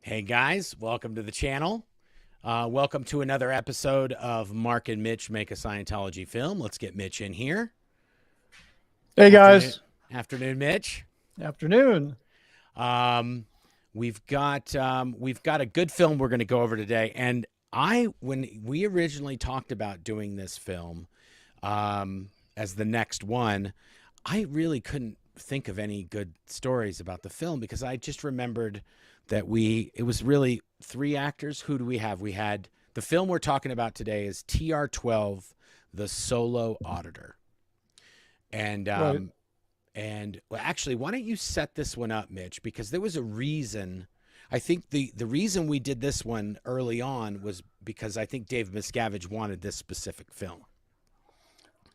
Hey guys, welcome to the channel. Welcome to another episode of Marc and Mitch Make a Scientology Film. Let's get Mitch in here. Hey Afternoon, guys, afternoon, Mitch. afternoon. Um, we've got a good film we're going to go over today. And when we originally talked about doing this film as the next one, I really couldn't think of any good stories about the film because I just remembered that it was really three actors. Who do we have? We had the film we're talking about today is TR-12, The Solo Auditor. And Right. well, actually, why don't you set this one up, Mitch? Because there was a reason. I think the reason we did this one early on was because I think Dave Miscavige wanted this specific film.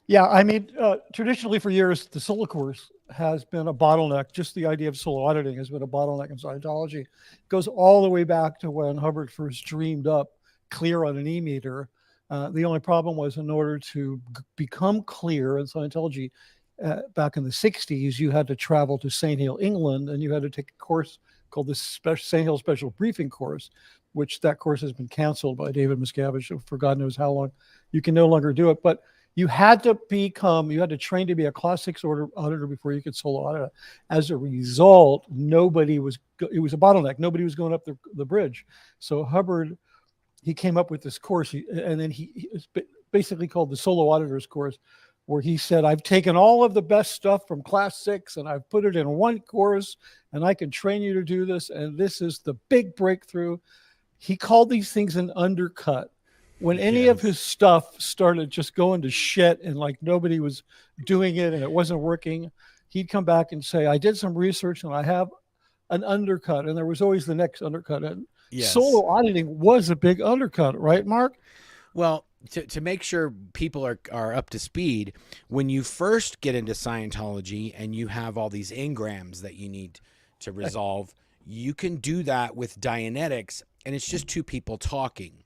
Yeah, I mean, traditionally for years, the solo course has been a bottleneck. Just the idea of solo auditing has been a bottleneck in Scientology. It goes all the way back to when Hubbard first dreamed up clear on an e-meter. The only problem was in order to become clear in Scientology back in the 60s, you had to travel to St. Hill, England, and you had to take a course called the St. Hill Special Briefing Course, which that course has been canceled by David Miscavige for God knows how long. You can no longer do it. But you had to train to be a class 6 auditor before you could solo audit. As a result, it was a bottleneck. Nobody was going up the bridge. So Hubbard, he came up with this course, and then it's basically called the Solo Auditors Course, where he said, I've taken all of the best stuff from class 6 and I've put it in one course, and I can train you to do this. And this is the big breakthrough. He called these things an undercut. When any of his Yes. stuff started just going to shit and like nobody was doing it and it wasn't working, he'd come back and say, I did some research and I have an undercut. And there was always the next undercut. And Yes. solo auditing was a big undercut, right, Mark? Well, to make sure people are up to speed, when you first get into Scientology and you have all these engrams that you need to resolve, you can do that with Dianetics, and it's just two people talking.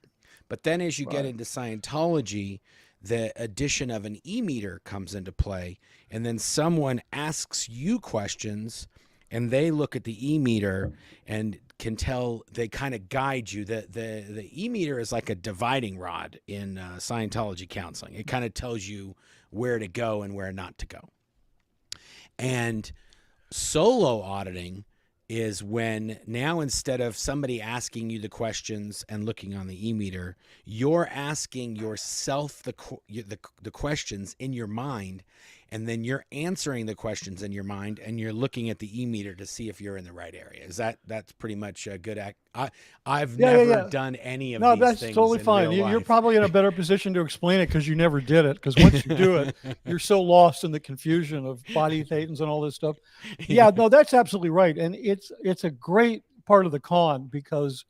But then as you get Right. into Scientology, the addition of an e-meter comes into play, and then someone asks you questions and they look at the e-meter and can tell, they kind of guide you. The e-meter is like a dividing rod in Scientology counseling. It kind of tells you where to go and where not to go. And solo auditing is when now, instead of somebody asking you the questions and looking on the e-meter, you're asking yourself the questions in your mind, and then you're answering the questions in your mind, and you're looking at the e-meter to see if you're in the right area. That's pretty much a good act. I've Yeah, yeah, never yeah. done any of No, these that's things totally in fine. real You're life. probably in a better position to explain it because you never did it. Because once you do it, you're so lost in the confusion of body thetans and all this stuff. Yeah, no, that's absolutely right, and it's a great part of the con because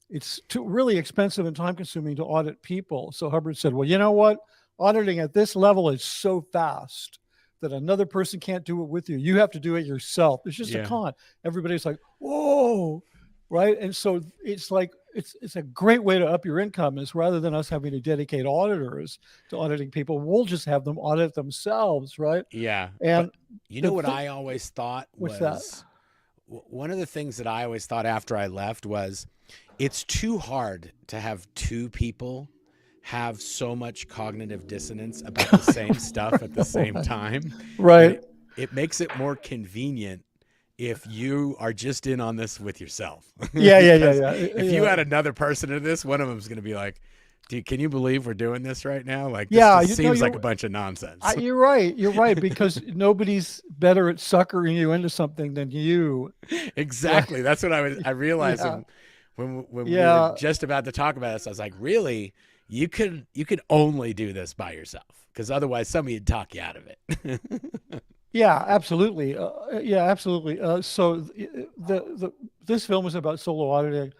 it's really expensive and time consuming to audit people. So Hubbard said, well, you know what? Auditing at this level is so fast that another person can't do it with you. You have to do it yourself. It's just a Yeah. con. Everybody's like, whoa, right? And so it's like it's a great way to up your income is rather than us having to dedicate auditors to auditing people, we'll just have them audit themselves, right? Yeah. But And you know the what thing, I always thought what's that? was one of the things that I always thought after I left was it's too hard to have two people have so much cognitive dissonance about the same stuff at the same time. And Right. it makes it more convenient if you are just in on this with yourself. Yeah, yeah, yeah, Because yeah, if you yeah. had another person in this, one of them is going to be like, dude, can you believe we're doing this right now? Like, this Yeah, just you know, seems like a bunch of nonsense. you're right. You're right because nobody's better at suckering you into something than you. Right? Exactly. That's what I realized Yeah, when we were yeah, just about to talk about this. I was like, really, you could only do this by yourself, because otherwise somebody would talk you out of it. yeah. Absolutely. Yeah, absolutely. So the this film is about solo auditing,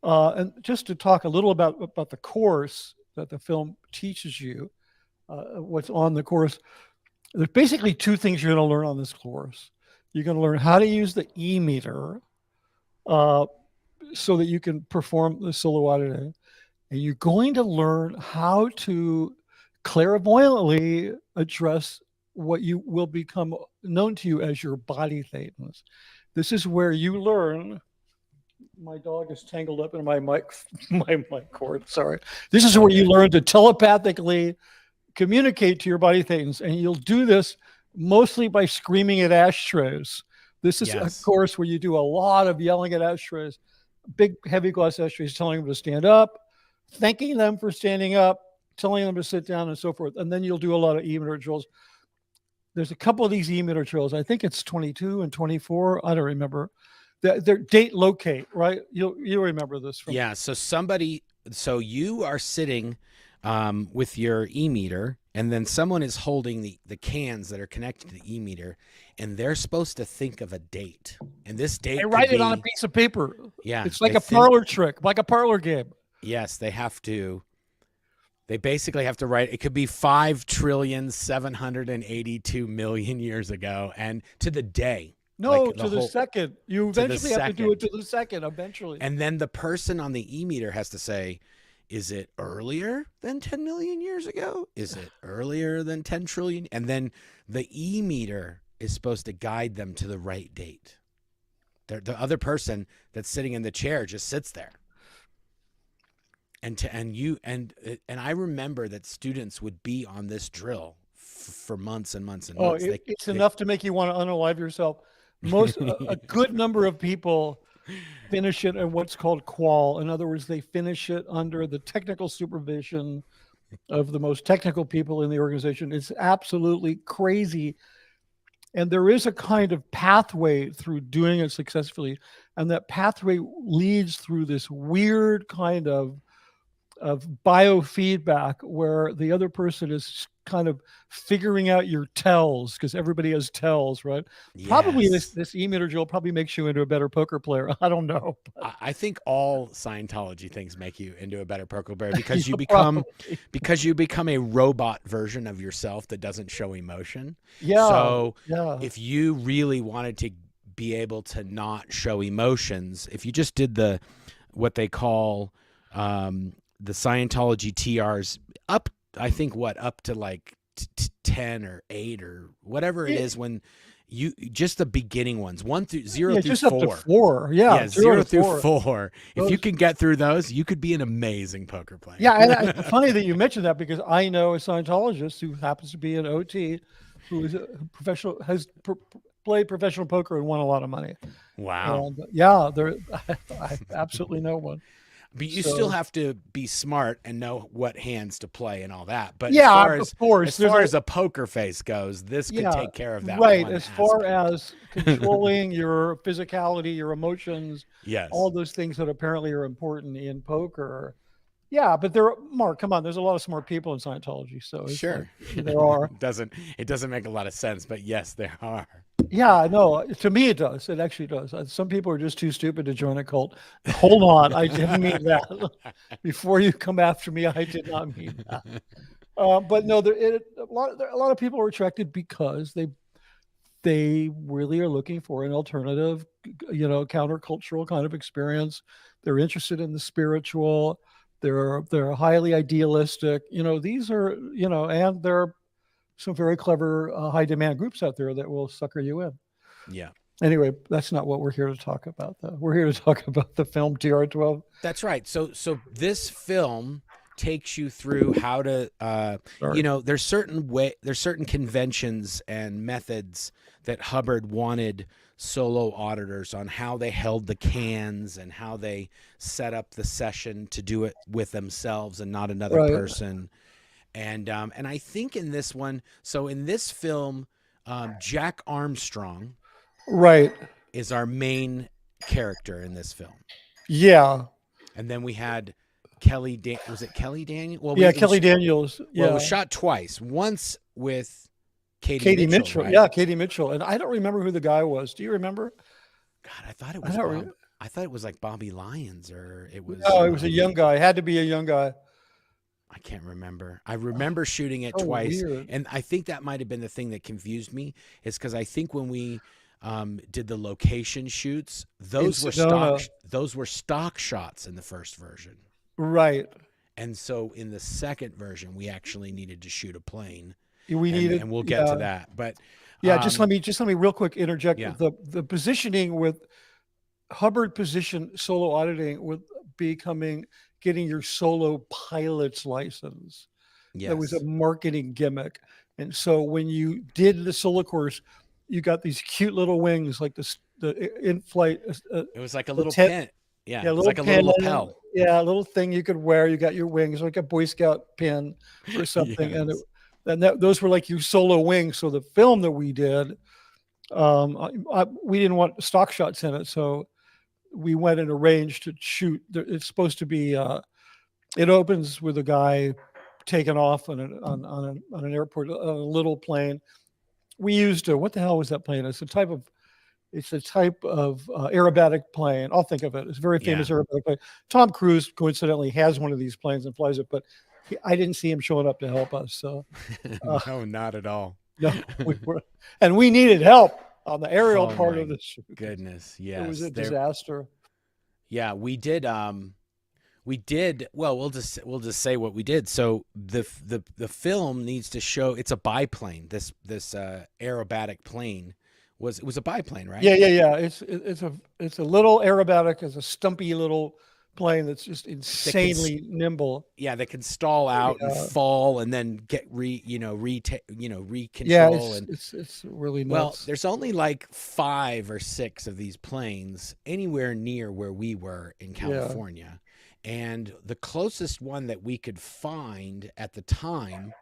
and just to talk a little about the course that the film teaches you, what's on the course. There's basically two things you're going to learn on this course. You're going to learn how to use the e-meter uh, so that you can perform the solo auditing. And you're going to learn how to clairvoyantly address what you will become known to you as your body thetans. This is where you learn My dog is tangled up in my mic, my mic cord. Sorry. This is where you learn to telepathically communicate to your body things, and you'll do this mostly by screaming at ashtrays. This is a course where you do a lot of yelling at ashtrays, big heavy glass ashtrays, telling them to stand up, thanking them for standing up, telling them to sit down, and so forth. And then you'll do a lot of e-meter drills. There's a couple of these e-meter drills. I think it's 22 and 24. I don't remember. They're date locate, right? You'll remember this. So you are sitting with your e-meter, and then someone is holding the cans that are connected to the e-meter, and they're supposed to think of a date. And this date, they write it on a piece of paper. Yeah. It's like a parlor trick, like a parlor game. Yes, they basically have to write, it could be 5,782,000,000 years ago, and to the day. No, like to the second. You eventually have to do it to the second, eventually. And then the person on the e-meter has to say, is it earlier than 10 million years ago? Is it earlier than 10 trillion? And then the e-meter is supposed to guide them to the right date. The other person that's sitting in the chair just sits there. And I remember that students would be on this drill for months and months and months. It's enough to make you want to unalive yourself. A good number of people finish it at what's called qual. In other words, they finish it under the technical supervision of the most technical people in the organization. It's absolutely crazy. And there is a kind of pathway through doing it successfully. And that pathway leads through this weird kind of biofeedback where the other person is kind of figuring out your tells, because everybody has tells, right? Yes. Probably this e-meter drill probably makes you into a better poker player. I don't know. I think all Scientology things make you into a better poker player because you become a robot version of yourself that doesn't show emotion. Yeah. So if you really wanted to be able to not show emotions, if you just did what they call the Scientology TRs up to like 10 or 8 or whatever it is, when you just the beginning ones, 0 through 4. Just up to 4. Yeah, 0 through 4. If you can get through those, you could be an amazing poker player. Yeah, and it's funny that you mentioned that, because I know a Scientologist who happens to be an OT, who is a professional, has played professional poker and won a lot of money. Wow. And I absolutely know one. But you still have to be smart and know what hands to play and all that. But of course, as far as a poker face goes, this could take care of that. Right. As far as controlling your physicality, your emotions, all those things that apparently are important in poker. Yeah, but Mark, come on, there's a lot of smart people in Scientology. So sure, there are. It doesn't make a lot of sense, but yes, there are. Yeah, no, to me it does. It actually does. Some people are just too stupid to join a cult. Hold on, I didn't mean that. Before you come after me, I did not mean that. But no, a lot of people are attracted because they really are looking for an alternative, countercultural kind of experience. They're interested in the spiritual. They're highly idealistic. These are, and they're some very clever high demand groups out there that will sucker you in. Yeah. Anyway, that's not what we're here to talk about, though. We're here to talk about the film TR-12. That's right. So this film takes you through how to, there's certain conventions and methods that Hubbard wanted solo auditors on, how they held the cans and how they set up the session to do it with themselves and not another person. And I think in this one, so in this film, Jack Armstrong, is our main character in this film. Yeah. And then we had Kelly. Was it Kelly Daniels? Well, Kelly Daniels. Yeah. Well, it was shot twice. Once with Katie Mitchell. Right? Yeah, Katie Mitchell. And I don't remember who the guy was. Do you remember? God, I thought it was. I thought it was like Bobby Lyons, or it was. No, it was a young guy. It had to be a young guy. I can't remember. I remember shooting it twice. Weird. And I think that might have been the thing that confused me, is because I think when we did the location shoots, those were stock shots in the first version. Right. And so in the second version, we actually needed to shoot a plane. And we'll get to that. But just let me real quick interject. The positioning with Hubbard positioned solo auditing with getting your solo pilot's license. That was a Yes. marketing gimmick. And so when you did the solo course, you got these cute little wings, like the in-flight, It was like a the little tent, pin. Yeah, yeah, it was little like a little pin, lapel. yeah, a little thing you could wear. You got your wings, like a Boy Scout pin or something, Yes. those were like your solo wings. So the film that we did, we didn't want stock shots in it, so we went and arranged to shoot. It's supposed to be. It opens with a guy taking off on an airport, a little plane. We used what the hell was that plane? It's a type of aerobatic plane. I'll think of it. It's a very famous Yeah. aerobatic plane. Tom Cruise coincidentally has one of these planes and flies it, but I didn't see him showing up to help us. So No, not at all. no, and we needed help on the aerial Oh part my of the shoot. goodness. It was Yes. a disaster. Yeah, we did well, we'll just say what we did. So the film needs to show it's a biplane. This aerobatic plane was a biplane, right? Yeah. It's a little aerobatic. It's a stumpy little plane that's just That can insanely nimble. yeah, that can stall out and Yeah, fall and then get yeah, recontrol. And it's really well, nuts. there's only like 5 or 6 of these planes anywhere near where we were in Yeah. California. And the closest one that we could find at the time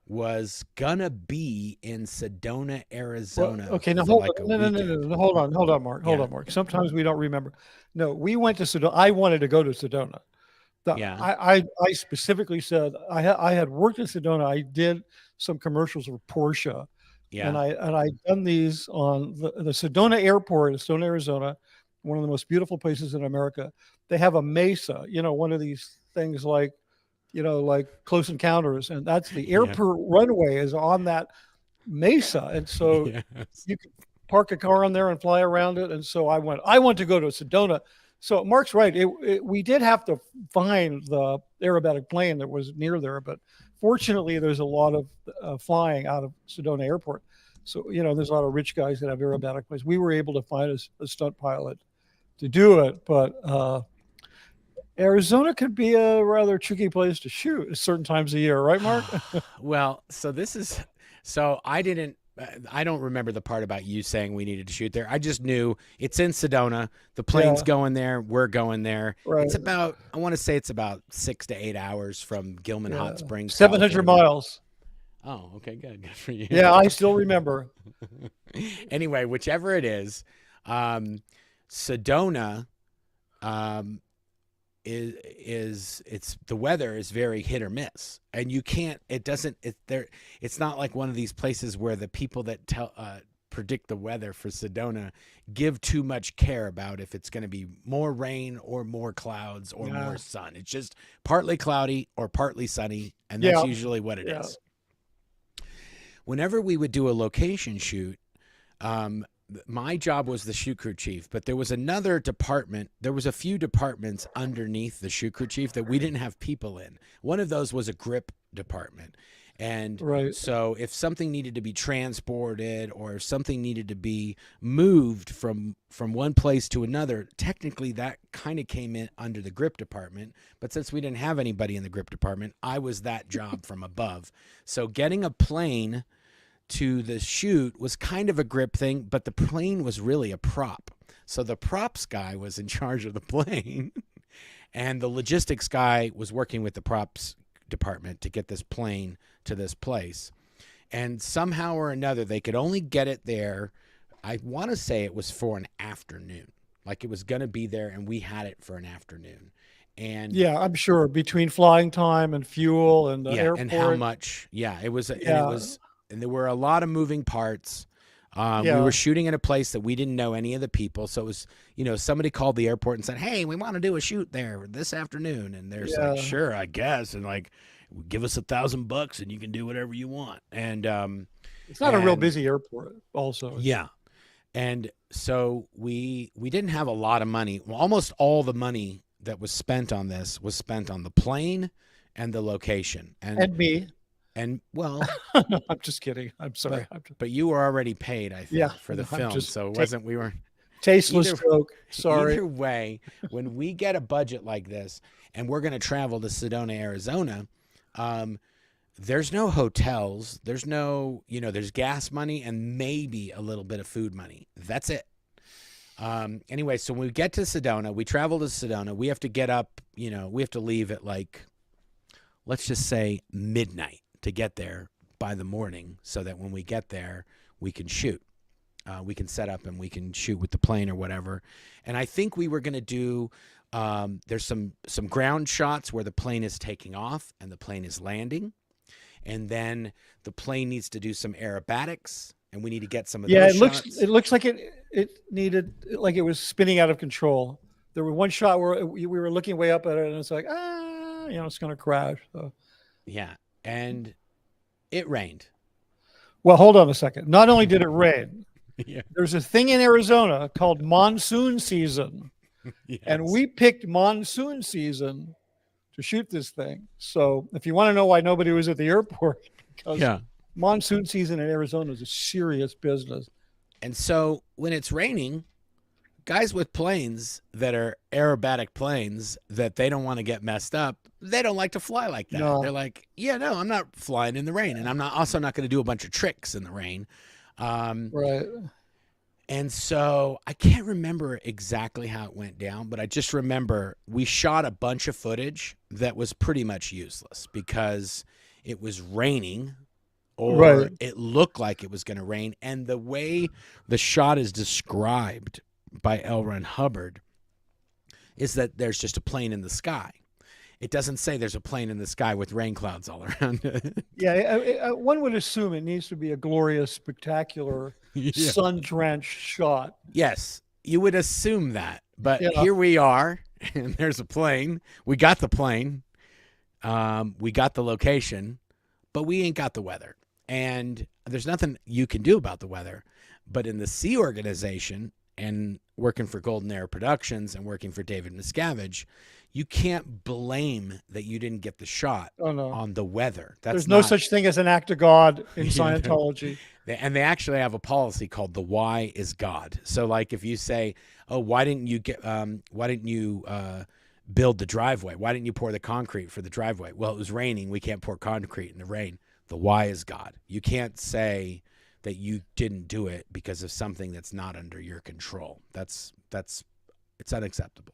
was gonna be in Sedona, Well, Arizona okay, now for like a no, no, no, no, weekend. no, hold Yeah. on, Mark. Sometimes we don't remember. No, we went to Sedona. I wanted to go to Sedona. Yeah. I specifically said I had worked in Sedona. I did some commercials for Porsche, Yeah. and I done these on the Sedona Airport in Sedona, Arizona, one of the most beautiful places in America. They have a mesa, one of these things like like Close Encounters, and that's the Yeah. airport runway is on that mesa, and so Yes. you could park a car on there and fly around it. And so I want to go to Sedona. So Mark's right. We did have to find the aerobatic plane that was near there, but fortunately, there's a lot of flying out of Sedona Airport. So there's a lot of rich guys that have aerobatic planes. We were able to find a stunt pilot to do it, but Arizona could be a rather tricky place to shoot at certain times of year, right, Mark? Well, so I don't remember the part about you saying we needed to shoot there. I just knew it's in Sedona. The plane's Yeah, going there. We're going there. right. I want to say it's about 6 to 8 hours from Gilman Yeah, Hot Springs, 700 California. miles. Oh, okay, good. Good for you. Yeah, I still remember. Anyway, whichever it is, Sedona, um, is it's the weather is very hit or miss, and you can't it doesn't it there it's not like one of these places where the people that predict the weather for Sedona give too much care about if it's going to be more rain or more clouds or Yeah, more sun. It's just partly cloudy or partly sunny, and that's yeah, usually what it yeah. is. Whenever we would do a location shoot, um, my job was the shoot crew chief, but there was another department. There was a few departments underneath the shoot crew chief that we didn't have people in. One of those was a grip department. And Right. so if something needed to be transported or if something needed to be moved from one place to another, technically that kind of came in under the grip department. But since we didn't have anybody in the grip department, I was that job from above. So getting a plane to the shoot was kind of a grip thing, but the plane was really a prop. So the props guy was in charge of the plane, and the logistics guy was working with the props department to get this plane to this place. And somehow or another, they could only get it there. I want to say it was for an afternoon. Like it was going to be there, and we had it for an afternoon. And Yeah, I'm sure between flying time and fuel and the yeah, and how airport. much? Yeah, Yeah, and there were a lot of moving parts. We yeah, were shooting in a place that we didn't know any of the people, so it was, somebody called the airport and said, "Hey, we want to do a shoot there this afternoon," and they're like, yeah. "Sure, I guess," and like, give us $1,000 and you can do whatever you want, It's not a real and busy airport. Also, yeah, and so we didn't have a lot of money. Well, almost all the money that was spent on this was spent on the plane and the location, and me. and well, No, I'm just kidding. I'm but sorry. but you were already paid, I Yeah, think, for the I'm film, just so it wasn't we were Tasteless Either joke. Sorry. Either way, when we get a budget like this and we're going to travel to Sedona, Arizona, there's no hotels. There's no, there's gas money and maybe a little bit of food money. That's it. Anyway, so when we get to Sedona, we travel to Sedona. We have to get up, we have to leave at let's just say midnight to get there by the morning so that when we get there, we can shoot. We can set up and we can shoot with the plane or whatever. And I think we were going to do, there's some ground shots where the plane is taking off and the plane is landing. And then the plane needs to do some aerobatics and we need to get some of those shots. It looks like it needed, like it was spinning out of control. There was one shot where we were looking way up at it and it's like, it's going to crash. So. Yeah. And it rained. Well, hold on a second. Not only did it rain, yeah. There's a thing in Arizona called monsoon season. Yes. And we picked monsoon season to shoot this thing. So if you want to know why nobody was at the airport, because monsoon season in Arizona is a serious business. And so when it's raining, guys with planes that are aerobatic planes that they don't want to get messed up, they don't like to fly like that. No. They're like, I'm not flying in the rain. And I'm also not going to do a bunch of tricks in the rain. Right. And so I can't remember exactly how it went down, but I just remember we shot a bunch of footage that was pretty much useless because it was raining or it looked like it was going to rain. And the way the shot is described by L. Ron Hubbard is that there's just a plane in the sky. It doesn't say there's a plane in the sky with rain clouds all around it. Yeah, one would assume it needs to be a glorious, spectacular, sun-drenched shot. Yes, you would assume that. But here we are, and there's a plane. We got the plane. We got the location, but we ain't got the weather. And there's nothing you can do about the weather. But in the Sea Organization and working for Golden Era Productions and working for David Miscavige, you can't blame that you didn't get the shot on the weather. There's no such thing as an act of God in Scientology. And they actually have a policy called the why is God. So like if you say, why didn't you build the driveway? Why didn't you pour the concrete for the driveway? Well, it was raining. We can't pour concrete in the rain. The why is God. You can't say that you didn't do it because of something that's not under your control. It's unacceptable.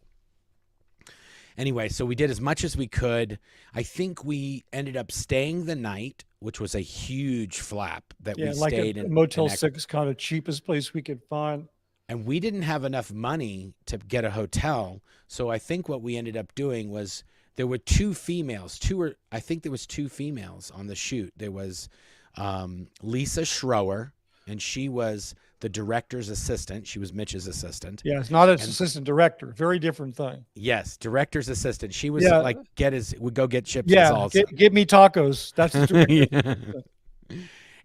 Anyway, so we did as much as we could. I think we ended up staying the night, which was a huge flap that we stayed in. Motel 6, kind of cheapest place we could find. And we didn't have enough money to get a hotel. So I think what we ended up doing was there were two females. I think there was two females on the shoot. There was Lisa Schroer, and she was the director's assistant. She was Mitch's assistant. Yeah, it's not an assistant director. Very different thing. Yes, director's assistant. She was would go get chips and salsa. Give me tacos. That's the director.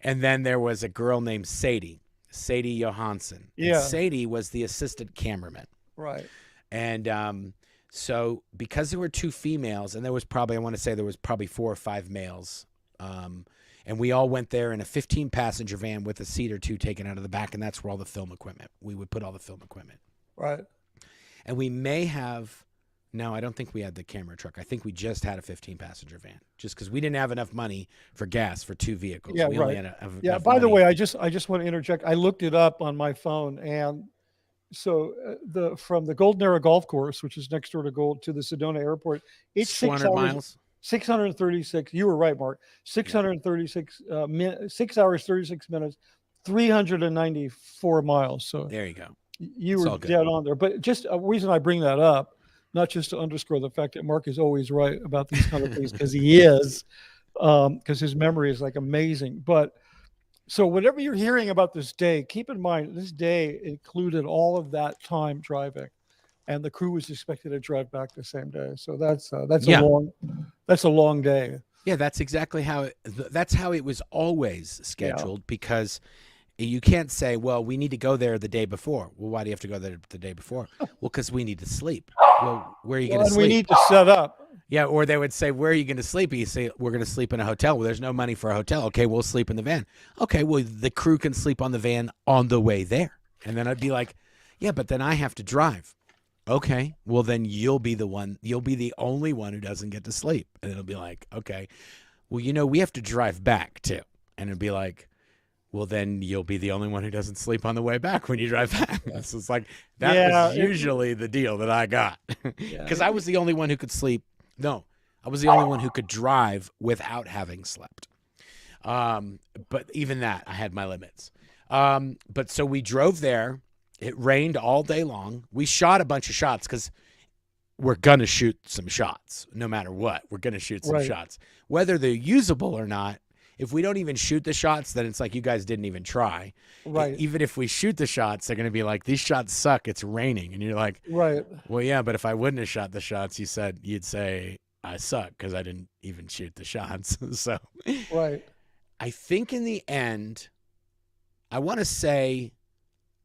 And then there was a girl named Sadie Johansson. Yeah. And Sadie was the assistant cameraman. Right. And so because there were two females, and there was probably 4 or 5 males, and we all went there in a 15-passenger van with a seat or two taken out of the back, and that's where all the film equipment. We would put all the film equipment. Right. And we may have – no, I don't think we had the camera truck. I think we just had a 15-passenger van just because we didn't have enough money for gas for 2 vehicles. Yeah, we right. Only had yeah, by the way, I just want to interject. I looked it up on my phone, and so from the Golden Era Golf Course, which is next door to the Sedona Airport, it's 400 miles. 636. You were right, Mark. 636 6 hours 36 minutes, 394 miles. So there you go. You were dead on there. But just a reason I bring that up, not just to underscore the fact that Mark is always right about these kind of things, because he is, because his memory is like amazing. But so whatever you're hearing about this day, keep in mind this day included all of that time driving, and the crew was expected to drive back the same day. So that's a long day. Yeah, that's exactly how it was always scheduled, because you can't say, well, we need to go there the day before. Well, why do you have to go there the day before? Well, because we need to sleep. Well, where are you going to sleep? We need to set up. Yeah, or they would say, where are you going to sleep? You say, we're going to sleep in a hotel. Well, there's no money for a hotel. Okay, we'll sleep in the van. Okay, well, the crew can sleep on the van on the way there. And then I'd be like, Yeah, but then I have to drive. Okay, well then you'll be the only one who doesn't get to sleep. And it'll be like, okay, well, we have to drive back too. And it'd be like, well, then you'll be the only one who doesn't sleep on the way back when you drive back. So it's like, that Yeah, was usually the deal that I got. yeah, Because I was the only one who could sleep. No, I was the only one who could drive without having slept. But even that, I had my limits. But so we drove there. It rained all day long. We shot a bunch of shots because we're going to shoot some shots no matter what. We're going to shoot some right, shots. Whether they're usable or not, if we don't even shoot the shots, then it's like you guys didn't even try. right, Even if we shoot the shots, they're going to be like, these shots suck. It's raining. And you're like, right. well, yeah, but if I wouldn't have shot the shots, you'd say I suck because I didn't even shoot the shots. So Right. I think in the end, I want to say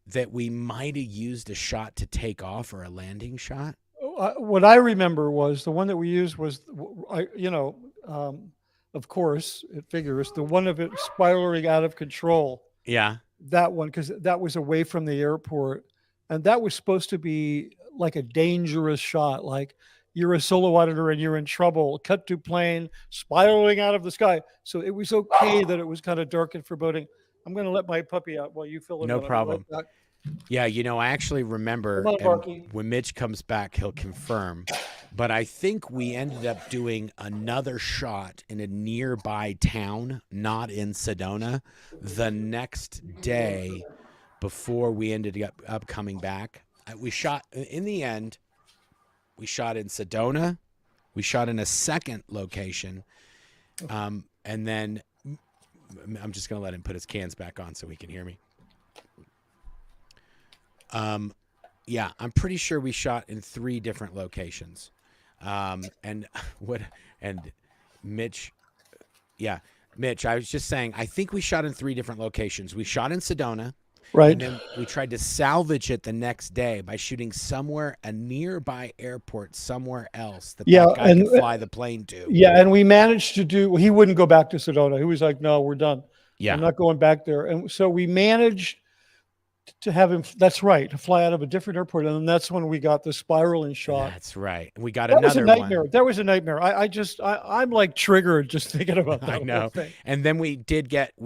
that we might have used a shot to take off or a landing shot. What I remember was the one that we used was, of course, it figures the one of it spiraling out of control. Yeah. That one, because that was away from the airport, and that was supposed to be like a dangerous shot, like you're a solo auditor and you're in trouble. Cut to plane spiraling out of the sky. So it was okay that it was kind of dark and foreboding. I'm going to let my puppy out while you fill it in. No I'll be problem. right back. Yeah, I actually remember, Come on, and Barky. when Mitch comes back, he'll confirm. But I think we ended up doing another shot in a nearby town, not in Sedona, the next day before we ended up coming back. We shot, in the end, we shot in Sedona. We shot in a second location. And then I'm just going to let him put his cans back on so he can hear me. Yeah, I'm pretty sure we shot in 3 different locations. And Mitch, I was just saying, I think we shot in 3 different locations. We shot in Sedona. Right. And then we tried to salvage it the next day by shooting somewhere, a nearby airport somewhere else that guy could fly the plane to. Yeah, and we managed to do, he wouldn't go back to Sedona. He was like, no, we're done. Yeah. I'm not going back there. And so we managed to have him, that's right, to fly out of a different airport. And then that's when we got the spiraling shot. That's right. We got That another was a nightmare. one. That was a nightmare. I'm like triggered just thinking about that. I know. Whole thing. And then we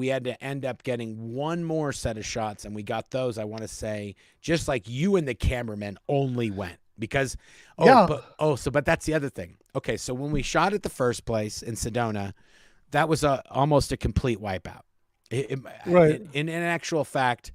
had to end up getting one more set of shots, and we got those, I want to say, just like you and the cameraman only went. Because, but that's the other thing. Okay, so when we shot at the first place in Sedona, that was almost a complete wipeout. Right. In actual fact,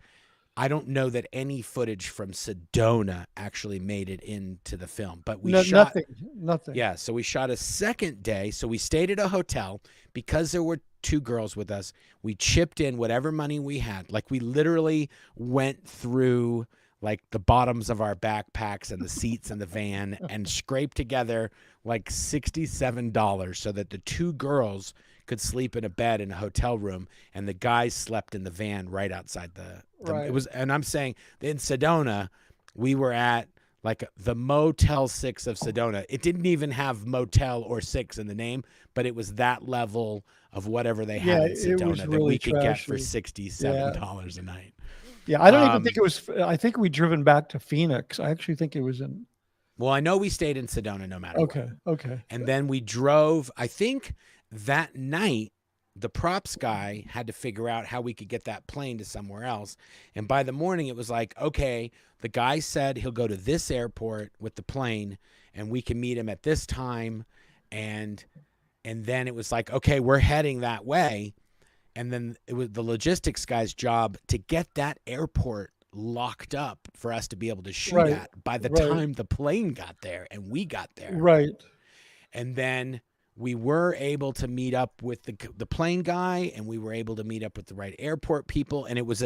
I don't know that any footage from Sedona actually made it into the film, but we shot nothing. Yeah, so we shot a second day. So we stayed at a hotel because there were 2 girls with us. We chipped in whatever money we had. Like, we literally went through like the bottoms of our backpacks and the seats in the van and scraped together like $67 so that the 2 girls could sleep in a bed in a hotel room, and the guys slept in the van right outside the Right. It was, and I'm saying in Sedona, we were at like the Motel 6 of Sedona. It didn't even have motel or 6 in the name, but it was that level of whatever they had in Sedona that really we could get for trashy. $67 a night. Yeah, I don't even think it was. I think we driven back to Phoenix. I actually think it was in. Well, I know we stayed in Sedona no matter what. Okay. And then we drove, I think that night, the props guy had to figure out how we could get that plane to somewhere else. And by the morning, it was like, okay, the guy said he'll go to this airport with the plane and we can meet him at this time. And then it was like, okay, we're heading that way. And then it was the logistics guy's job to get that airport locked up for us to be able to shoot at by the time the plane got there and we got there. Right. And then we were able to meet up with the plane guy, and we were able to meet up with the right airport people. And it was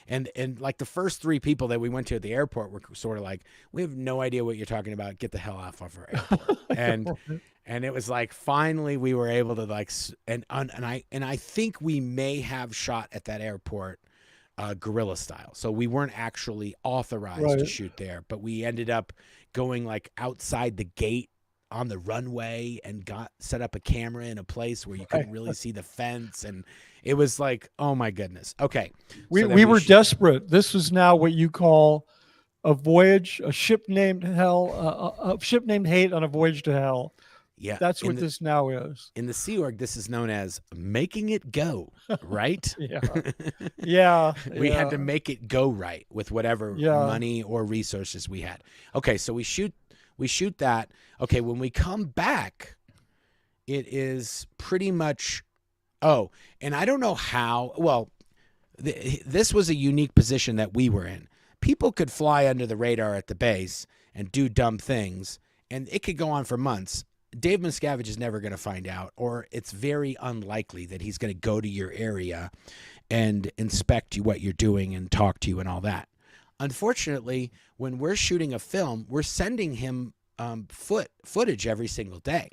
and like the first 3 people that we went to at the airport were sort of like, we have no idea what you're talking about. Get the hell off of our airport. And it was like, finally we were able to like, and I think we may have shot at that airport guerrilla style. So we weren't actually authorized to shoot there, but we ended up going like outside the gate on the runway and set up a camera in a place where you couldn't really see the fence. And it was like, oh my goodness. Okay. We were desperate. This was now what you call a ship named Hell, a ship named Hate on a voyage to hell. Yeah. That's what this now is. In the Sea Org, this is known as making it go, right? Yeah. Yeah. We had to Yeah. make it go right with whatever Yeah. money or resources we had. Okay, so we shoot that. Okay, when we come back, it is pretty much and I don't know how. Well, this was a unique position that we were in. People could fly under the radar at the base and do dumb things, and it could go on for months. Dave Miscavige is never going to find out, or it's very unlikely that he's going to go to your area and inspect you, what you're doing, and talk to you and all that. Unfortunately, when we're shooting a film, we're sending him footage every single day.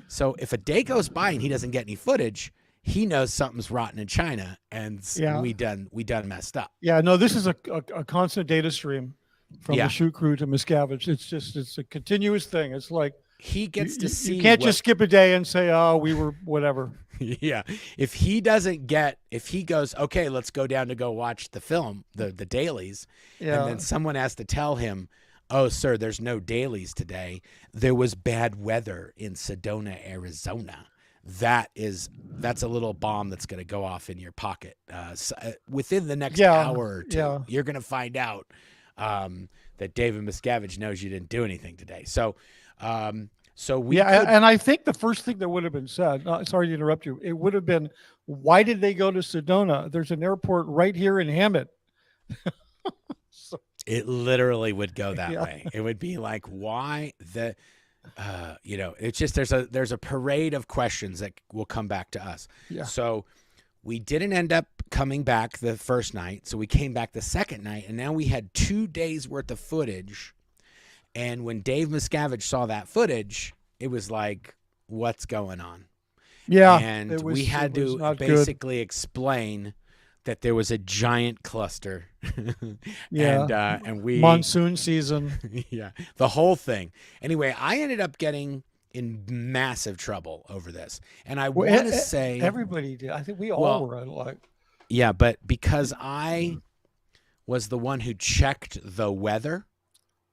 So if a day goes by and he doesn't get any footage, he knows something's rotten in China, and we done messed up. Yeah, no, this is a constant data stream from the shoot crew to Miscavige. It's a continuous thing. It's like he gets to see. You can't just skip a day and say, "Oh, we were whatever." Yeah, if he goes, okay, let's go down to go watch the film, the dailies, and then someone has to tell him, "Oh, sir, there's no dailies today. There was bad weather in Sedona, Arizona." That's a little bomb that's going to go off in your pocket within the next hour or two. Yeah. You're going to find out that David Miscavige knows you didn't do anything today. So we and I think the first thing that would have been said, sorry to interrupt you, it would have been, why did they go to Sedona? There's an airport right here in Hammett. It literally would go that way. It would be like, why the it's just there's a parade of questions that will come back to us. Yeah. So we didn't end up coming back the first night. So we came back the second night, and now we had 2 days worth of footage. And when Dave Miscavige saw that footage, it was like, what's going on? Yeah. And we had to basically explain that there was a giant cluster. And we monsoon season. Yeah, the whole thing. Anyway, I ended up getting in massive trouble over this, and I want to say everybody did. I think we all were like. Yeah, but because I was the one who checked the weather.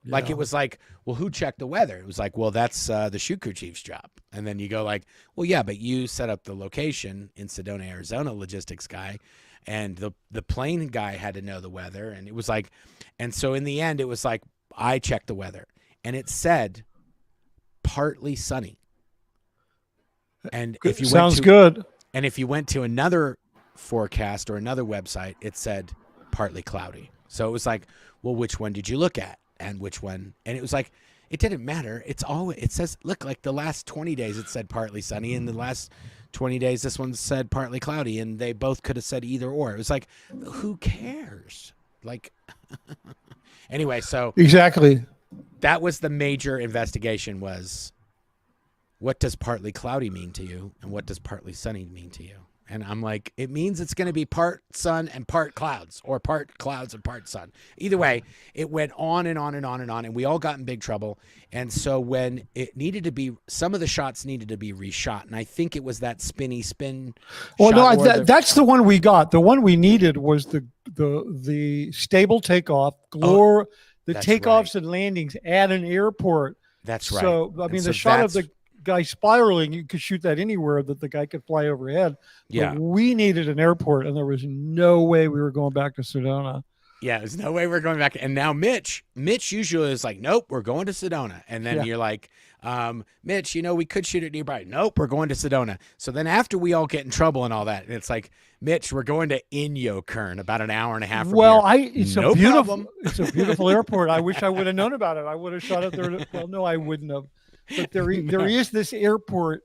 Like, it was like, well, who checked the weather? It was like, well, that's the shoot crew chief's job. And then you go like, well, yeah, but you set up the location in Sedona, Arizona, logistics guy. And the plane guy had to know the weather. And it was like, and so in the end, it was like, I checked the weather. And it said partly sunny. And if you sounds good. And if you went to another forecast or another website, it said partly cloudy. So it was like, well, which one did you look at? And which one? And it was like, it didn't matter. It says, look, like the last 20 days it said partly sunny, and the last 20 days this one said partly cloudy, and they both could have said either or. It was like, who cares? Like, anyway, so exactly, that was the major investigation, was what does partly cloudy mean to you, and what does partly sunny mean to you? And I'm like, it means it's going to be part sun and part clouds, or part clouds and part sun. Either way, it went on and on and on and on, and we all got in big trouble. And so when it needed to be, some of the shots needed to be reshot, and I think it was that spinny spin. Well, no, that's the one we got. The one we needed was the stable takeoff, the takeoffs and landings at an airport. That's right. So I mean, the shot of the guy spiraling, you could shoot that anywhere that the guy could fly overhead. Yeah. But we needed an airport, and there was no way we were going back to Sedona. Yeah, there's no way we're going back. And now Mitch usually is like, nope, we're going to Sedona. And then you're like, Mitch, we could shoot it nearby. Nope, we're going to Sedona. So then after we all get in trouble and all that, it's like, Mitch, we're going to Inyokern, about an hour and a half from here. It's a beautiful airport. I wish I would have known about it. I would have shot it there. Well, no, I wouldn't have. But there is this airport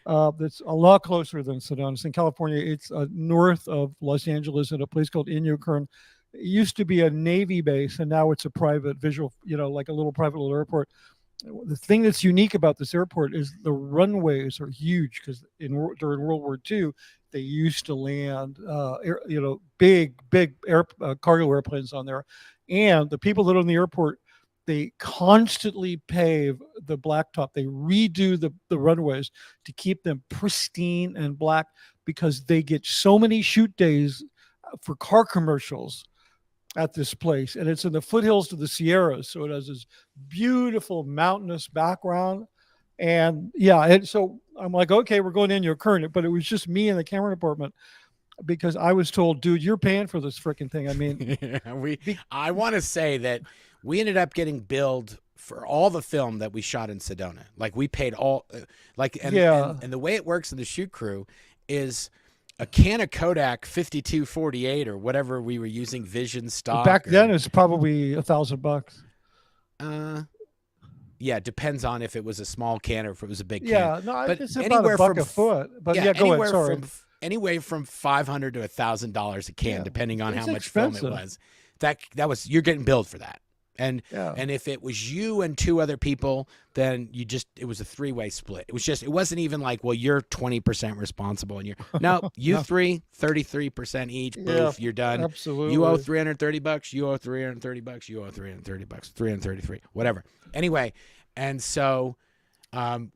that's a lot closer than Sedona. It's in California. It's north of Los Angeles at a place called Inyokern. It used to be a Navy base, and now it's a private like a little private little airport. The thing that's unique about this airport is the runways are huge, because during World War II, they used to land big cargo airplanes on there. And the people that own the airport, they constantly pave the blacktop. They redo the runways to keep them pristine and black, because they get so many shoot days for car commercials. at this place, and it's in the foothills of the Sierras, so it has this beautiful mountainous background. And yeah, and so I'm like, okay, we're going in your current, but it was just me in the camera department because I was told, dude, you're paying for this freaking thing. I mean, we be, I want to say that we ended up getting billed for all the film that we shot in Sedona. Like we paid all like yeah, and the way it works in the shoot crew is a can of Kodak 5248 or whatever we were using, Vision back stock then or it's probably $1,000. uh yeah, depends on if it was a small can or if it was a big can. Yeah, no, But it's about a anywhere buck from a foot. But yeah, yeah, go ahead. Sorry, anywhere from $500 to $1,000 a can, yeah, depending on how it's much film it expensive. was. That was you're getting billed for that. And Yeah, and if it was you and two other people, then it was a three-way split. It wasn't even like, well, you're 20% responsible and you're no, you no, three, 33% each, yeah, boof, you're done. You owe absolutely. $330, you owe $330, you owe $330, 333, whatever. Anyway, and so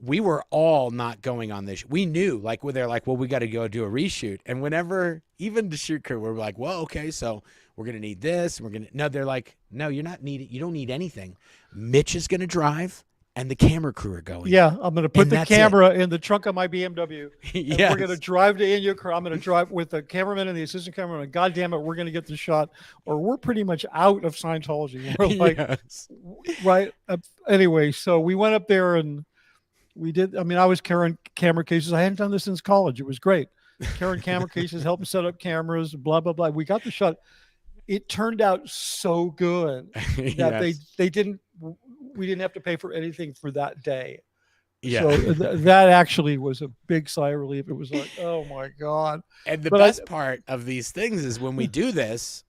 we were all not going on this. We knew, like, they're like, well, we got to go do a reshoot. And whenever, even the shoot crew, we're like, well, okay, so we're going to need this. No, they're like, no, you're not needed. You don't need anything. Mitch is going to drive and the camera crew are going. Yeah, I'm going to put And the that's it. camera in the trunk of my BMW. And Yes. we're going to drive to Inyo. I'm going to drive with the cameraman and the assistant cameraman. And God damn it, we're going to get the shot, or we're pretty much out of Scientology. We're like, Yes. right. Anyway, so we went up there and we did. I mean, I was carrying camera cases. I hadn't done this since college. It was great. Carrying camera cases, helping set up cameras, blah, blah, blah. We got the shot. It turned out so good that Yes. we didn't have to pay for anything for that day. Yeah. So that actually was a big sigh of relief. It was like, oh my God. And the But best part of these things is when we do this,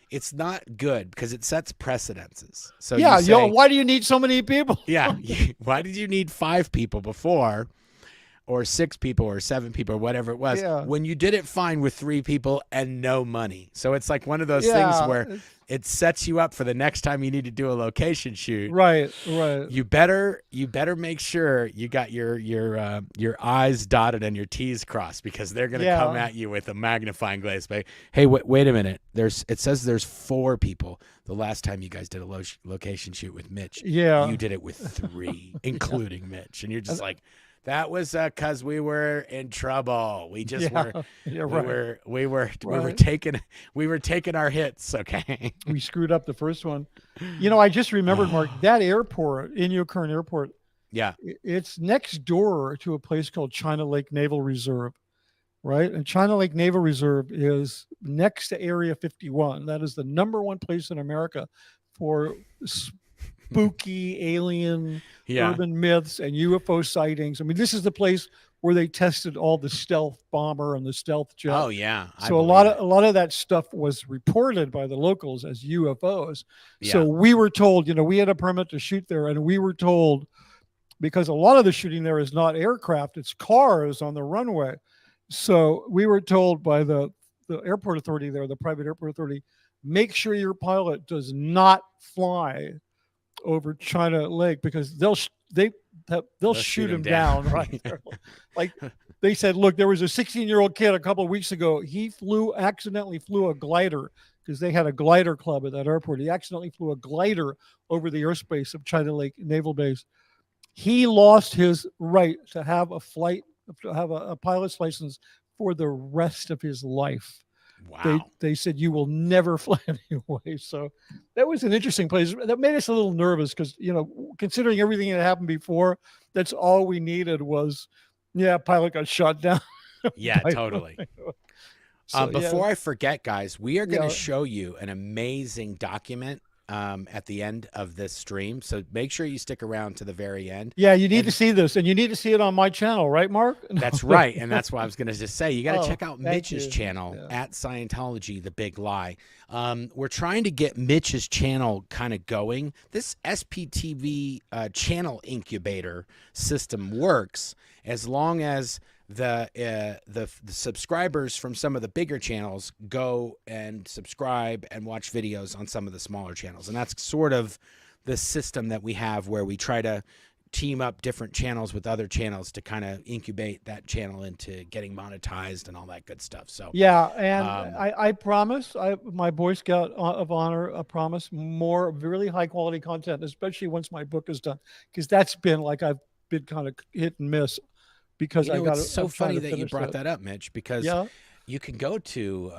it's not good because it sets precedences. So yeah, you say, why do you need so many people? yeah, why did you need 5 people before, or 6 people, or 7 people, or whatever it was, Yeah. when you did it fine with 3 people and no money? So it's like one of those Yeah, things where it sets you up for the next time you need to do a location shoot. right. You better make sure you got your I's dotted and your T's crossed, because they're gonna come at you with a magnifying glass. Hey, wait a minute. It says there's 4 people. The last time you guys did a location shoot with Mitch, Yeah. you did it with 3, including Mitch, and you're just like, that was because we were in trouble. We just were. Yeah, right. We were Right. taking our hits. Okay. We screwed up the first one. I just remembered, Mark, that airport, Inyo Current Airport, Yeah. it's next door to a place called China Lake Naval Reserve, right? And China Lake Naval Reserve is next to Area 51. That is the number one place in America for spooky alien Yeah. urban myths and UFO sightings. I mean, this is the place where they tested all the stealth bomber and the stealth jet. Oh yeah. So a lot of that stuff was reported by the locals as UFOs. Yeah. So we were told, we had a permit to shoot there, and we were told, because a lot of the shooting there is not aircraft, it's cars on the runway. So we were told by the airport authority there, the private airport authority, make sure your pilot does not fly over China Lake, because they'll shoot him down right there. Like they said, look, there was a 16-year-old kid a couple of weeks ago. He accidentally flew a glider, because they had a glider club at that airport. He accidentally flew a glider over the airspace of China Lake Naval Base. He lost his right to have a pilot's license for the rest of his life. Wow. They said you will never fly anyway. So that was an interesting place. That made us a little nervous because, considering everything that happened before, that's all we needed was, pilot got shot down. Yeah, totally. So, before I forget, guys, we are going to Yeah. show you an amazing document at the end of this stream. So make sure you stick around to the very end. Yeah, you need to see this, and you need to see it on my channel, right, Mark? That's right. And that's why I was going to just say, you got to check out thank Mitch's you. channel Yeah. at Scientology, The Big Lie. We're trying to get Mitch's channel kind of going. This SPTV channel incubator system works as long as the subscribers from some of the bigger channels go and subscribe and watch videos on some of the smaller channels. And that's sort of the system that we have, where we try to team up different channels with other channels to kind of incubate that channel into getting monetized and all that good stuff. So, Yeah, and um, I promise, my Boy Scout of Honor, I promise more really high quality content, especially once my book is done, because that's been like I've been kind of hit and miss because it's so I'm trying funny to that you finish brought that. that up, Mitch, because Yeah. you can go to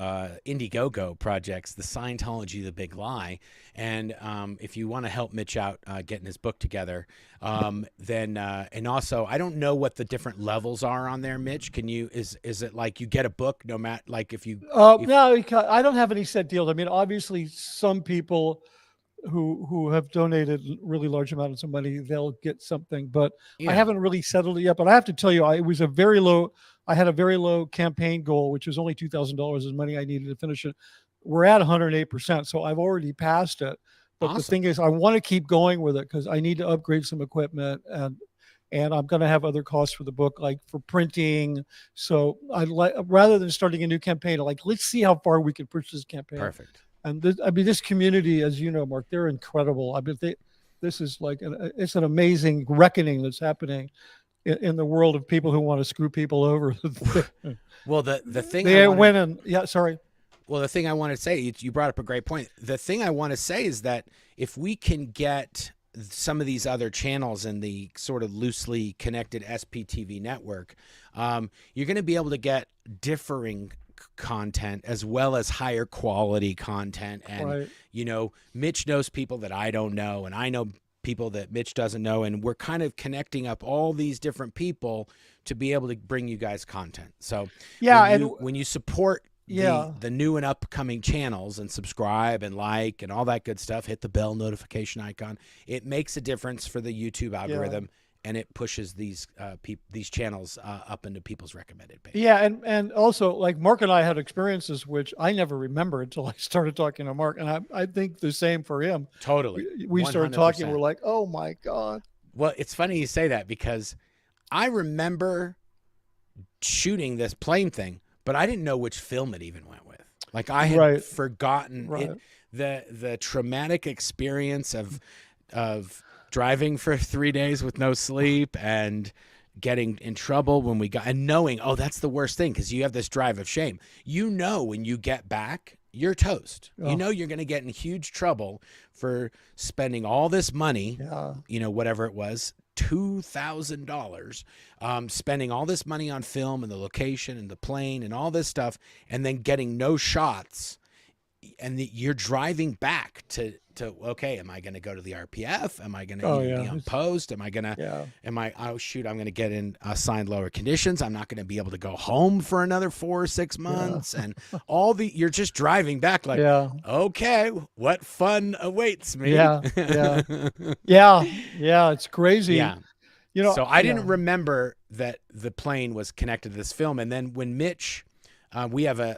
Indiegogo projects, the Scientology, the Big Lie, and if you want to help Mitch out getting his book together, then and also I don't know what the different levels are on there, Mitch. Can you is it like you get a book no matter like if No, I don't have any set deals. I mean, obviously, some people who have donated really large amounts of money, they'll get something. But I yeah haven't really settled it yet. But I have to tell you, it was a very low. I had a very low campaign goal, which was only $2,000 as money I needed to finish it. We're at 108%, so I've already passed it. But the awesome thing is, I want to keep going with it because I need to upgrade some equipment and I'm going to have other costs for the book, like for printing. So I like rather than starting a new campaign, like let's see how far we can push this campaign. perfect. And this, I mean, this community, as you know, Mark, they're incredible. I mean, this is like it's an amazing reckoning that's happening in the world of people who want to screw people over. Well, the thing I They want to went and yeah, sorry. well the thing I want to say you brought up a great point. The thing I want to say is that if we can get some of these other channels in the sort of loosely connected SPTV network, you're going to be able to get differing content as well as higher quality content. And, Right. Mitch knows people that I don't know, and I know people that Mitch doesn't know. And we're kind of connecting up all these different people to be able to bring you guys content. So Yeah, and when you support yeah, the new and upcoming channels and subscribe and like and all that good stuff, hit the bell notification icon. It makes a difference for the YouTube yeah. algorithm, and it pushes these channels up into people's recommended page. Yeah, and also like Mark and I had experiences which I never remembered until I started talking to Mark, and I think the same for him. Totally, We started talking, 100%. we're like, oh my god. Well, it's funny you say that because I remember shooting this plane thing, but I didn't know which film it even went with. Like I had Right, forgotten it. right. The traumatic experience of driving for 3 days with no sleep and getting in trouble when we got and knowing, oh, that's the worst thing because you have this drive of shame. When you get back, you're toast. Oh, You're going to get in huge trouble for spending all this money, yeah. whatever it was, $2,000, spending all this money on film and the location and the plane and all this stuff, and then getting no shots. And you're driving back to okay, am I going to go to the RPF? Am I going Oh to yeah. be on post? Am I going to Yeah. oh shoot, I'm going to get in assigned lower conditions. I'm not going to be able to go home for another 4 or 6 Yeah. months. And you're just driving back like, Yeah. okay, what fun awaits me. Yeah. Yeah. Yeah. Yeah. It's crazy. Yeah. You know, So I yeah. didn't remember that the plane was connected to this film. And then when Mitch, we have a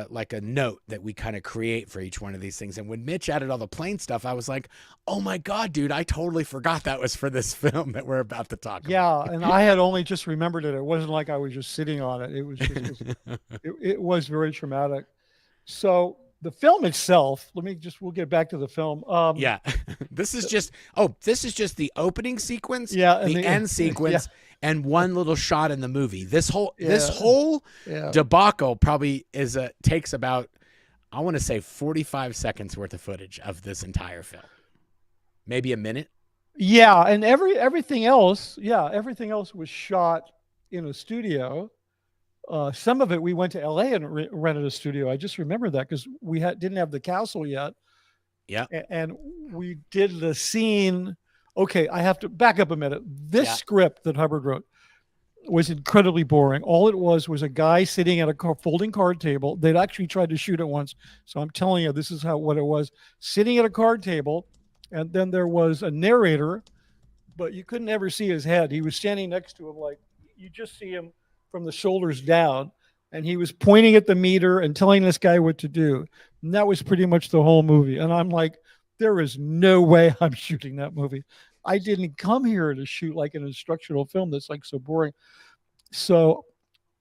like a note that we kind of create for each one of these things. And when Mitch added all the plane stuff, I was like, oh my God, dude, I totally forgot that was for this film that we're about to talk about. Yeah. And I had only just remembered it. It wasn't like I was just sitting on it. It was just, it was very traumatic. So the film itself, we'll get back to the film. Yeah. This is just the opening sequence, Yeah. And the end yeah. sequence, and one little shot in the movie. This Yeah. whole Yeah. debacle probably takes about, I want to say 45 seconds worth of footage of this entire film. Maybe a minute. Yeah. And everything else, everything else was shot in a studio. Some of it we went to LA and rented a studio. I just remember that because didn't have the castle yet. Yeah. And we did the scene. Okay, I have to back up a minute. This Yeah. script that Hubbard wrote was incredibly boring. All it was a guy sitting at a folding card table. They'd actually tried to shoot it once. So I'm telling you, this is what it was. Sitting at a card table, and then there was a narrator, but you couldn't ever see his head. He was standing next to him, like you just see him from the shoulders down, and he was pointing at the meter and telling this guy what to do. And that was pretty much the whole movie. And I'm like, there is no way I'm shooting that movie. I didn't come here to shoot like an instructional film that's like so boring. So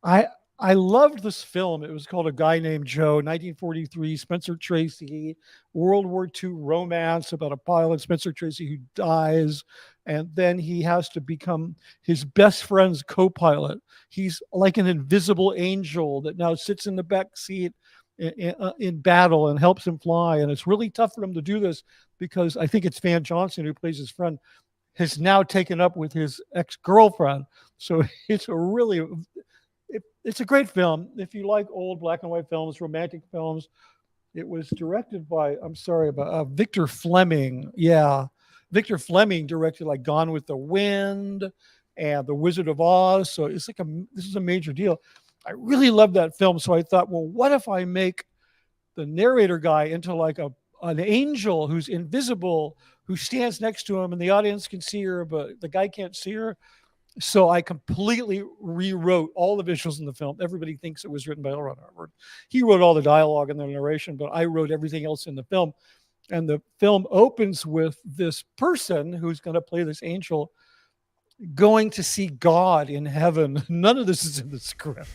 I I loved this film. It was called A Guy Named Joe, 1943, Spencer Tracy, World War II romance about a pilot, Spencer Tracy, who dies. and then he has to become his best friend's co-pilot. He's like an invisible angel that now sits in the back seat in battle and helps him fly. And it's really tough for him to do this because I think it's Van Johnson, who plays his friend, has now taken up with his ex-girlfriend. So it's a really, it's a great film. If you like old black and white films, romantic films, it was directed by, I'm sorry, about Victor Fleming. Yeah. Victor Fleming directed like Gone with the Wind and The Wizard of Oz. So it's like this is a major deal. I really love that film. So I thought, well, what if I make the narrator guy into like an angel who's invisible, who stands next to him and the audience can see her, but the guy can't see her. So I completely rewrote all the visuals in the film. Everybody thinks it was written by L. Ron Hubbard. He wrote all the dialogue and the narration, but I wrote everything else in the film. And the film opens with this person who's going to play this angel going to see God in heaven. None of this is in the script.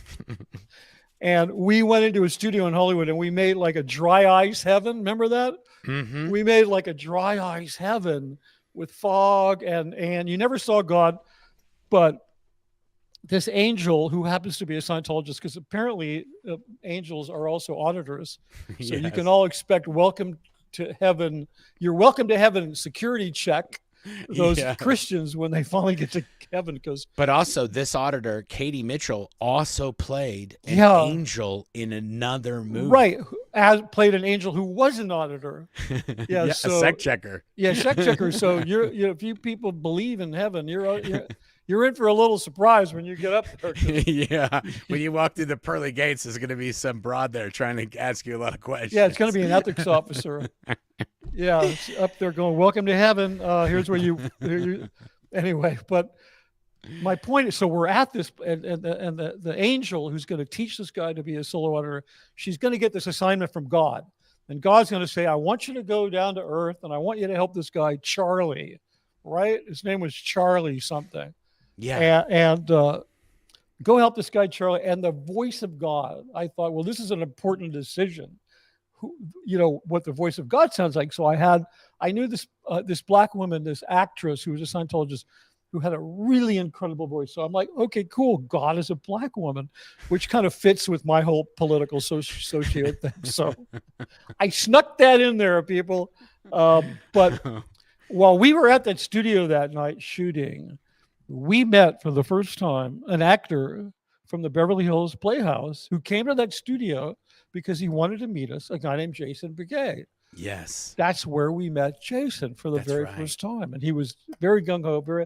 And we went into a studio in Hollywood and we made like a dry ice heaven. Remember that? Mm-hmm. We made like a dry ice heaven with fog and you never saw God. But this angel, who happens to be a Scientologist, because apparently angels are also auditors. So you can all expect welcome to heaven. You're welcome to heaven security check those Christians when they finally get to heaven. But also this auditor, Katie Mitchell, also played an angel in another movie. Right. Played an angel who was an auditor. Yeah, so, a sec checker. Yeah, sec checker. So if you people believe in heaven, you're in for a little surprise when you get up there. Yeah. When you walk through the pearly gates, there's going to be some broad there trying to ask you a lot of questions. Yeah, it's going to be an ethics officer. Yeah, it's up there going, welcome to heaven. Here's where you anyway, but my point is, so we're at this, and the angel who's going to teach this guy to be a solo auditor, she's going to get this assignment from God. And God's going to say, I want you to go down to earth, and I want you to help this guy, Charlie, right? His name was Charlie something. Yeah. And go help this guy, Charlie. And the voice of God, I thought, well, this is an important decision. What the voice of God sounds like. So I knew this black woman, this actress who was a Scientologist, who had a really incredible voice. So I'm like, okay, cool. God is a black woman, which kind of fits with my whole political socio thing. So I snuck that in there, people. But while we were at that studio that night shooting, we met for the first time an actor from the Beverly Hills Playhouse who came to that studio because he wanted to meet us, a guy named Jason Begay. Yes. That's where we met Jason for the very first time. And he was very gung-ho.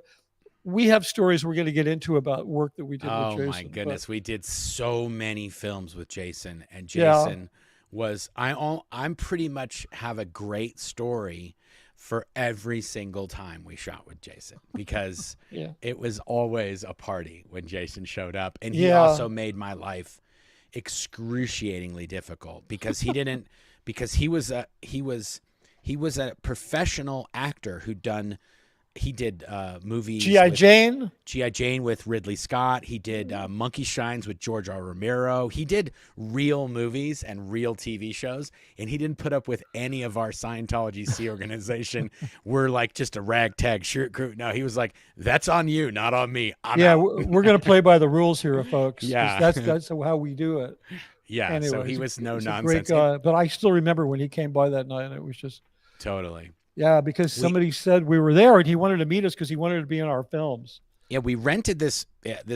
We have stories we're going to get into about work that we did with Jason. Oh, my goodness. We did so many films with Jason. And Jason was, I'm pretty much have a great story for every single time we shot with Jason, because it was always a party when Jason showed up. And he also made my life excruciatingly difficult because he was a professional actor he did movies. G.I. Jane with Ridley Scott. He did Monkey Shines with George R. Romero. He did real movies and real TV shows, and he didn't put up with any of our Scientology C organization. We're like just a ragtag shirt crew. No, he was like, that's on you, not on me. We're going to play by the rules here, folks. Yeah. That's how we do it. Yeah, anyway, so he was no nonsense. Great guy, but I still remember when he came by that night, and it was just... Totally. Yeah, because somebody said we were there and he wanted to meet us because he wanted to be in our films. Yeah, we rented this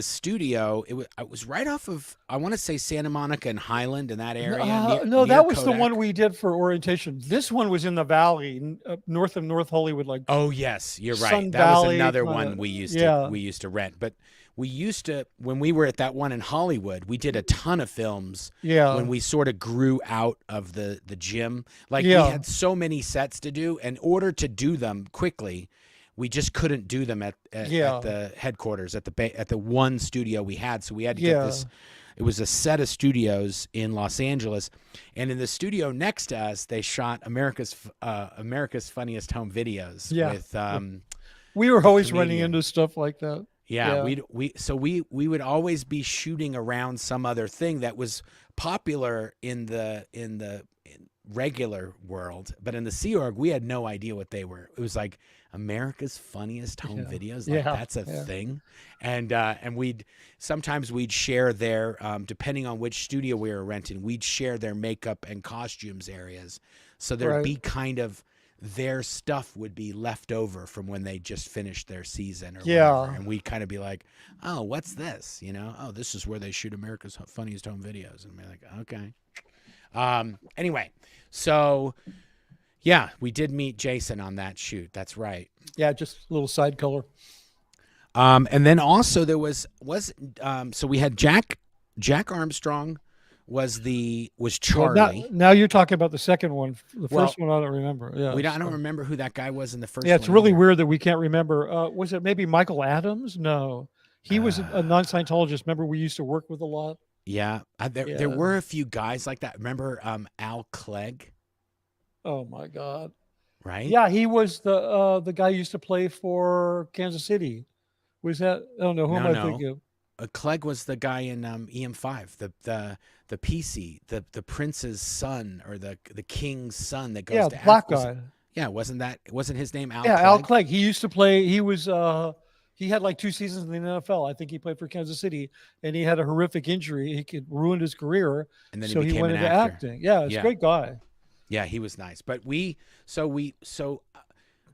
studio. It was right off of, I want to say, Santa Monica and Highland in that area. Near that was Kodak. The one we did for orientation. This one was in the valley, north of North Hollywood. Oh, yes, you're right. Sun That Valley, was another one we used to rent. But we used to, when we were at that one in Hollywood, we did a ton of films when we sort of grew out of the gym. We had so many sets to do. In order to do them quickly, we just couldn't do them at the headquarters, at the one studio we had. So we had to get this. It was a set of studios in Los Angeles. And in the studio next to us, they shot America's Funniest Home Videos. With, we were always running into stuff like that. Yeah, we would always be shooting around some other thing that was popular in the regular world, but in the Sea Org we had no idea what they were. It was like America's Funniest Home Videos, like Yeah. that's a Yeah. thing. And we'd sometimes share their depending on which studio we were renting, we'd share their makeup and costumes areas. So there'd Right. be kind of their stuff would be left over from when they just finished their season or whatever. Yeah. And we'd kind of be like, oh, what's this? Oh, this is where they shoot America's Funniest Home Videos. And we're like, okay. Anyway, so yeah, we did meet Jason on that shoot. That's right. Yeah. Just a little side color. And then also there was so we had Jack Armstrong was Charlie. Well, now you're talking about the second one. The first one I don't remember. Yeah. I don't remember who that guy was in the first Yeah, one. it's really weird that we can't remember. Was it maybe Michael Adams? No. He was a non-Scientologist. Remember, we used to work with a lot. Yeah. There were a few guys like that. Remember Al Clegg? Oh my God. Right? Yeah, he was the guy who used to play for Kansas City. Was that? Oh no, who am I thinking of? Clegg was the guy in EM5, the PC, the prince's son or the king's son that goes to black guy. Wasn't his name Al? Yeah, Clegg? Al Clegg. He used to play. He was. He had like 2 seasons in the NFL. I think he played for Kansas City, and he had a horrific injury. He ruined his career, and then so he went into acting. Yeah, he's a great guy. Yeah, he was nice. But we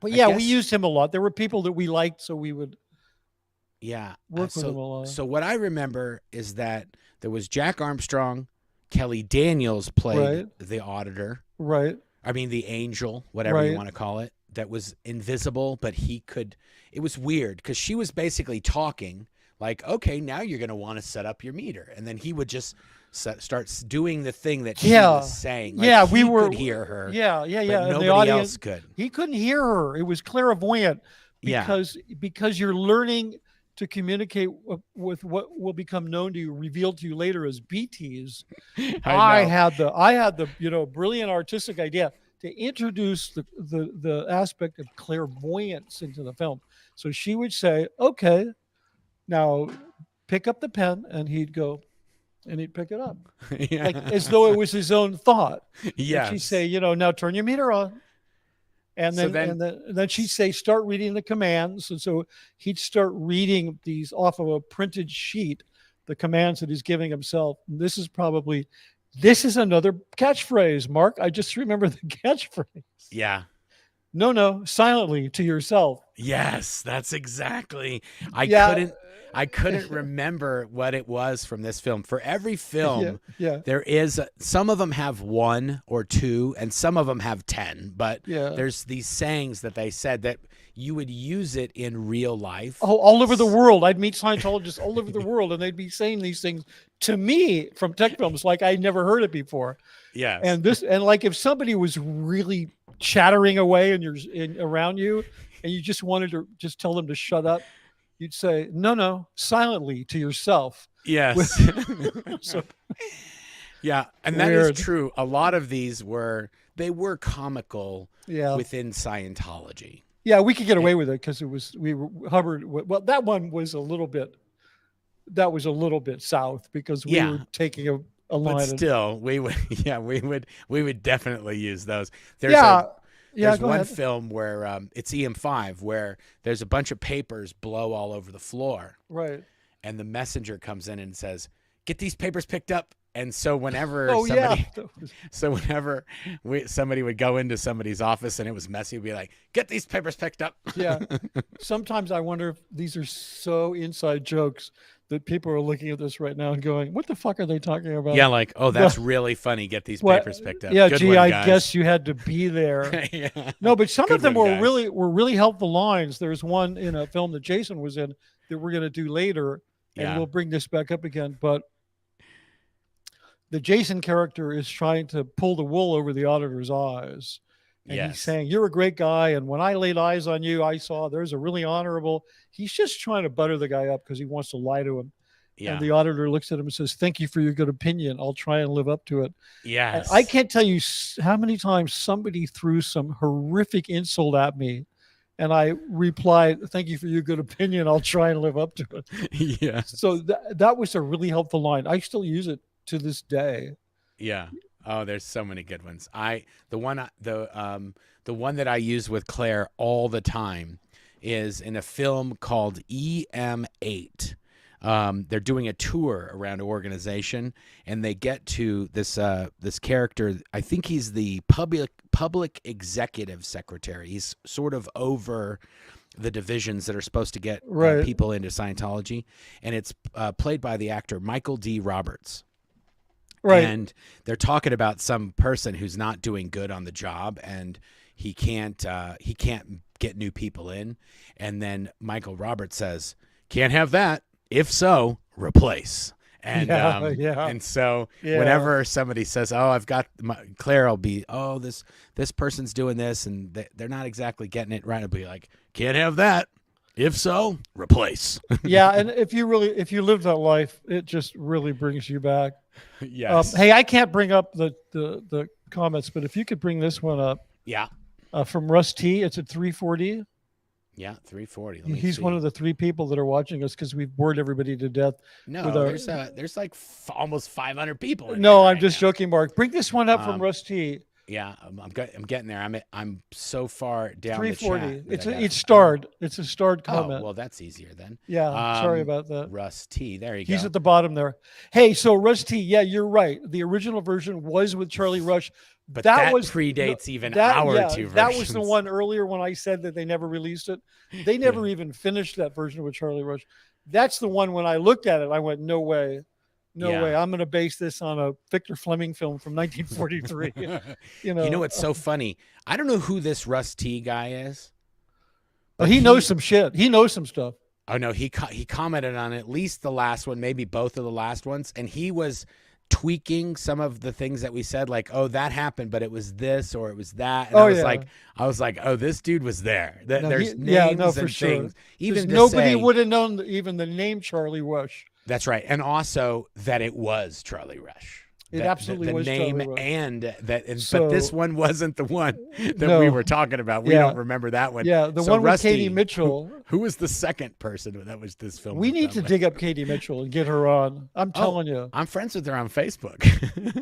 used him a lot. There were people that we liked, so we would. Yeah. Work with him a lot. So what I remember is that there was Jack Armstrong, Kelly Daniels played the auditor. Right. I mean, the angel, whatever you want to call it, that was invisible, but it was weird because she was basically talking like, okay, now you're going to want to set up your meter. And then he would just start doing the thing that she was saying. Like, we could hear her. Yeah. But nobody else could. He couldn't hear her. It was clairvoyant because you're learning to communicate with what will become known to you, revealed to you later as BTs. I had the brilliant artistic idea to introduce the aspect of clairvoyance into the film. So she would say, "Okay, now pick up the pen," and he'd go, and he'd pick it up, like as though it was his own thought. Yeah. She'd say, "Now turn your meter on." And then she'd say, start reading the commands. And so he'd start reading these off of a printed sheet, the commands that he's giving himself. And this is another catchphrase, Mark. I just remember the catchphrase. Yeah. No, silently to yourself. Yes, that's exactly. I couldn't remember what it was from this film. For every film, there is some of them have 1 or 2, and some of them have 10. But there's these sayings that they said that you would use it in real life. Oh, all over the world. I'd meet Scientologists all over the world, and they'd be saying these things to me from tech films like I'd never heard it before. Yes. And like if somebody was really chattering away around you, and you just wanted to just tell them to shut up, you'd say, no, silently to yourself. Yes. Yeah. And that is true. A lot of these were comical within Scientology. Yeah, we could get away with it because Hubbard. Well, that one was a little bit south because we were taking a line. But still, we would definitely use those. There's one film where it's EM5 where there's a bunch of papers blow all over the floor. Right. And the messenger comes in and says, "Get these papers picked up." And so whenever somebody would go into somebody's office and it was messy, we'd be like, "Get these papers picked up." Yeah. Sometimes I wonder if these are so inside jokes that people are looking at this right now and going, "What the fuck are they talking about?" Yeah, like, "Oh, that's really funny. Get these papers picked up." Yeah, Good I guess you had to be there. No, but some of them were really helpful lines. There's one in a film that Jason was in that we're going to do later, and we'll bring this back up again. But the Jason character is trying to pull the wool over the auditor's eyes. And he's saying, "You're a great guy. And when I laid eyes on you, I saw there's a really honorable." He's just trying to butter the guy up because he wants to lie to him. Yeah. And the auditor looks at him and says, "Thank you for your good opinion. I'll try and live up to it." Yes. And I can't tell you how many times somebody threw some horrific insult at me. And I replied, "Thank you for your good opinion. I'll try and live up to it." Yeah. So that was a really helpful line. I still use it to this day. Yeah. Oh, there's so many good ones. The one that I use with Claire all the time is in a film called EM8. They're doing a tour around an organization, and they get to this character. I think he's the public executive secretary. He's sort of over the divisions that are supposed to get Right. people into Scientology, and it's played by the actor Michael D. Roberts. Right. And they're talking about some person who's not doing good on the job, and he can't get new people in. And then Michael Roberts says, "Can't have that. If so, replace." And Yeah. and so Yeah. whenever somebody says, "Oh, I've got Claire," will be, "Oh, this person's doing this, and they're not exactly getting it right." I'll be like, "Can't have that. If so, replace." Yeah. And if you live that life, it just really brings you back. Yes. Hey, I can't bring up the comments, but if you could bring this one up Yeah. from Russ T, it's at 340. Yeah. 340. Let me He's see. one of the 3 people that are watching us because we've bored everybody to death. No, with our- there's like almost 500 people. In No, here I'm right just now. joking, Mark. Bring this one up from Russ T. Yeah, I'm getting there. I'm so far down the 340. chat. It's starred. It's a starred comment. Oh, well, that's easier then. Yeah, sorry about that. Russ T. There you go. He's at the bottom there. Hey, so Russ T, yeah, you're right. The original version was with Charlie Rush. But that predates even our two versions. That was the one earlier when I said that they never released it. They never even finished that version with Charlie Rush. That's the one when I looked at it, I went, no way. No way. I'm going to base this on a Victor Fleming film from 1943. You know what's so funny? I don't know who this Russ T guy is. But he knows some shit. He knows some stuff. Oh no, he commented on at least the last one, maybe both of the last ones, and he was tweaking some of the things that we said, like, oh, that happened, but it was this or it was that. And I was like, oh, this dude was there. There's names and things. Even nobody would have known even the name Charlie Rush. That's right. And also that it was Charlie Rush. It absolutely was name Charlie Rush. And that, but this one wasn't the one that we were talking about. We don't remember that one. Yeah, the one with Katie Mitchell. Who was the second person that was this film? We need to dig up Katie Mitchell and get her on. I'm telling you. I'm friends with her on Facebook.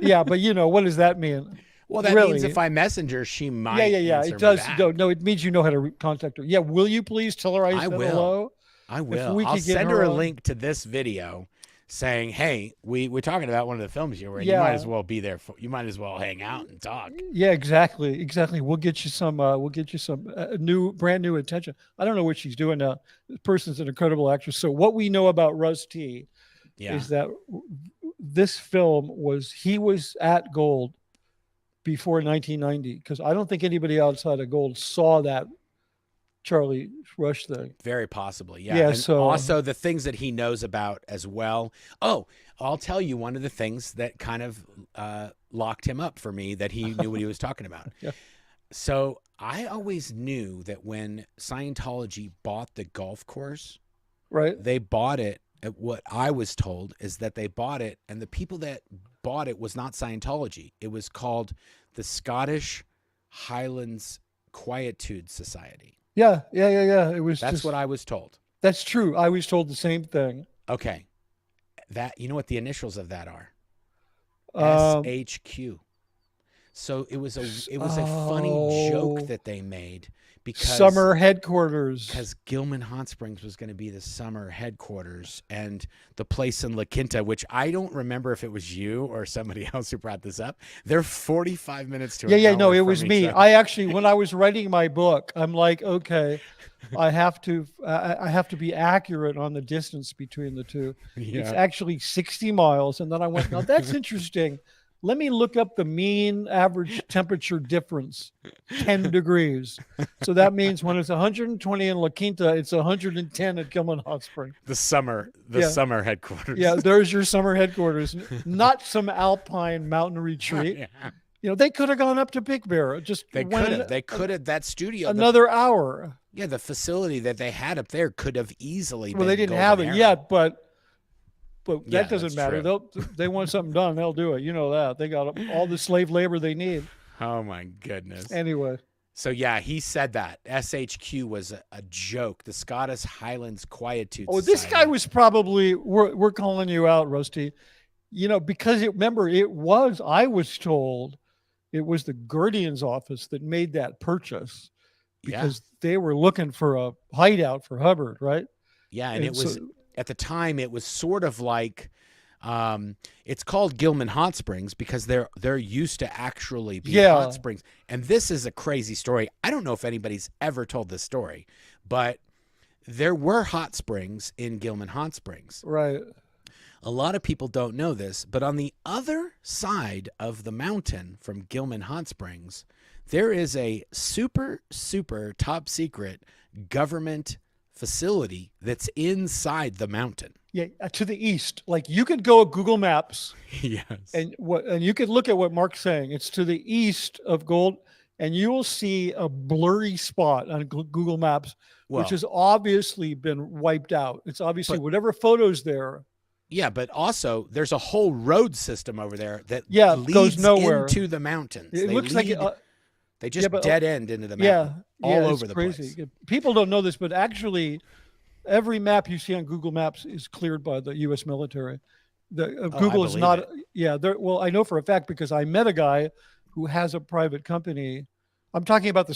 Yeah, but what does that mean? Well, that means if I message her, she might. Yeah. It does. No, it means you know how to contact her. Yeah, will you please tell her I said hello? I will. I'll send her a link to this video saying, "Hey, we're talking about one of the films you were in. You might as well be there. You might as well hang out and talk." Yeah, exactly. We'll get you some. Brand new attention. I don't know what she's doing now. This person's an incredible actress. So what we know about Russ T is that this film he was at Gold before 1990, because I don't think anybody outside of Gold saw that Charlie Rush thing. Very possibly, yeah. Yeah. And so also the things that he knows about as well. Oh, I'll tell you one of the things that kind of locked him up for me, that he knew what he was talking about. Yeah. So I always knew that when Scientology bought the golf course, right, they bought it. What I was told is that they bought it, and the people that bought it was not Scientology. It was called the Scottish Highlands Quietude Society. Yeah. It was. That's what I was told. That's true. I was told the same thing. Okay. That, you know what the initials of that are? SHQ. So it was a funny joke that they made because summer headquarters. Because Gilman Hot Springs was going to be the summer headquarters, and the place in La Quinta, which I don't remember if it was you or somebody else who brought this up. They're 45 minutes to an hour. No, it was me. I actually, when I was writing my book, I'm like, okay, I have to be accurate on the distance between the two. Yeah. It's actually 60 miles, and then I went, now that's interesting. Let me look up the mean average temperature difference, 10 degrees. So that means when it's 120 in La Quinta, it's 110 at Gilman Hot Springs. The summer headquarters. Yeah, there's your summer headquarters, not some alpine mountain retreat. Yeah. They could have gone up to Big Bear. They could have. That studio. Another hour. Yeah, the facility that they had up there could have easily been. Well, they didn't have it yet, but yeah, that doesn't matter. They want something done, they'll do it. You know that. They got all the slave labor they need. Oh my goodness. Anyway. So yeah, he said that SHQ was a joke. The Scottish Highlands Quietude Society. This guy was probably, we're calling you out, Rusty. because remember, I was told it was the Guardian's office that made that purchase Yeah. because they were looking for a hideout for Hubbard, right? Yeah. And it And so, was, at the time, it was sort of like, it's called Gilman Hot Springs because there used to actually be hot yeah, springs. And this is a crazy story. I don't know if anybody's ever told this story, but there were hot springs in Gilman Hot Springs. right. A lot of people don't know this, but on the other side of the mountain from Gilman Hot Springs, there is a super, super top secret government facility that's inside the mountain. Yeah, to the east. Like you could go at Google Maps Yes. and you could look at what Mark's saying. It's to the east of Gold, and you will see a blurry spot on Google Maps, which Well, has obviously been wiped out. It's obviously but whatever photos there. yeah, but also there's a whole road system over there that Yeah, goes leads nowhere. into the mountains. It looks like they just but dead end into the yeah, mountain yeah, all it's over the crazy. place. People don't know this, but actually, every map you see on Google Maps is cleared by the U.S. military. The Oh, I Google is believe not. it. Yeah, well, I know for a fact because I met a guy who has a private company. I'm talking about the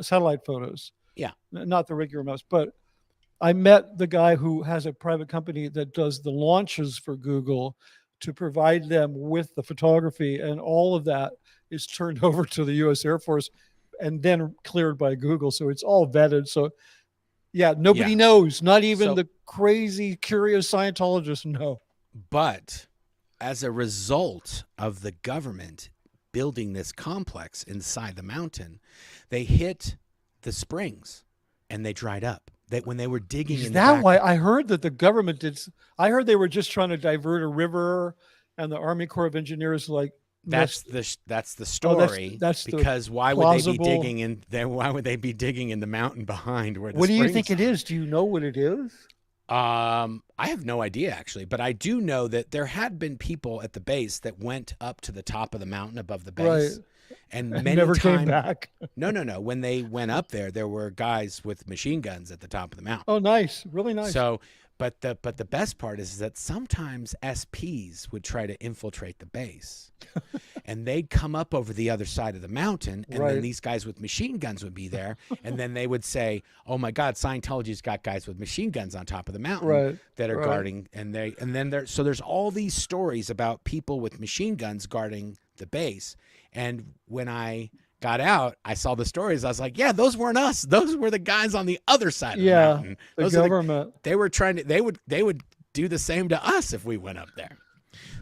satellite photos, Yeah. not the regular maps. But I met the guy who has a private company that does the launches for Google to provide them with the photography, and all of that is turned over to the U.S. Air Force and then cleared by Google. So it's all vetted. So yeah, nobody Yeah. knows. Not even So, the crazy, curious Scientologists know. but as a result of the government building this complex inside the mountain, they hit the springs and they dried up. That when they were digging Is in the that back, why I heard that the government did? I heard they were just trying to divert a river, and the Army Corps of Engineers like that's messed. the Oh, story. that's the Because why would they be plausible. digging in? Why would they be digging in the mountain behind where the What do you think springs it are? is? Do you know what it is? I have no idea actually, but I do know that there had been people at the base that went up to the top of the mountain above the Right, base, and and many never came times, back. no. When they went up there were guys with machine guns at the top of the mountain. Oh, nice, really nice. So, but the best part is that sometimes SPs would try to infiltrate the base, and they'd come up over the other side of the mountain, and then Right. these guys with machine guns would be there, and then they would say, "Oh my God, Scientology's got guys with machine guns on top of the mountain Right, that are right. guarding," and then there's all these stories about people with machine guns guarding the base, and when I got out, I saw the stories. I was like, yeah, those weren't us. Those were the guys on the other side of the Yeah, mountain. the Those are government. they were trying to they would do the same to us if we went up there.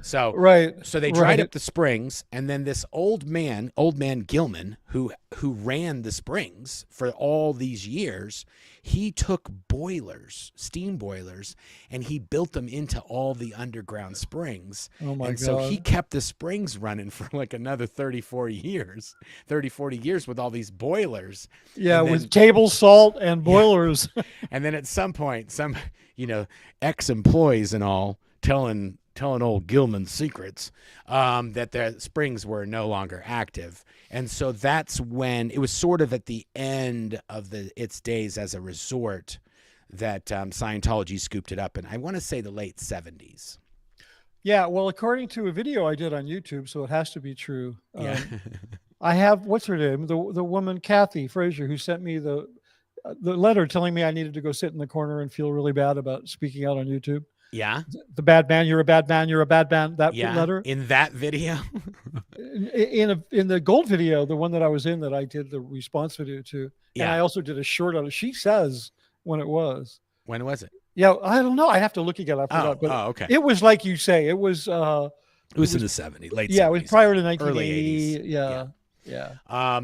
So Right, so they dried right. up the springs, and then this old man Gilman, who ran the springs for all these years, he took boilers, steam boilers, and he built them into all the underground springs. Oh my And so he God. kept the springs running for like another 40 years with all these boilers. Yeah, And with then table salt and yeah, boilers. and then at some point, some ex-employees and all telling old Gilman secrets, that the springs were no longer active, and so that's when it was sort of at the end of its days as a resort that Scientology scooped it up in. I want to say the late 70s. Yeah, well, according to a video I did on YouTube, so it has to be true. Yeah, I have what's her name, the woman Kathy Frazier, who sent me the letter telling me I needed to go sit in the corner and feel really bad about speaking out on YouTube. yeah, The bad man, you're a bad man, you're a bad man. That yeah. letter In that video, in the gold video, the one that I was in, that I did the response video to, and I yeah. also did a short on it. She says when it was. When was it? Yeah, I don't know. I have to look again. I forgot, but Okay. it was like you say. It was. It was in the 70s, late 70s. Yeah, it was prior to early 1980. 80s. Yeah, yeah.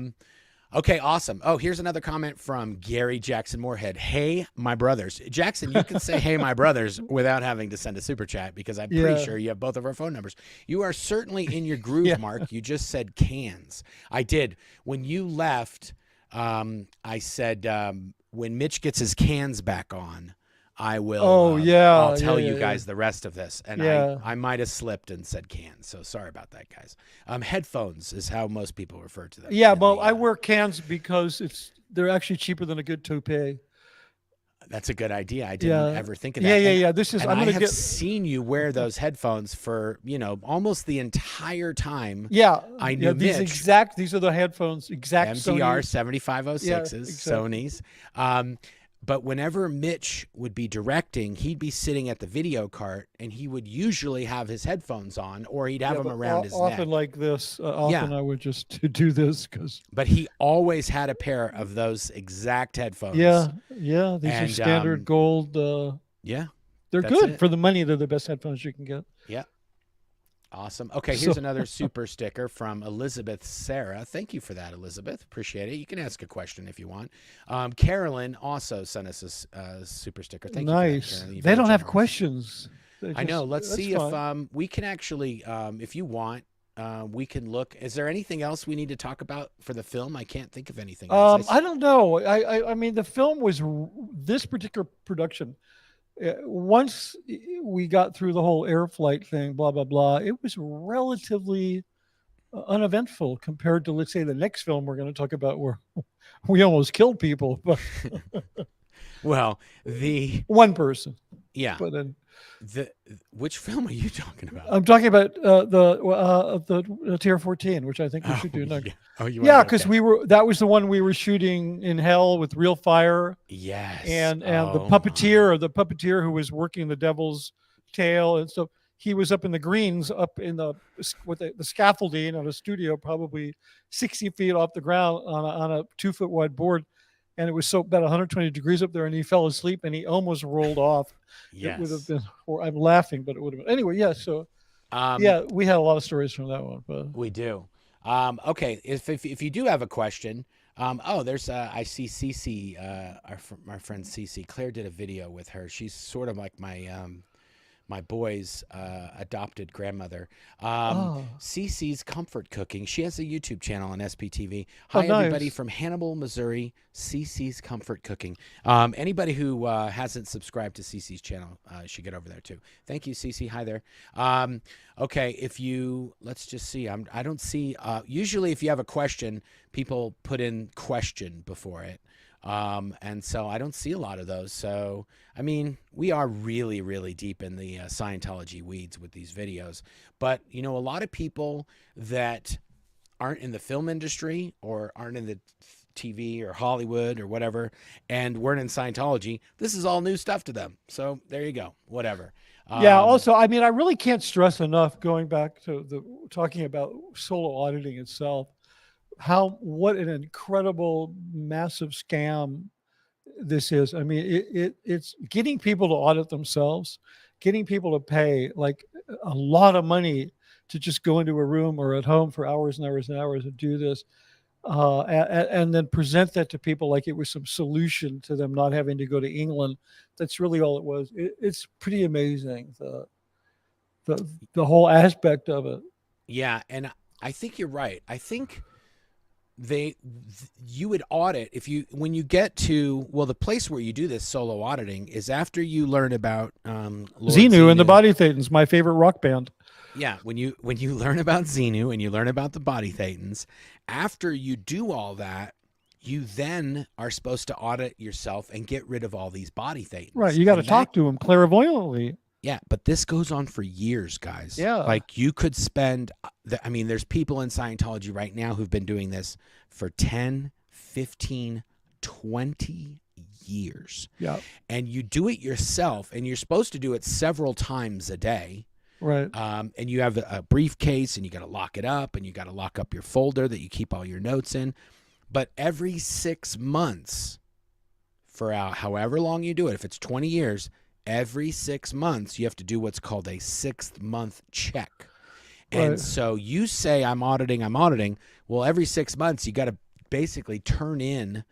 Okay, awesome. Oh, here's another comment from Gary Jackson Moorhead. Hey, my brothers. Jackson, you can say hey, my brothers without having to send a super chat because I'm pretty Yeah. sure you have both of our phone numbers. You are certainly in your groove, Yeah. Mark. You just said cans. I did. When you left, I said, when Mitch gets his cans back on, I will. Oh, yeah. I'll tell Yeah, you yeah, guys the rest of this. And Yeah. I might have slipped and said cans. So sorry about that, guys. Headphones is how most people refer to them. Yeah, in well, the, I wear cans because they're actually cheaper than a good toupee. That's a good idea. I didn't Yeah. ever think of Yeah, that. yeah, And, yeah. This is, and I'm I going to have get, seen you wear those headphones for, almost the entire time yeah, I yeah. knew Mitch. These are the headphones, exact MDR Sony. 7506s, Yeah, exactly. Sony's. But whenever Mitch would be directing, he'd be sitting at the video cart and he would usually have his headphones on or he'd have Yeah, them but around his neck. often like this, often Yeah. I would just do this because, But he always had a pair of those exact headphones. yeah, yeah. These are And standard gold. yeah, They're that's good it. for the money. They're the best headphones you can get. Yeah. Awesome. Okay, here's So, another super sticker from Elizabeth Sarah. Thank you for that, Elizabeth. Appreciate it. You can ask a question if you want. Carolyn also sent us a super sticker. Thank you for that, nice. Carolyn. You're They very don't have generous. questions. I know. Let's That's see fine. if we can actually, if you want, we can look. Is there anything else we need to talk about for the film? I can't think of anything else. I don't know. I mean, the film was this particular production. Once we got through the whole air flight thing, blah blah blah, it was relatively uneventful compared to, let's say, the next film we're going to talk about, where we almost killed people, but Well, one person. yeah, But then which film are you talking about? I'm talking about the TR-14, which I think we should do next. Yeah. Oh, you Yeah, want because okay. that was the one we were shooting in hell with real fire, Yes. and Oh, the puppeteer who was working the devil's tail, and so he was up in the greens, up in the with the scaffolding on a studio, probably 60 feet off the ground on a 2-foot wide board, and it was so about 120 degrees up there, and he fell asleep and he almost rolled off. It would have yes. been, or I'm laughing, but it would have been anyway. Yeah, so Um, yeah, we had a lot of stories from that one, but we do. Okay. If you do have a question, there's I see Cece, our friend Cece. Claire did a video with her. She's sort of like my boy's adopted grandmother. oh, Cece's Comfort Cooking. She has a YouTube channel on SPTV. oh, Hi, everybody nice. from Hannibal, Missouri. Cece's Comfort Cooking. Anybody who hasn't subscribed to Cece's channel should get over there too. Thank you, Cece. Hi there. Okay, let's just see. I don't see. Usually, if you have a question, people put in question before it. And so I don't see a lot of those. So, I mean, we are really, really deep in the Scientology weeds with these videos. But, a lot of people that aren't in the film industry or aren't in the TV or Hollywood or whatever, and weren't in Scientology, this is all new stuff to them. So there you go. Whatever. Yeah. Also, I mean, I really can't stress enough, going back to talking about solo auditing itself, what an incredible, massive scam this is. I mean, it's getting people to audit themselves, getting people to pay like a lot of money to just go into a room or at home for hours and hours and hours and do this, and then present that to people like it was some solution to them not having to go to England. That's really all it was. It's pretty amazing, the whole aspect of it. Yeah, and I think you're right. I think you would audit when you get to, well, the place where you do this solo auditing is after you learn about Lord Xenu and the Body Thetans, my favorite rock band. Yeah, when you learn about Xenu and you learn about the Body Thetans, after you do all that, you then are supposed to audit yourself and get rid of all these Body Thetans. Right, you got to talk to them clairvoyantly. Yeah, but this goes on for years, guys. Yeah. Like you could spend, there's people in Scientology right now who've been doing this for 10, 15, 20 years. Yeah. And you do it yourself, and you're supposed to do it several times a day. Right. And you have a briefcase, and you got to lock it up, and you got to lock up your folder that you keep all your notes in. But every 6 months, for however long you do it, if it's 20 years, every 6 months, you have to do what's called a 6th-month check. And so you say, I'm auditing. Well, every 6 months, you got to basically turn in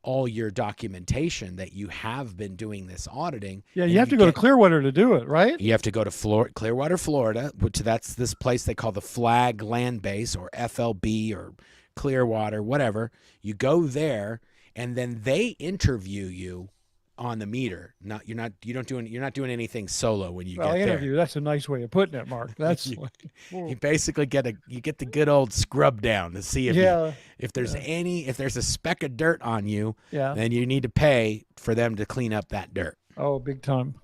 all your documentation that you have been doing this auditing. Yeah, you have to go to Clearwater to do it, right? You have to go to Clearwater, Florida, which that's this place they call the Flag Land Base, or FLB, or Clearwater, whatever. You go there, and then they interview you on the meter. You're not doing anything solo when you Well, get there. interview. That's a nice way of putting it, Mark. That's you, like, you whoa. basically you get the good old scrub down to see Yeah, if there's yeah, if there's a speck of dirt on you, yeah. then you need to pay for them to clean up that dirt. Oh, big time.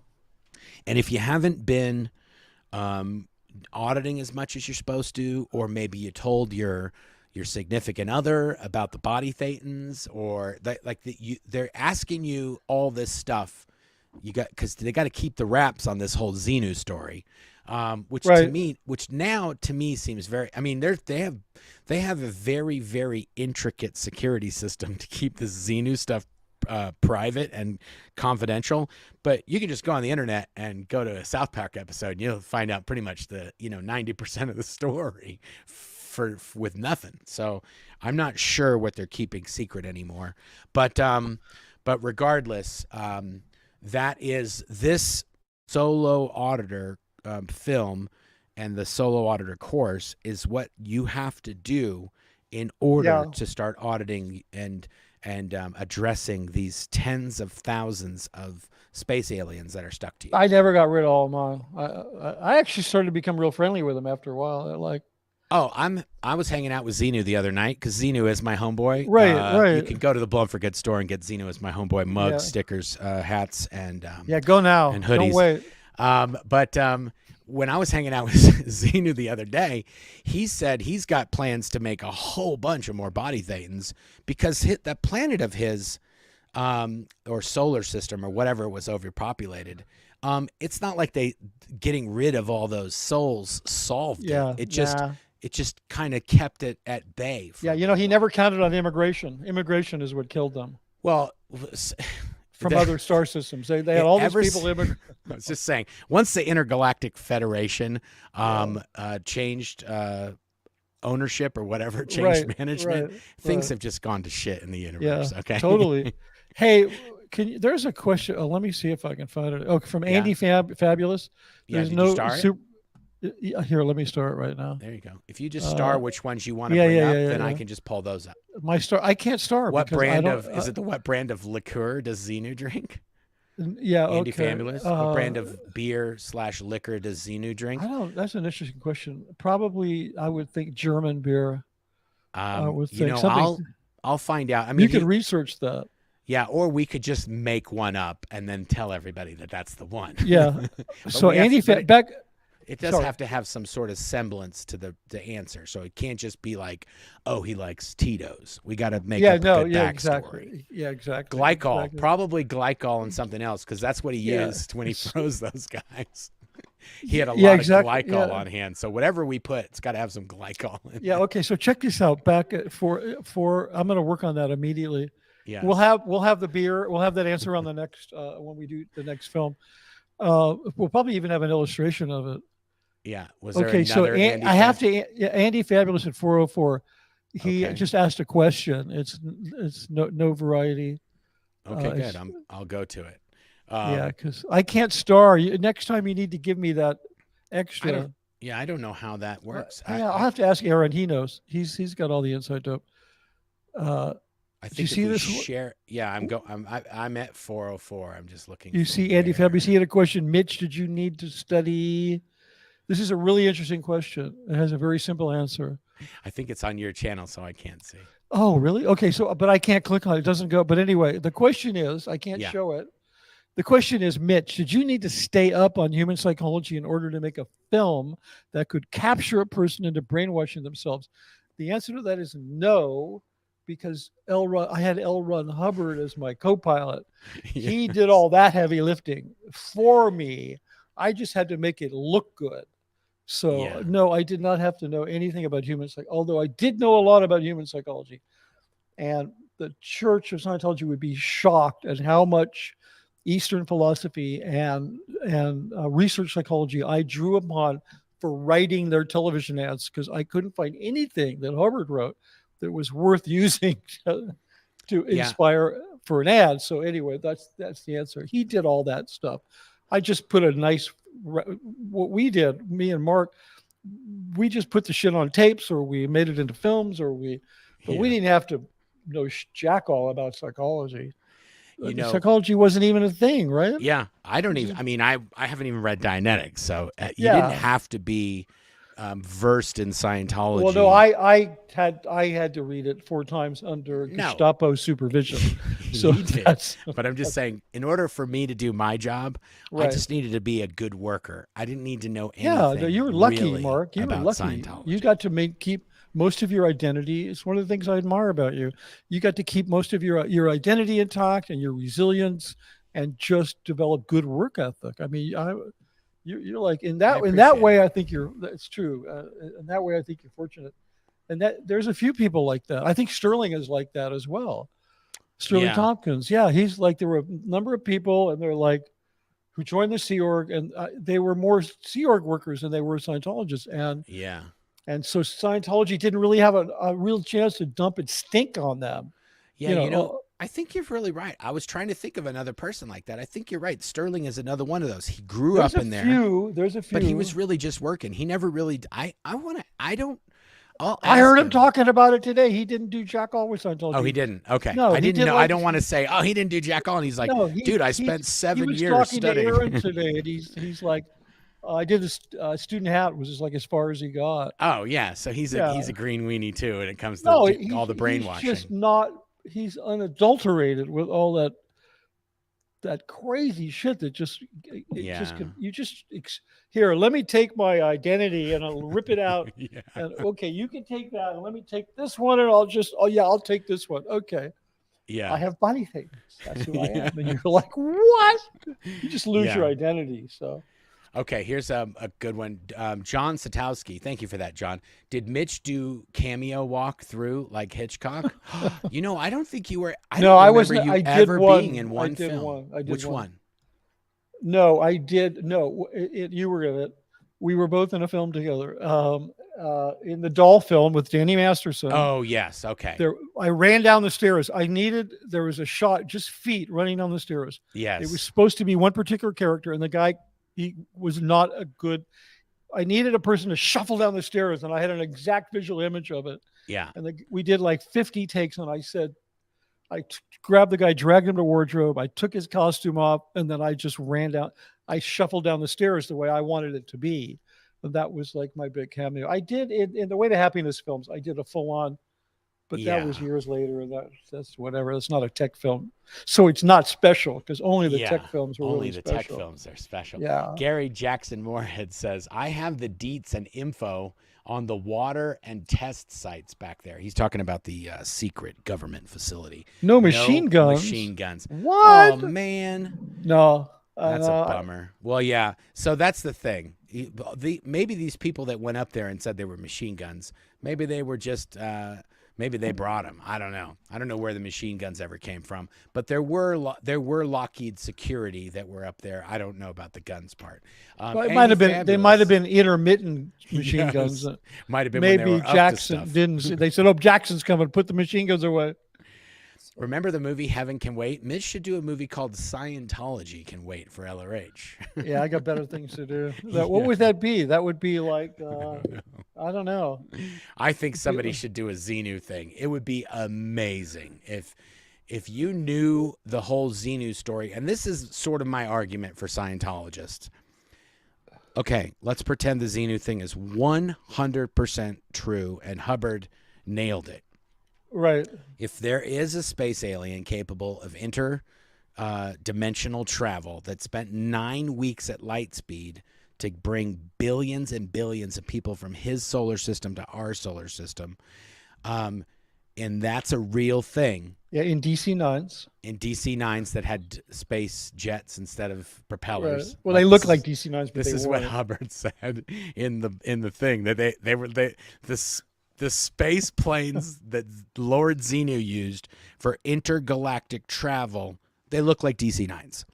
And if you haven't been um, auditing as much as you're supposed to, or maybe you told your significant other about the body thetans, or they're asking you all this stuff. You got because they got to keep the wraps on this whole Xenu story, Right. which now to me seems very. I mean, they have a very very intricate security system to keep this Xenu stuff private and confidential, but you can just go on the internet and go to a South Park episode and you'll find out pretty much the 90% of the story with nothing. So I'm not sure what they're keeping secret anymore, but regardless, that is this solo auditor film, and the solo auditor course is what you have to do in order Yeah. to start auditing and addressing these tens of thousands of space aliens that are stuck to you. I never got rid of all mine. I actually started to become real friendly with them after a while. Like, Oh, I was hanging out with Xenu the other night because Xenu is my homeboy. right, You right. can go to the Blown for Good store and get Xenu as my homeboy mugs, Yeah. stickers, hats, and Yeah. Go now. and Don't hoodies. wait. But when I was hanging out with Xenu the other day, he said he's got plans to make a whole bunch of more body thetans because that planet of his, or solar system or whatever was overpopulated. It's not like they getting rid of all those souls solved Yeah. it. Nah. It just kind of kept it at bay. Yeah. You know, he never counted on immigration. Immigration is what killed them Well, from other star systems. They had all these people immigrate. I was just saying, once the Intergalactic Federation changed ownership or whatever, changed Right. management, Right. things Right. have just gone to shit in the Yeah. universe. Okay. Totally. Hey, there's a question. Oh, let me see if I can find it. Oh, from Yeah. Andy Fabulous. Yeah. There's Did no you star it? Here, let me start right now. There you go. If you just star which ones you want to yeah, bring yeah, up, yeah, then I yeah. can just pull those up. My star. I can't star. What because I brand don't, of is it? What brand of liqueur does Xenu drink? Yeah. Andy Okay. Fabulous. What brand of beer/liquor does Xenu drink? I don't. That's an interesting question. Probably, I would think German beer. I would think something. I'll find out. I You mean, could research that. yeah, or we could just make one up and then tell everybody that that's the one. Yeah. So we have- Andy but back. It does Sorry. have to have some sort of semblance to the answer, so it can't just be like, oh, he likes Tito's. We got to make Yeah. up a No. good Yeah. backstory. Exactly. Yeah. Exactly. Glycol, Exactly. probably glycol and something else, because that's what he Yeah. used when he froze those guys. He had a Yeah, lot exactly, of glycol yeah. on hand, so whatever we put, it's got to have some glycol in Yeah. it. Okay. So check this out. Back for I'm going to work on that immediately. Yes. We'll have the beer. We'll have that answer on the next when we do the next film. We'll probably even have an illustration of it. Yeah. Was there Okay, so another Andy I have to. Yeah, Andy Fabulous at 404. He Okay. just asked a question. It's no variety. Okay, it's- good. I'll go to it. Yeah, because I can't star. Next time you need to give me that extra. I don't know how that works. Yeah, I'll have to ask Aaron. He knows. He's got all the inside dope. I you think see if we this? share. Yeah, I'm at 404. I'm just looking. You for see, Andy where- Fabulous. He had a question. Mitch, did you need to study? This is a really interesting question. It has a very simple answer. I think it's on your channel, so I can't see. Oh, really? Okay, so but I can't click on it. It doesn't go. But anyway, the question is, I can't Yeah. show it. The question is, Mitch, did you need to stay up on human psychology in order to make a film that could capture a person into brainwashing themselves? The answer to that is no, because I had L. Ron Hubbard as my co-pilot. He did all that heavy lifting for me. I just had to make it look good. So Yeah. no, I did not have to know anything about human psychology, although I did know a lot about human psychology. And the Church of Scientology would be shocked at how much Eastern philosophy and research psychology I drew upon for writing their television ads, because I couldn't find anything that Hubbard wrote that was worth using to inspire for an ad. So anyway, that's the answer. He did all that stuff. I just put a nice, what we did, me and Mark, we just put the shit on tapes, or we made it into films, but we didn't have to know jack all about psychology. You know, psychology wasn't even a thing, right? yeah, I don't even. I mean, I haven't even read Dianetics, so you didn't Yeah. have to be versed in Well, no, Scientology. I had to read it 4 times under No, Gestapo supervision. So you did. that's But I'm just saying, in order for me to do my job, I right. just needed to be a good worker. I didn't need to know Yeah, no, anything you were lucky, really Mark. You were about lucky. You Scientology. got to keep most of your identity. It's one of the things I admire about you. You got to keep most of your identity intact and your resilience, and just develop good work ethic. I mean, you're like I in that appreciate way. it. I think it's true. In that way, I think you're fortunate. And that there's a few people like that. I think Sterling is like that as well. Sterling Yeah, Tompkins. Yeah, he's like, there were a number of people, and they're like, who joined the Sea Org, and they were more Sea Org workers than they were Scientologists, yeah. and so Scientology didn't really have a real chance to dump its stink on them. Yeah, You you know, know, I think you're really right. I was trying to think of another person like that. I think you're right. Sterling is another one of those. He grew there's up a in there, few. There's a but he few. was really just working. He never really. I want to. I don't. I'll I heard ask him him. talking about it today. He didn't do jack all with Oh, he Scientology. didn't. Okay, No, I he didn't did know. I like don't want to say. Oh, he didn't do jack all. And he's like, no. dude, I spent He 7 was years talking to studying. Aaron today, and he's like, I did a student hat, was just like as far as he got. Oh yeah, so he's Yeah. a green weenie too, when it comes to No, all the he's just brainwashing. not. He's unadulterated with all that crazy shit that it just Yeah, can you just here, let me take my identity and I'll rip it out, yeah, and okay, you can take that, and let me take this one, and I'll just, oh yeah, I'll take this one. Okay, I yeah, have body things, that's who I yeah, am. And you're like, what? You just lose your yeah. identity. So Okay, here's a good one. John Satowski, thank you for that, John. Did Mitch do cameo walk through like Hitchcock? You know, I don't think you were. I no, don't I remember wasn't. you I did ever being one. in I one did film. one. I did Which one. one? No, I did. No, you were in it. We were both in a film together. In the Doll film with Danny Masterson. Oh yes, okay, I ran down the stairs. There was a shot, just feet running down the stairs. It was yes, supposed to be one particular character, and the guy, he was not a good. I needed a person to shuffle down the stairs, and I had an exact visual image of it. yeah, And we did like 50 takes, and I said, grabbed the guy, dragged him to wardrobe. I took his costume off, and then I just ran down. I shuffled down the stairs the way I wanted it to be. And that was like my big cameo. I did in the Way to Happiness films. I did a full on, but that was yeah, years later, and that's whatever. That's not a tech film, so it's not special, because only the yeah. tech films were Only really the tech special. films are special. Yeah. Gary Jackson Moorhead says, I have the deets and info on the water and test sites back there. He's talking about the secret government facility. No machine No guns. machine guns. Oh, What? man. No. That's a bummer. Well, yeah. So that's the thing. Maybe these people that went up there and said they were machine guns, maybe they were just, maybe they brought them. I don't know. I don't know where the machine guns ever came from. But there were Lockheed security that were up there. I don't know about the guns part. Well, it might have been. They might have been intermittent machine Yes. guns. Might have been when they Maybe were up to Jackson stuff. didn't. They said, "Oh, Jackson's coming. Put the machine guns away." Remember the movie Heaven Can Wait? Mitch should do a movie called Scientology Can Wait for LRH. Yeah, I got better things to do. What would that be? That would be like, I don't know. I think somebody should do a Xenu thing. It would be amazing if you knew the whole Xenu story. And this is sort of my argument for Scientologists. Okay, let's pretend the Xenu thing is 100% true and Hubbard nailed it. Right. If there is a space alien capable of interdimensional travel that spent 9 weeks at light speed to bring billions and billions of people from his solar system to our solar system, and that's a real thing. Yeah, in DC-9s. In DC-9s that had space jets instead of propellers. Right. Well, they look like DC-9s, but this they is weren't. what Hubbard said in the thing, that the space planes that Lord Xenu used for intergalactic travel, they look like DC-9s.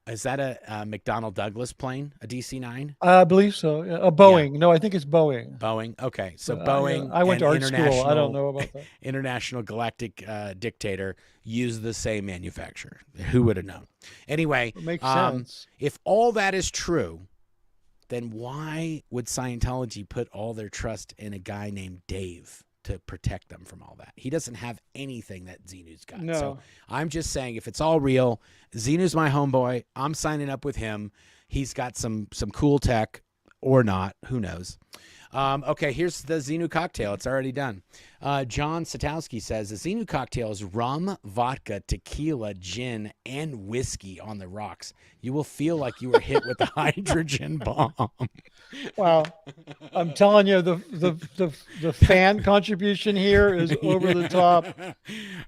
Is that a McDonnell Douglas plane, a DC-9? I believe so. Yeah, a Boeing. No, I think it's Boeing. Boeing. Okay, so Yeah, Boeing. I went to art school. I International- don't know about that. International Galactic Dictator used the same manufacturer. Who would have known? Anyway, It makes sense. if all that is true, then why would Scientology put all their trust in a guy named Dave? to protect them from all that. He doesn't have anything that Xenu's got. No. So I'm just saying, if it's all real, Xenu's my homeboy. I'm signing up with him. He's got some cool tech, or not. Who knows? Okay, here's the Xenu cocktail. It's already done. John Satowski says the Xenu cocktail is rum, vodka, tequila, gin, and whiskey on the rocks. You will feel like you were hit with a hydrogen bomb. Wow. I'm telling you, the fan contribution here is over the top.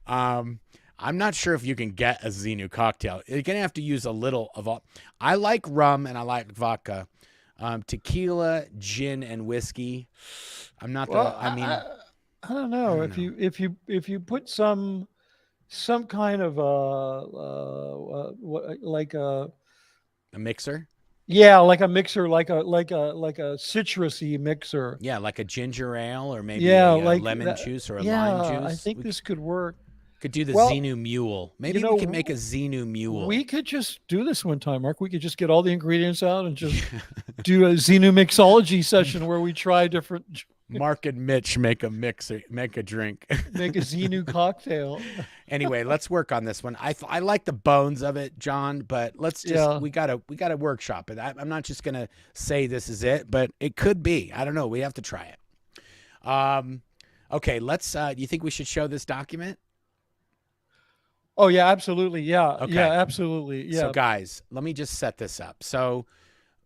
I'm not sure if you can get a Xenu cocktail. You're going to have to use a little of all. I like rum and I like vodka. Tequila, gin, and whiskey. I'm not Well, I don't know. I don't If you put some kind of like a mixer. Yeah, like a mixer, like a citrusy mixer. Yeah, like a ginger ale or maybe like lemon juice or a lime juice. I think this could work. Could do the Xenu Mule. Maybe we can make a Xenu Mule. We could just do this one time, Mark. We could just get all the ingredients out and just do a Xenu mixology session where we try different. Marc and Mitch make a drink. Make a Xenu cocktail. Anyway, let's work on this one. I like the bones of it, John, but let's just we gotta workshop it. I'm not just gonna say this is it, but it could be. I don't know. We have to try it. Okay, let's. Do you think we should show this document? Oh yeah, absolutely. Yeah. Okay. Yeah, absolutely. Yeah. So guys, let me just set this up. So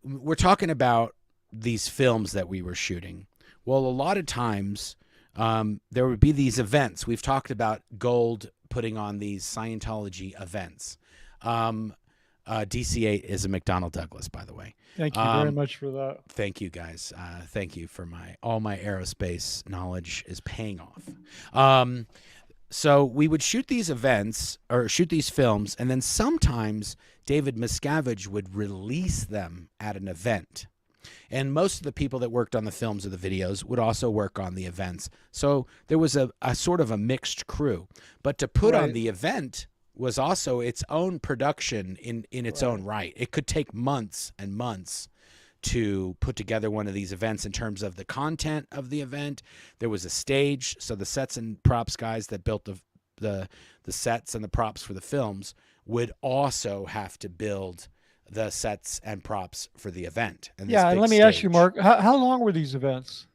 we're talking about these films that we were shooting. Well, a lot of times there would be these events. We've talked about Gold putting on these Scientology events. DC8 is a McDonnell Douglas, by the way. Thank you very much for that. Thank you, guys. Thank you for all my aerospace knowledge is paying off. So we would shoot these events or shoot these films, and then sometimes David Miscavige would release them at an event. And most of the people that worked on the films or the videos would also work on the events. So there was a sort of a mixed crew. But to put on the event was also its own production in its own right. It could take months and months to put together one of these events in terms of the content of the event. There was a stage, so the sets and props guys that built the sets and the props for the films would also have to build the sets and props for the event. And let me ask you, Mark, how long were these events?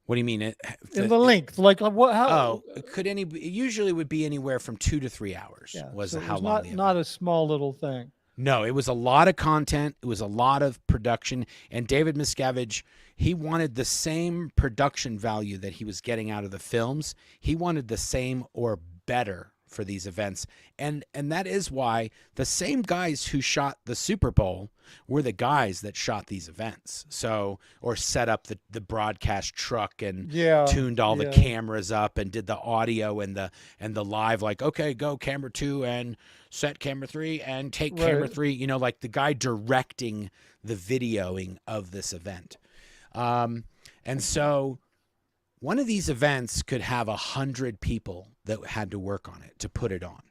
What do you mean? In the length, like what? How? It usually would be anywhere from 2 to 3 hours. Yeah, was so how long? Not a small little thing. No, it was a lot of content. It was a lot of production. And David Miscavige, he wanted the same production value that he was getting out of the films. He wanted the same or better for these events. And that is why the same guys who shot the Super Bowl were the guys that shot these events. So, or set up the broadcast truck and tuned all the cameras up and did the audio and the live, like, okay, go camera 2 and set camera 3 and take camera 3, you know, like the guy directing the videoing of this event. And so one of these events could have 100 people that had to work on it to put it on.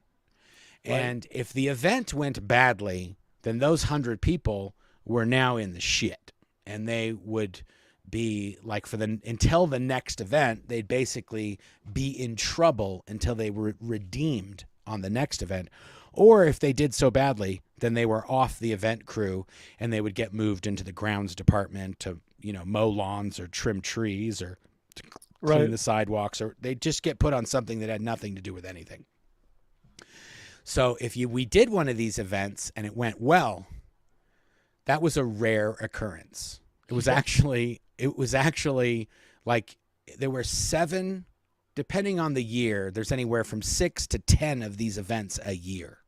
And if the event went badly, then those 100 people were now in the shit. And they would be like, until the next event, they'd basically be in trouble until they were redeemed on the next event. Or if they did so badly, then they were off the event crew and they would get moved into the grounds department to, you know, mow lawns or trim trees or to clean the sidewalks, or they just get put on something that had nothing to do with anything. So if we did one of these events and it went well, that was a rare occurrence. It was actually like there were 7, depending on the year, there's anywhere from 6 to 10 of these events a year.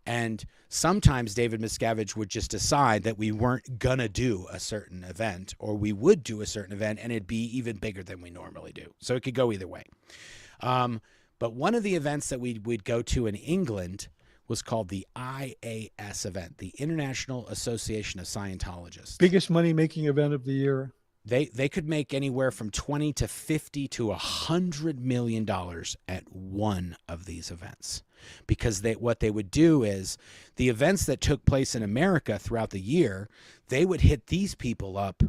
And sometimes David Miscavige would just decide that we weren't going to do a certain event, or we would do a certain event and it'd be even bigger than we normally do. So it could go either way. But one of the events that we'd go to in England was called the IAAS event, the International Association of Scientologists. Biggest money-making event of the year. They could make anywhere from 20 to 50 to $100 million at one of these events, because what they would do is the events that took place in America throughout the year, they would hit these people up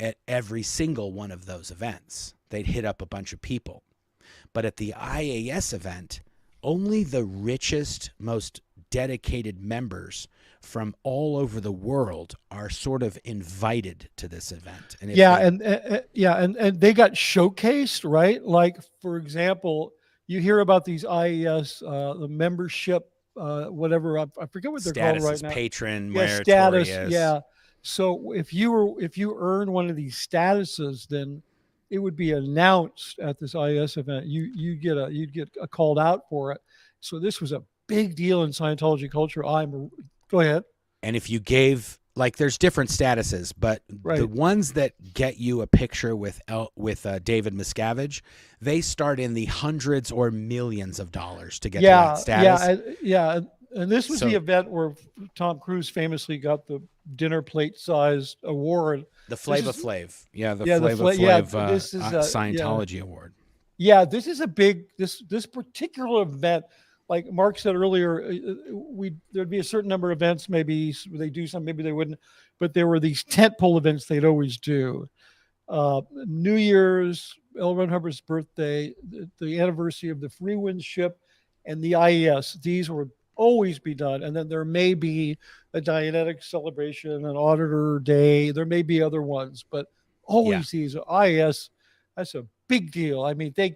at every single one of those events. They'd hit up a bunch of people. But at the IAS event, only the richest, most dedicated members from all over the world are sort of invited to this event. And and they got showcased, right? Like, for example, you hear about these IAS, the membership, whatever, I forget what they're called right now. Patron, status, meritorious. So if you earn one of these statuses, then it would be announced at this IAS event. You'd get called out for it. So this was a big deal in Scientology culture. Go ahead. And if you gave, like, there's different statuses, but the ones that get you a picture with David Miscavige, they start in the hundreds or millions of dollars to get to that status. And this was the event where Tom Cruise famously got the dinner plate sized award. The Flava Flav. Scientology award. Yeah, this is a big, this particular event, like Mark said earlier, there'd be a certain number of events, maybe they do some, maybe they wouldn't, but there were these tentpole events they'd always do. New Year's, L. Ron Hubbard's birthday, the anniversary of the Free Wind ship, and the IAS. These would always be done. And then there may be a Dianetic celebration, an Auditor Day. There may be other ones, but always these IAS. That's a big deal. I mean, they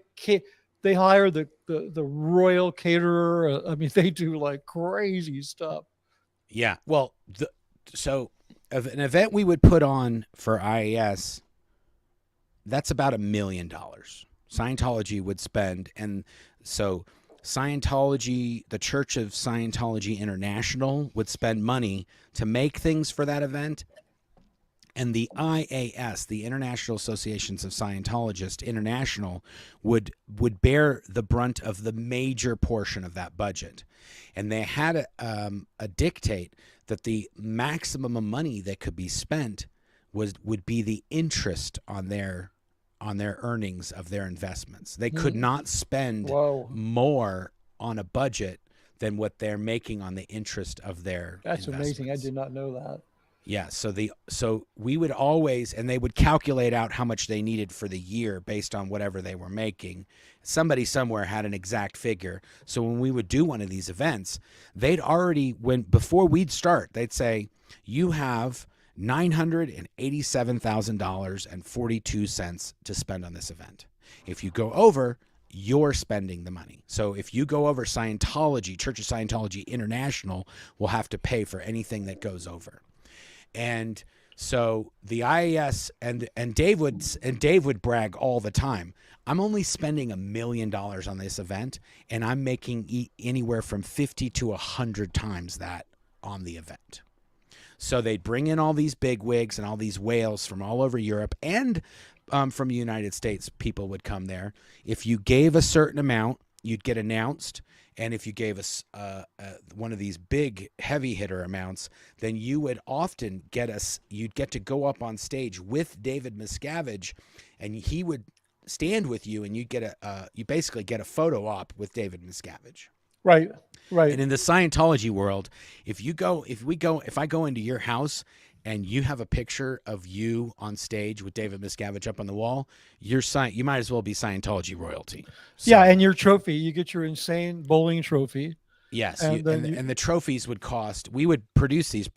hire the royal caterer. I mean, they do like crazy stuff. Yeah. Well, so an event we would put on for IAS, that's about $1 million. Scientology would spend, and so Scientology, the Church of Scientology International, would spend money to make things for that event. And the IAS, the International Associations of Scientologists International, would bear the brunt of the major portion of that budget. And they had a dictate that the maximum of money that could be spent would be the interest on their earnings of their investments. They could not spend more on a budget than what they're making on the interest of their That's investments. Amazing. I did not know that. Yeah, so we would always, and they would calculate out how much they needed for the year based on whatever they were making. Somebody somewhere had an exact figure. So when we would do one of these events, they'd already, before we'd start, they'd say, you have $987,042 to spend on this event. If you go over, you're spending the money. So if you go over, Scientology, Church of Scientology International will have to pay for anything that goes over. And so the IAS and Dave would brag all the time. I'm only spending $1 million on this event, and I'm making anywhere from 50 to 100 times that on the event. So they'd bring in all these big wigs and all these whales from all over Europe, and from the United States, people would come there. If you gave a certain amount, you'd get announced. And if you gave us one of these big heavy hitter amounts, then you would often you'd get to go up on stage with David Miscavige, and he would stand with you, and you basically get a photo op with David Miscavige. Right. And in the Scientology world, if I go into your house and you have a picture of you on stage with David Miscavige up on the wall, you might as well be Scientology royalty. So, yeah, and your trophy, you get your insane bowling trophy. Yes, and the trophies would cost. We would produce these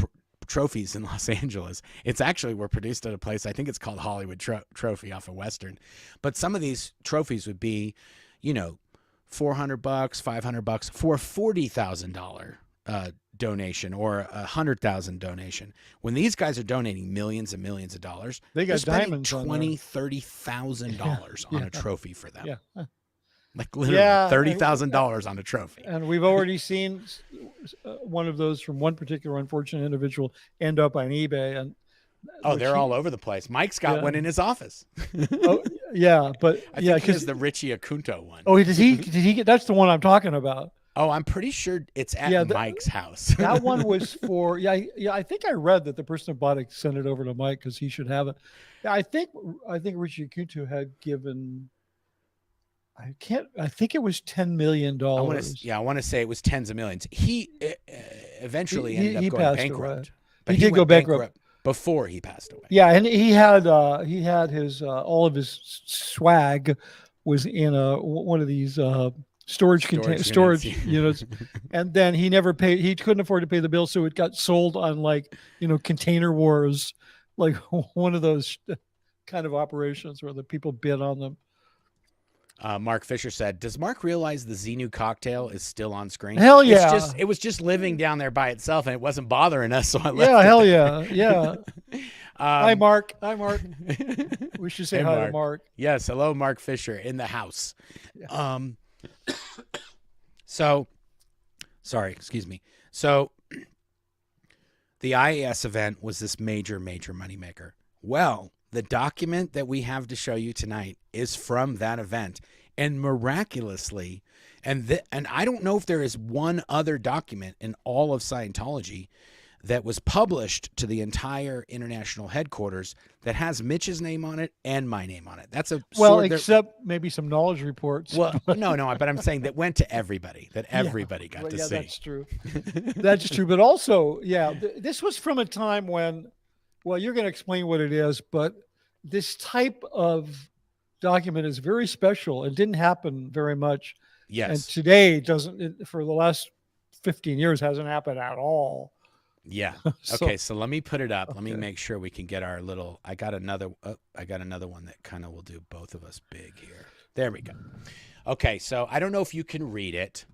trophies in Los Angeles. We're produced at a place, I think it's called Hollywood Trophy off of Western. But some of these trophies would be, $400, $500 for a $40,000 donation or $100,000 donation. When these guys are donating millions and millions of dollars, they got diamonds $20,000, $30,000 on a trophy for them. Yeah. Like literally $30,000 on a trophy. And we've already seen one of those from one particular unfortunate individual end up on eBay. And they're all over the place. Mike's got one in his office. But I think he has the Richie Acunto one. Oh, did he get? That's the one I'm talking about. Oh, I'm pretty sure it's at Mike's house. That one was for I think I read that the person who bought it sent it over to Mike because he should have it. Yeah, I think Richie Acunto had given. I think it was $10 million. I want to say it was tens of millions. He eventually ended up going bankrupt. But he did go bankrupt. before he passed away. Yeah, and he had his all of his swag was in one of these storage units, and then he never paid. He couldn't afford to pay the bill, so it got sold on like Container Wars, like one of those kind of operations where the people bid on them. Mark Fisher said, "Does Mark realize the Xenu cocktail is still on screen?" Hell yeah! It was just living down there by itself, and it wasn't bothering us, so I left. Yeah, hell there. yeah. Hi, Mark. Hi, Mark. We should say hi to Mark. Yes, hello, Mark Fisher in the house. Yeah. So, sorry, excuse me. So, the IAAS event was this major moneymaker. Well, the document that we have to show you tonight is from that event, and miraculously, and I don't know if there is one other document in all of Scientology that was published to the entire international headquarters that has Mitch's name on it and my name on it. That's except maybe some knowledge reports. Well, no, but I'm saying that went to everybody, that everybody got to see. That's true. That's true. But also, this was from a time when, well, you're going to explain what it is, but this type of document is very special. It didn't happen very much. Yes. And today for the last 15 years, hasn't happened at all. Yeah. Okay. So let me put it up. Okay. Let me make sure we can get our little. I got another one that kind of will do both of us big here. There we go. Okay. So I don't know if you can read it.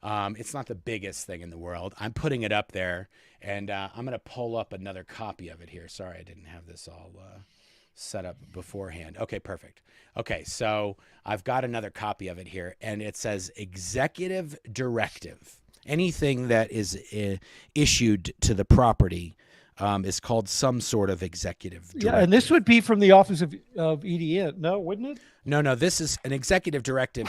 It's not the biggest thing in the world. I'm putting it up there, and I'm going to pull up another copy of it here. Sorry, I didn't have this all set up beforehand. Okay, perfect. Okay, so I've got another copy of it here, and it says executive directive. Anything that is issued to the property is called some sort of executive directive. Yeah, and this would be from the office of EDN, no, wouldn't it? No, this is an executive directive.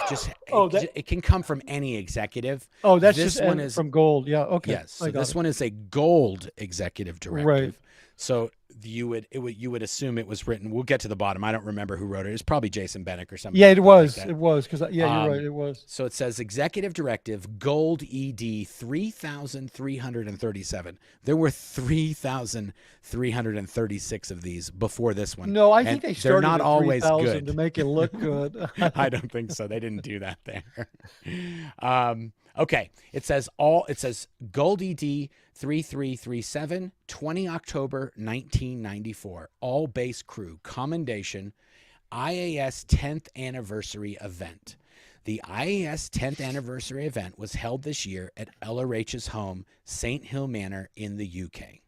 It can come from any executive. Oh, that's this one is from Gold. Yeah, okay. Yes, so this one is a Gold executive directive. Right. So you would assume it was written. We'll get to the bottom. I don't remember who wrote it. It's probably Jason Bennick or something. Yeah, it was. Like it was because you're right. It was. So it says Executive Directive Gold ED 3,337. There were 3,336 of these before this one. No, I think they started. They're not always good to make it look good. I don't think so. They didn't do that there. Okay. It says Gold ED 3337, 20 October 1994. All base crew commendation, IAAS 10th anniversary event. The IAAS 10th anniversary event was held this year at LRH's home, St. Hill Manor in the UK.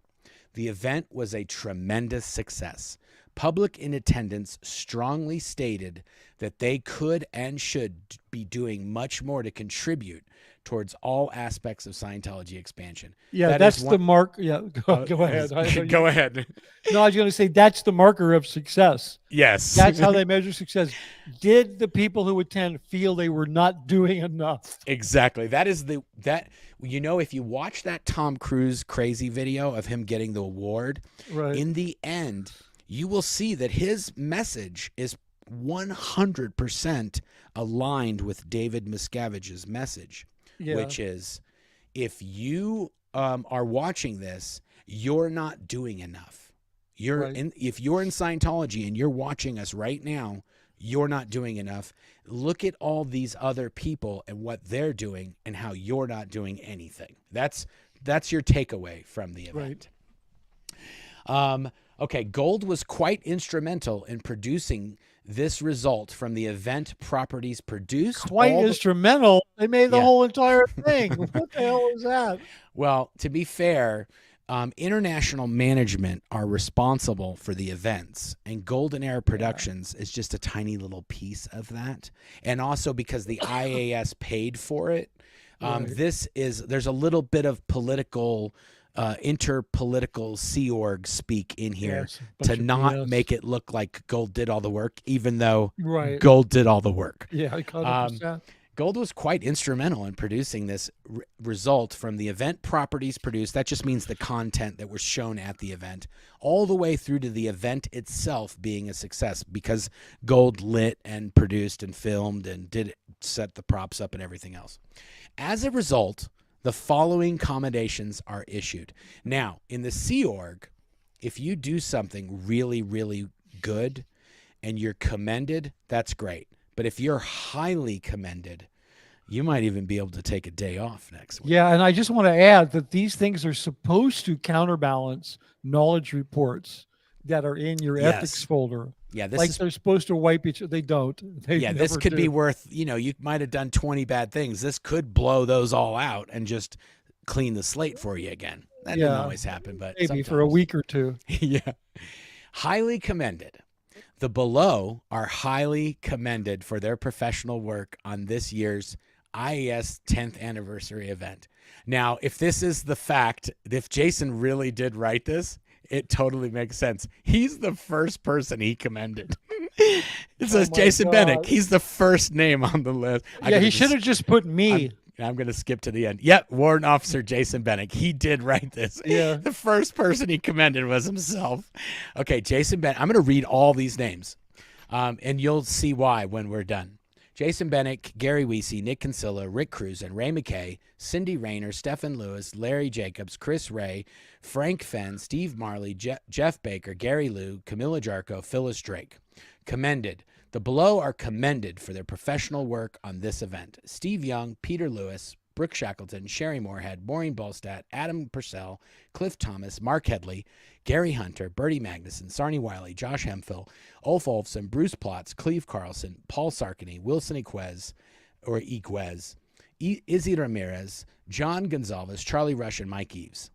The event was a tremendous success. Public in attendance strongly stated that they could and should be doing much more to contribute towards all aspects of Scientology expansion. Yeah, that's the mark. Yeah, go ahead. Go ahead. No, I was going to say that's the marker of success. Yes. That's how they measure success. Did the people who attend feel they were not doing enough? Exactly. If you watch that Tom Cruise crazy video of him getting the award, right, in the end, you will see that his message is 100% aligned with David Miscavige's message, which is, if you are watching this, you're not doing enough. If you're in Scientology and you're watching us right now, you're not doing enough. Look at all these other people and what they're doing and how you're not doing anything. That's your takeaway from the event. Right. Okay, Gold was quite instrumental in producing this result from the event properties produced. Quite instrumental? They made the whole entire thing. What the hell is that? Well, to be fair, international management are responsible for the events, and Golden Era Productions is just a tiny little piece of that. And also because the IAAS paid for it, there's a little bit of political interpolitical Sea Org speak in here to not make it look like Gold did all the work, even though Gold did all the work. Yeah, 100%. Gold was quite instrumental in producing this result from the event properties produced. That just means the content that was shown at the event, all the way through to the event itself being a success, because Gold lit and produced and filmed and set the props up and everything else. As a result, the following commendations are issued. Now, in the Sea Org, if you do something really, really good and you're commended, that's great. But if you're highly commended, you might even be able to take a day off next week. Yeah, and I just want to add that these things are supposed to counterbalance knowledge reports that are in your ethics folder. Yeah, this Like is they're supposed to wipe each. They don't. They yeah, this never could do. be worth, you might have done 20 bad things. This could blow those all out and just clean the slate for you again. That doesn't Yeah, always happen, but maybe sometimes. for a week or two. Yeah. Highly commended. The below are highly commended for their professional work on this year's IAAS 10th anniversary event. Now, if this is the fact, if Jason really did write this, it totally makes sense. He's the first person he commended. It says Jason Bennick. He's the first name on the list. Yeah, he should have just put me. I'm going to skip to the end. Yep, Warrant Officer Jason Bennick. He did write this. Yeah. The first person he commended was himself. Okay, Jason Bennick. I'm going to read all these names, and you'll see why when we're done. Jason Bennick, Gary Weesey, Nick Kinsella, Rick Cruz, and Ray McKay, Cindy Rayner, Stephen Lewis, Larry Jacobs, Chris Ray, Frank Fenn, Steve Marley, Jeff Baker, Gary Liu, Camilla Jarko, Phyllis Drake. Commended. The below are commended for their professional work on this event. Steve Young, Peter Lewis, Brooke Shackleton, Sherry Moorhead, Maureen Ballstadt, Adam Purcell, Cliff Thomas, Mark Headley, Gary Hunter, Bertie Magnuson, Sarni Wiley, Josh Hemphill, Ulf Olfson, Bruce Plotz, Cleve Carlson, Paul Sarkany, Wilson Iquez, Izzy Ramirez, John Gonzalez, Charlie Rush, and Mike Eves.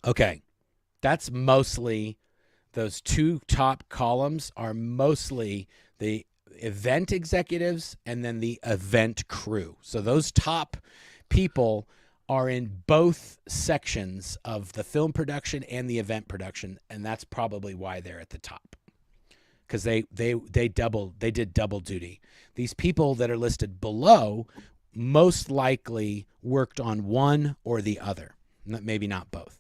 Okay, that's mostly, those two top columns are mostly the event executives and then the event crew. So those top people are in both sections of the film production and the event production, and that's probably why they're at the top, because they did double duty. These people that are listed below most likely worked on one or the other, maybe not both.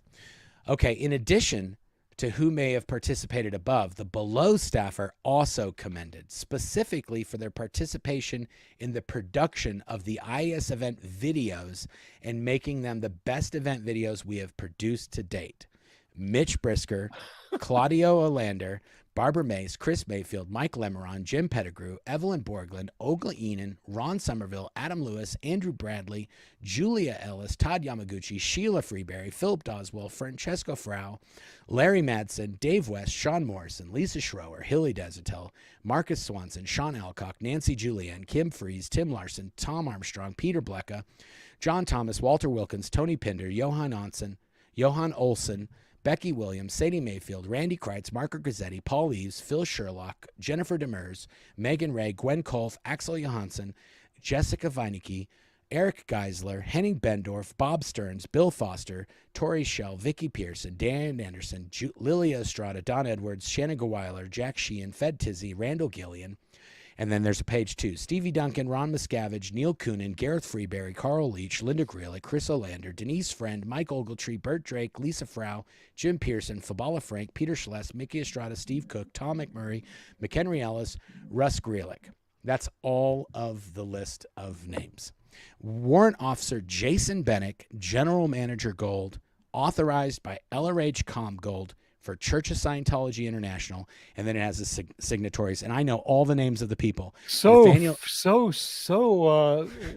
Okay, in addition to who may have participated above, the below staff are also commended, specifically for their participation in the production of the IAS event videos and making them the best event videos we have produced to date. Mitch Brisker, Claudio Olander, Barbara Mace, Chris Mayfield, Mike Lemeron, Jim Pettigrew, Evelyn Borgland, Ogla Enan, Ron Somerville, Adam Lewis, Andrew Bradley, Julia Ellis, Todd Yamaguchi, Sheila Freeberry, Philip Doswell, Francesco Frau, Larry Madsen, Dave West, Sean Morrison, Lisa Schroer, Hilly Desatel, Marcus Swanson, Sean Alcock, Nancy Julian, Kim Fries, Tim Larson, Tom Armstrong, Peter Blecka, John Thomas, Walter Wilkins, Tony Pinder, Johan Olsen, Becky Williams, Sadie Mayfield, Randy Kreitz, Marco Gazzetti, Paul Eves, Phil Sherlock, Jennifer Demers, Megan Ray, Gwen Kolf, Axel Johansson, Jessica Weinecke, Eric Geisler, Henning Bendorf, Bob Stearns, Bill Foster, Tori Schell, Vicky Pearson, Dan Anderson, Lilia Estrada, Don Edwards, Shannon Geweiler, Jack Sheehan, Fed Tizzy, Randall Gillian. And then there's a page 2. Stevie Duncan, Ron Miscavige, Neil Coonan, Gareth Freeberry, Carl Leach, Linda Greeley, Chris Olander, Denise Friend, Mike Ogletree, Bert Drake, Lisa Frau, Jim Pearson, Fabala Frank, Peter Schless, Mickey Estrada, Steve Cook, Tom McMurray, McHenry Ellis, Russ Grealick. That's all of the list of names. Warrant Officer Jason Bennick, General Manager Gold, authorized by LRH Com Gold, for Church of Scientology International, and then it has the signatories, and I know all the names of the people. So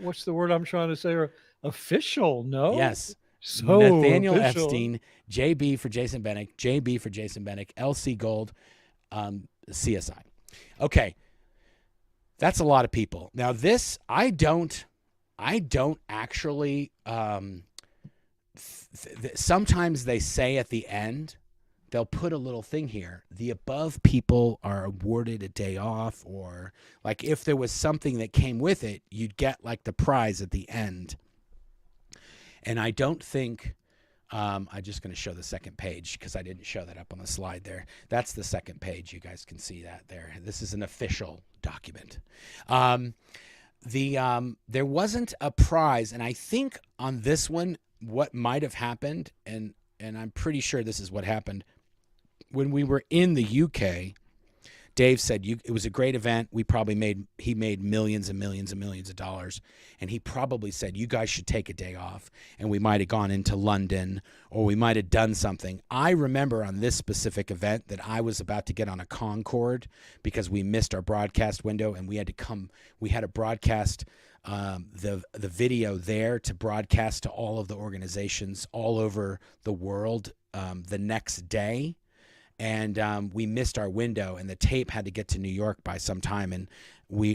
what's the word I'm trying to say? Official, no? Yes. So Nathaniel official. Epstein, JB for Jason Bennick, JB for Jason Bennick, LC Gold, CSI. Okay, that's a lot of people. Now this, I don't actually. Sometimes they say at the end, they'll put a little thing here. The above people are awarded a day off, or like if there was something that came with it, you'd get like the prize at the end. And I don't think, I'm just going to show the second page because I didn't show that up on the slide there. That's the second page. You guys can see that there. This is an official document. There wasn't a prize, and I think on this one, what might have happened, and I'm pretty sure this is what happened, when we were in the UK, Dave said, it was a great event. He made millions and millions and millions of dollars. And he probably said, you guys should take a day off. And we might have gone into London, or we might have done something. I remember on this specific event that I was about to get on a Concorde because we missed our broadcast window, and we had to broadcast the video there to broadcast to all of the organizations all over the world the next day. And we missed our window, and the tape had to get to New York by some time, and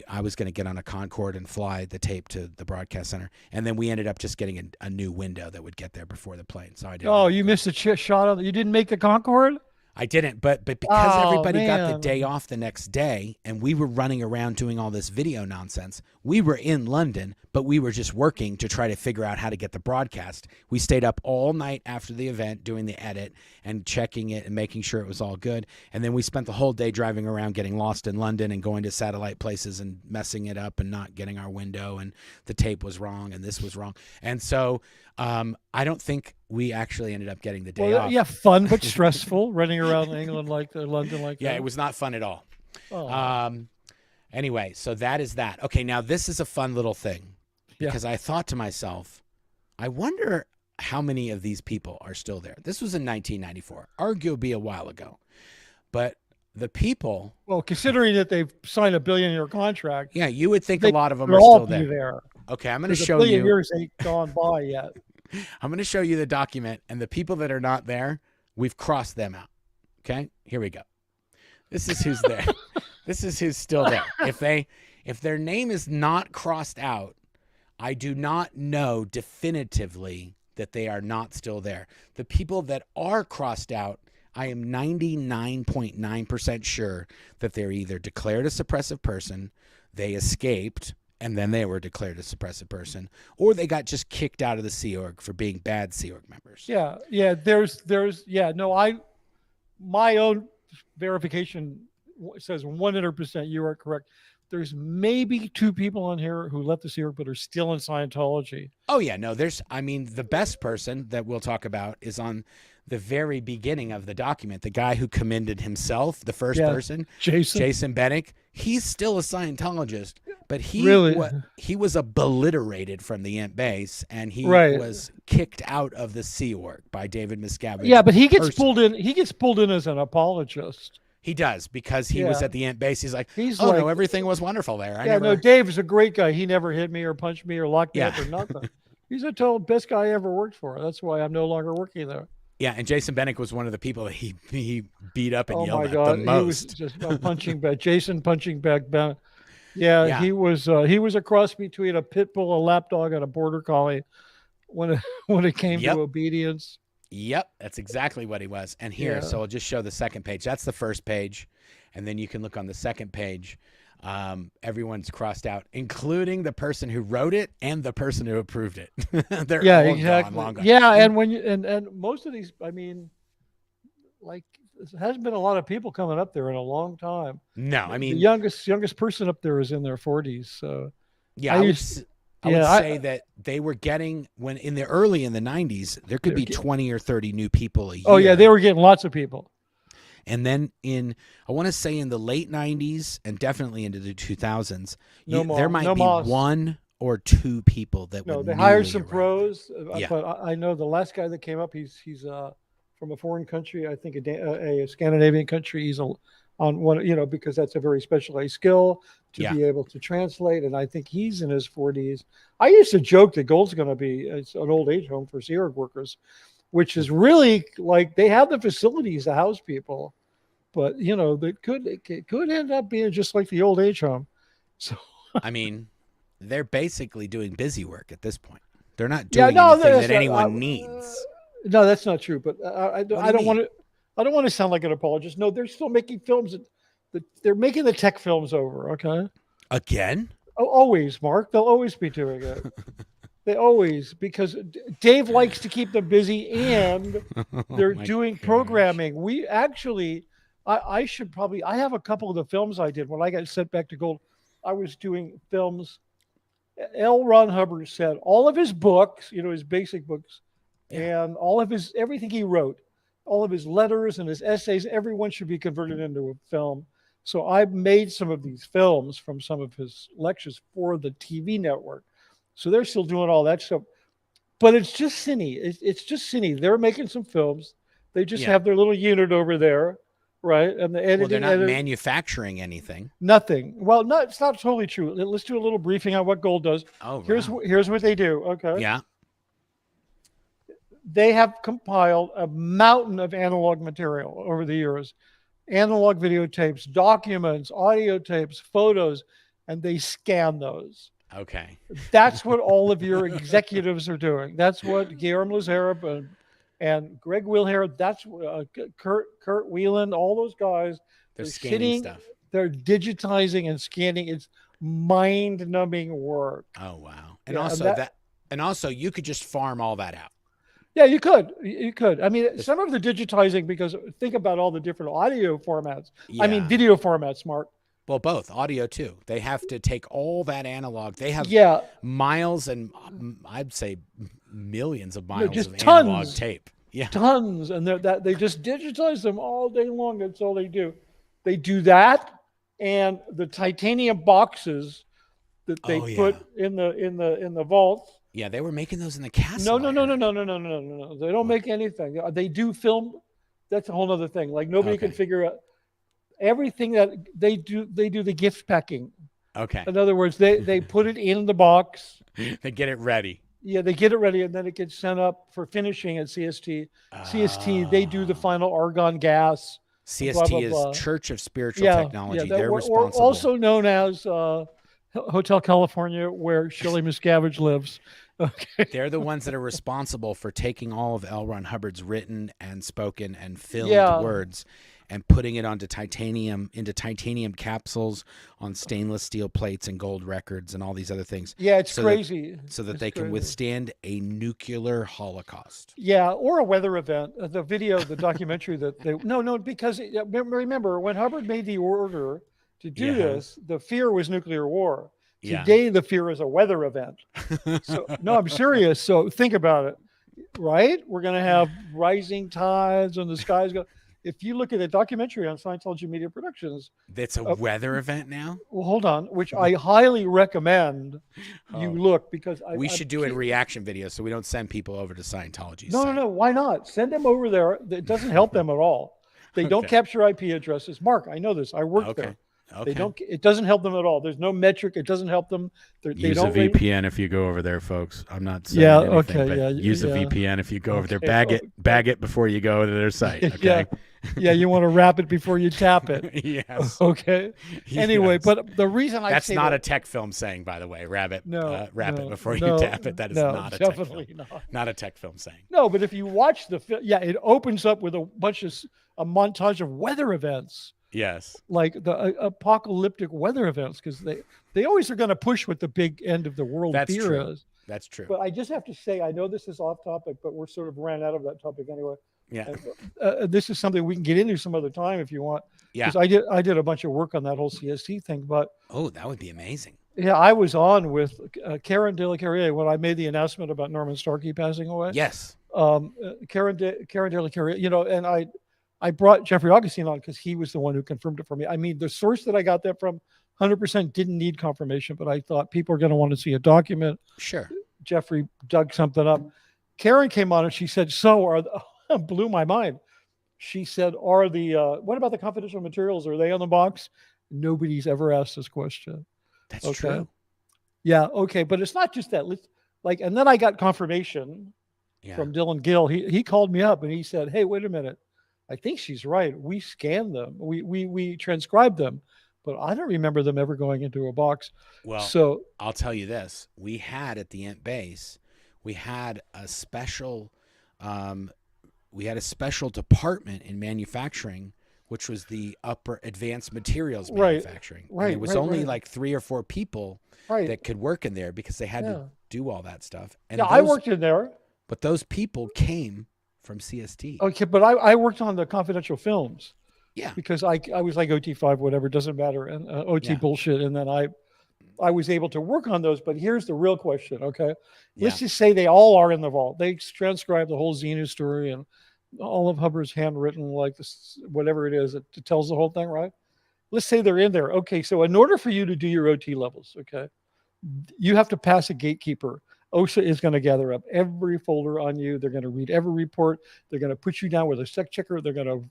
I was going to get on a Concorde and fly the tape to the broadcast center, and then we ended up just getting a new window that would get there before the plane. So I didn't. Oh, you missed a shot of you didn't make the Concorde? I didn't, but because everybody got the man. day off the next day, and we were running around doing all this video nonsense, we were in London, but we were just working to try to figure out how to get the broadcast. We stayed up all night after the event doing the edit and checking it and making sure it was all good. And then we spent the whole day driving around, getting lost in London and going to satellite places and messing it up and not getting our window, and the tape was wrong and this was wrong. And so I don't think we actually ended up getting the day off. Yeah, fun but stressful, running around England London like that. Yeah, it was not fun at all. Oh. Anyway, so that is that. Okay, now this is a fun little thing, because I thought to myself, I wonder how many of these people are still there. This was in 1994, arguably a while ago. But the people... Well, considering that they've signed a billion-year contract... Yeah, you would think a lot of them are still there. Okay, I'm going to show you... A billion years ain't gone by yet. I'm going to show you the document, and the people that are not there, we've crossed them out. Okay, here we go. This is who's there. This is who's still there. If their name is not crossed out, I do not know definitively that they are not still there. The people that are crossed out, I am 99.9% sure that they're either declared a suppressive person, they escaped, and then they were declared a suppressive person, or they got just kicked out of the Sea Org for being bad Sea Org members. Yeah. My own verification says 100% you are correct. There's maybe 2 people on here who left the Sea Org but are still in Scientology. Oh yeah, no, the best person that we'll talk about is on the very beginning of the document. The guy who commended himself, the first person, Jason Bennick, he's still a Scientologist, but he was obliterated from the Int base, and he was kicked out of the Sea Org by David Miscavige. Yeah, but he gets pulled in. He gets pulled in as an apologist. He does, because he was at the Int base. He's like, no, everything was wonderful there. Dave is a great guy. He never hit me or punched me or locked me up or nothing. He's the total best guy I ever worked for. That's why I'm no longer working there. Yeah, and Jason Bennick was one of the people that he beat up and yelled at the most. He was just a punching bag. Jason punching bag. Yeah, he was a cross between a pit bull, a lapdog, and a border collie when it came to obedience. Yep, that's exactly what he was. And here, so I'll just show the second page. That's the first page, and then you can look on the second page. Everyone's crossed out, including the person who wrote it and the person who approved it. They're all gone, long gone. Yeah, and when you and most of these, I mean, like, there hasn't been a lot of people coming up there in a long time. No, I mean, the youngest person up there is in their 40s. So yeah, I would say that they were getting, when in the 90s, there could be 20 or 30 new people a year. Oh yeah, they were getting lots of people. And then I want to say in the late 90s and definitely into the 2000s, there might be 1 or 2 people that would. They hired some pros. But I know the last guy that came up, he's from a foreign country, I think a Scandinavian country. He's on one, because that's a very specialized skill to be able to translate. And I think he's in his 40s. I used to joke that Gold's going to be it's an old age home for Sea Org workers, which is really like they have the facilities to house people, but it could end up being just like the old age home. So I mean, they're basically doing busy work at this point. They're not doing anything that anyone needs. No, that's not true. But I don't want to sound like an apologist. No, they're still making films. They're making the tech films over. Okay. Again? Oh, always, Mark. They'll always be doing it. They always, because Dave likes to keep them busy, and they're doing programming. We actually, I have a couple of the films I did when I got sent back to Gold. I was doing films. L. Ron Hubbard said all of his books, his basic books, and all of everything he wrote, all of his letters and his essays, everyone should be converted into a film. So I've made some of these films from some of his lectures for the TV network. So they're still doing all that stuff. But it's just cine. It's just cine. They're making some films. They just Yeah. have their little unit over there, right? And the Well, they're editing, not manufacturing anything. nothing. Well, no, it's not totally true. Let's do a little briefing on what Gold does. Oh, Here's wow. here's what they do. Okay, Yeah. they have compiled a mountain of analog material over the years, analog videotapes, documents, audio tapes, photos, and they scan those. Okay. That's what all of your executives are doing. That's what Guillermo Lazarab and Greg Wilhare, that's Kurt Whelan, all those guys. They're They're scanning sitting, stuff. they're digitizing and scanning. It's mind-numbing work. Oh, wow. And Yeah, also and also you could just farm all that out. yeah, you could. You could. I mean, some of the digitizing, because think about all the different audio formats. Yeah. I mean, video formats, Mark. Well, both audio too. They have to take all that analog. They have miles and I'd say millions of miles just of tons, analog tape. Yeah, tons, and they just digitize them all day long. That's all they do. They do that, and the titanium boxes that they put in the vaults. Yeah, they were making those in the castle. No. They don't make anything. They do film. That's a whole other thing. Like nobody can figure out everything that they do. They do the gift packing. Okay. In other words, they put it in the box. They get it ready. Yeah, they get it ready, and then it gets sent up for finishing at CST. CST, they do the final argon gas. CST blah, blah, blah. is Church of Spiritual Technology. They're responsible. Also known as Hotel California, where Shirley Miscavige lives. Okay. They're the ones that are responsible for taking all of L. Ron Hubbard's written and spoken and filmed words and putting it into titanium capsules on stainless steel plates and gold records and all these other things. Yeah, it's crazy. So that they can withstand a nuclear holocaust. Yeah, or a weather event. The video, the documentary that they because remember when Hubbard made the order to do this, the fear was nuclear war. Today, the fear is a weather event. So no, I'm serious. So think about it, right? We're going to have rising tides and the skies go. If you look at a documentary on Scientology Media Productions, that's a weather event now. Well, hold on, which I highly recommend you look, because we should do a reaction video so we don't send people over to Scientology. No. Why not? Send them over there. It doesn't help them at all. They don't capture IP addresses. Mark, I know this. I worked there. Okay. They don't. It doesn't help them at all. There's no metric. It doesn't help them. Use a VPN if you go over there, folks. I'm not saying anything, but use a VPN if you go over there. Bag it before you go to their site. Okay. Yeah, you want to wrap it before you tap it. Yes. Okay. Anyway, but the reason that's not a tech film saying, by the way, wrap it before you tap it. That is not a tech film. Not a tech film saying. No, but if you watch the film, it opens up with a montage of weather events. Yes. Like the apocalyptic weather events, because they always are going to push what the big end of the world fear is. That's true. But I just have to say, I know this is off topic, but we're sort of ran out of that topic anyway. Yeah. This is something we can get into some other time if you want. Yeah. Because I did a bunch of work on that whole CST thing, but that would be amazing. Yeah, I was on with Karen de la Carriere when I made the announcement about Norman Starkey passing away. Yes. Karen de la Carriere, and I brought Jeffrey Augustine on because he was the one who confirmed it for me. I mean, the source that I got that from 100% didn't need confirmation, but I thought people are going to want to see a document. Sure. Jeffrey dug something up. Karen came on and she said, blew my mind. She said, what about the confidential materials? Are they on the box? Nobody's ever asked this question. That's true. Yeah. Okay. But it's not just that. And then I got confirmation from Dylan Gill. He called me up and he said, hey, wait a minute. I think she's right. We scanned them. We transcribed them, but I don't remember them ever going into a box. Well, so I'll tell you this: we had at the Ent base, we had a special department in manufacturing, which was the upper advanced materials manufacturing. Right. And it was only like 3 or 4 people that could work in there because they had to do all that stuff. And I worked in there. But those people came from CST. Okay, but I worked on the confidential films. Yeah. Because I was like OT5, whatever, doesn't matter, and OT bullshit. And then I was able to work on those. But here's the real question, okay? Let's just say they all are in the vault. They transcribe the whole Xenu story and all of Hubbard's handwritten, like this, whatever it is, it tells the whole thing, right? let's say they're in there. Okay, so in order for you to do your OT levels, okay, you have to pass a gatekeeper. OSHA is going to gather up every folder on you. They're going to read every report. They're going to put you down with a sec checker. They're going to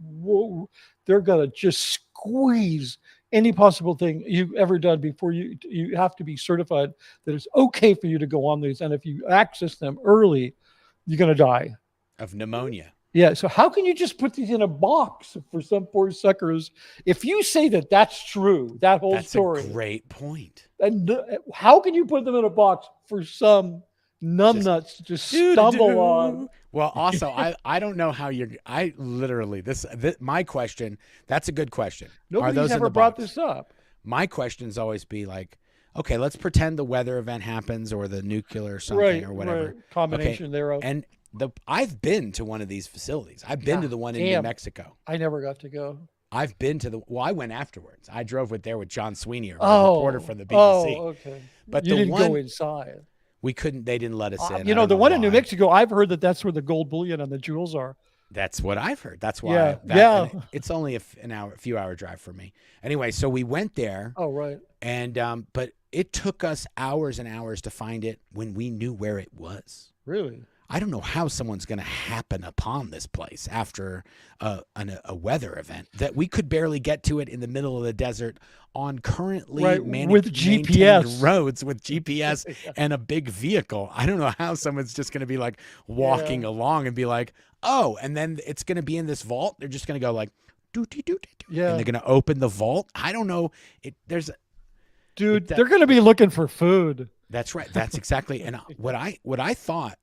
whoa, they're going to just squeeze any possible thing you've ever done before you have to be certified that it's okay for you to go on these. And if you access them early, you're going to die of pneumonia. Yeah. So how can you just put these in a box for some poor suckers? If you say that that's true, that whole story. That's a great point. And how can you put them in a box for some numbnuts to just stumble on? Well, also, I don't know how I literally, my question, that's a good question. Nobody's ever brought this up. My questions always be like, okay, let's pretend the weather event happens or the nuclear something or whatever. Right. Combination thereof. And I've been to one of these facilities. I've been to the one in New Mexico. I never got to go. I've been to I went afterwards. I drove there with John Sweeney, our reporter from the BBC. Oh, okay. But you didn't go inside. We couldn't, they didn't let us in. You know, the one in New Mexico, I've heard that that's where the gold bullion and the jewels are. That's what I've heard. That's why. Yeah. It's only a few hour drive for me. Anyway, so we went there. Oh, right. And, but it took us hours and hours to find it when we knew where it was. Really? I don't know how someone's going to happen upon this place after a weather event that we could barely get to it in the middle of the desert on currently with GPS roads with GPS and a big vehicle. I don't know how someone's just going to be like walking along and be like, oh, and then it's going to be in this vault. They're just going to go like, and they're going to open the vault. I don't know. Dude, they're going to be looking for food. That's right. That's exactly. And what I thought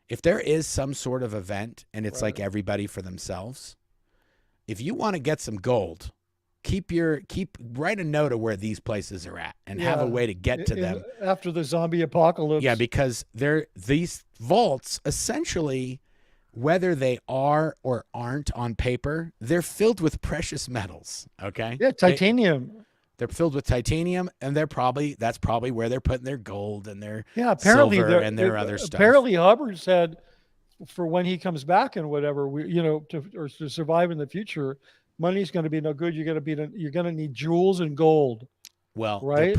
if there is some sort of event and it's like everybody for themselves, if you want to get some gold, write a note of where these places are at and have a way to get to them after the zombie apocalypse. Yeah, because these vaults essentially, whether they are or aren't on paper, they're filled with precious metals. Okay. Yeah, titanium. They're filled with titanium, and that's probably where they're putting their gold and their apparently silver and their other stuff. Apparently, Hubbard said for when he comes back and whatever, to survive in the future, money's going to be no good. You're going to need jewels and gold. Well, right?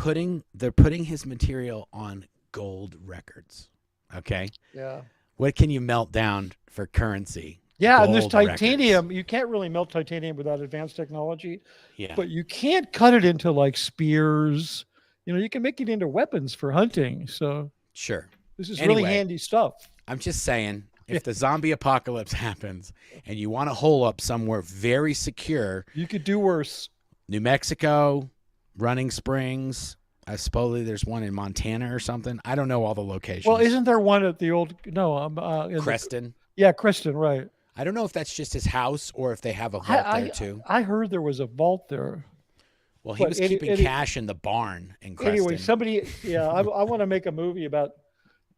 They're putting his material on gold records. Okay. Yeah. What can you melt down for currency? Yeah, Gold and there's titanium. records. You can't really melt titanium without advanced technology. Yeah. But you can't cut it into like spears. You can make it into weapons for hunting. So sure. This is really handy stuff. I'm just saying, if the zombie apocalypse happens and you want to hole up somewhere very secure, you could do worse. New Mexico, Running Springs. I suppose there's one in Montana or something. I don't know all the locations. Well, isn't there one at the old Creston? Creston, right. I don't know if that's just his house or if they have a vault there too. I heard there was a vault there. Well, he was keeping cash in the barn in Creston. Anyway, somebody, I want to make a movie about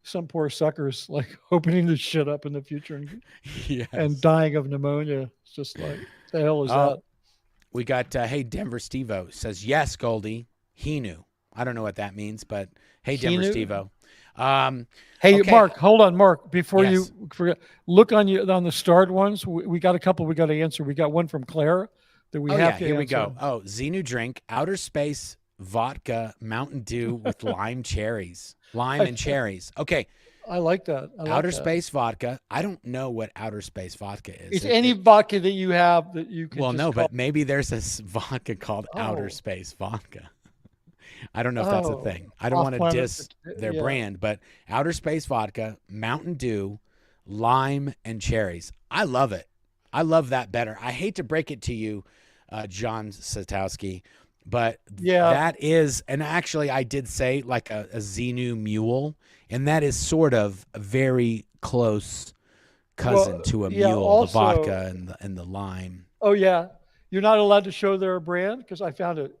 some poor suckers like opening this shit up in the future and dying of pneumonia. It's just like, the hell is that? We got, hey, Denver Steve-O says, yes, Goldie, he knew. I don't know what that means, but hey, Denver Steve-O. Hey, okay. Mark, hold on, Mark, before you forget, look on the starred ones. We got a couple we got to answer. We got one from Claire that we have to here answer. we go. Oh, Xenu drink, outer space vodka, Mountain Dew with lime and cherries. Okay. I like that. Outer space vodka. I don't know what outer space vodka is. It's any vodka that you have that you can. Well, no, but maybe there's a vodka called outer space vodka. I don't know if that's a thing. I don't want to diss their brand, but outer space vodka, Mountain Dew, lime, and cherries. I love it. I love that better. I hate to break it to you, John Satowski, but that is, and actually I did say like a Xenu mule, and that is sort of a very close cousin to a mule, also, the vodka and the lime. Oh, yeah. You're not allowed to show their brand because I found it.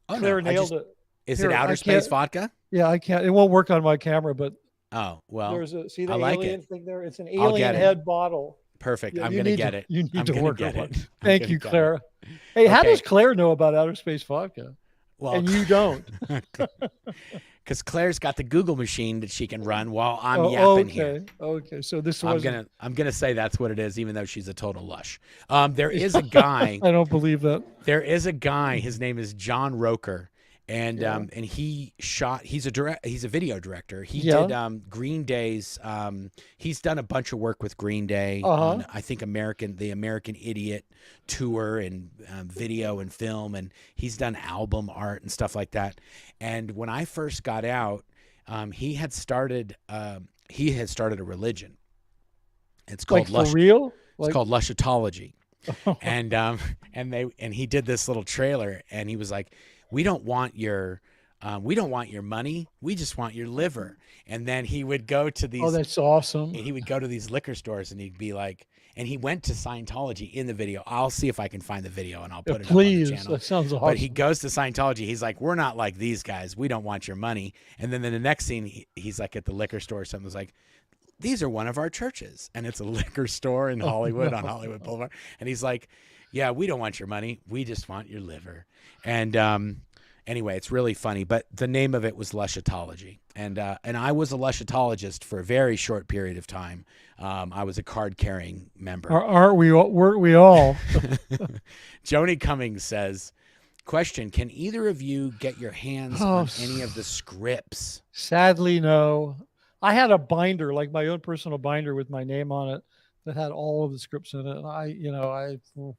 Oh, Claire nailed it. Is it outer space vodka? Yeah, I can't. It won't work on my camera, but there's see the alien thing there? It's an alien head bottle. Perfect. I'm going to get it. You need to work on it. Thank you, Claire. Hey, how does Claire know about outer space vodka? Well, and you don't. because Claire's got the Google machine that she can run while I'm Oh, yapping here. okay. So this I'm wasn't. gonna say that's what it is, even though she's a total lush. There is a guy. I don't believe that. There is a guy. His name is John Roker, and Yeah. he shot. He's a video director. He Yeah. did Green Day's. He's done a bunch of work with Green Day Uh-huh. on, I think, the American Idiot tour and video and film, and he's done album art and stuff like that. And when I first got out, he had started a religion. It's called Like for real? It's Like, called Lushatology. And he did this little trailer, and he was like, we don't want your money, we just want your liver. And then he would go to oh, that's awesome. these liquor stores, and he'd be like, and he went to Scientology in the video. I'll see if I can find the video, and I'll put it Please, up on the channel. that sounds awesome. But he goes to Scientology. He's like, we're not like these guys. We don't want your money. And then in the next scene, he's like at the liquor store or something. It's like, these are one of our churches, and it's a liquor store in Hollywood on Hollywood Boulevard. And he's like, yeah, we don't want your money. We just want your liver. And anyway, it's really funny. But the name of it was Lushatology. And I was a Lushatologist for a very short period of time. I was a card-carrying member. Aren't we? Weren't we all? Joni Cummings says, question, can either of you get your hands on any of the scripts? Sadly, no. I had a binder, like my own personal binder with my name on it, that had all of the scripts in it. And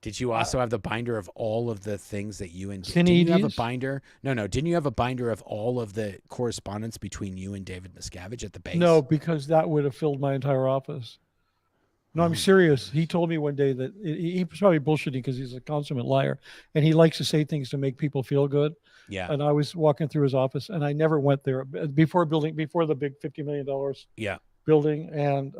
Did you also have the binder of all of the things that you and Didn't you have a binder? No. Didn't you have a binder of all of the correspondence between you and David Miscavige at the base? No, because that would have filled my entire office. No, I'm serious. He told me one day that he was probably bullshitting because he's a consummate liar, and he likes to say things to make people feel good. Yeah. And I was walking through his office, and I never went there before the big $50 million building. And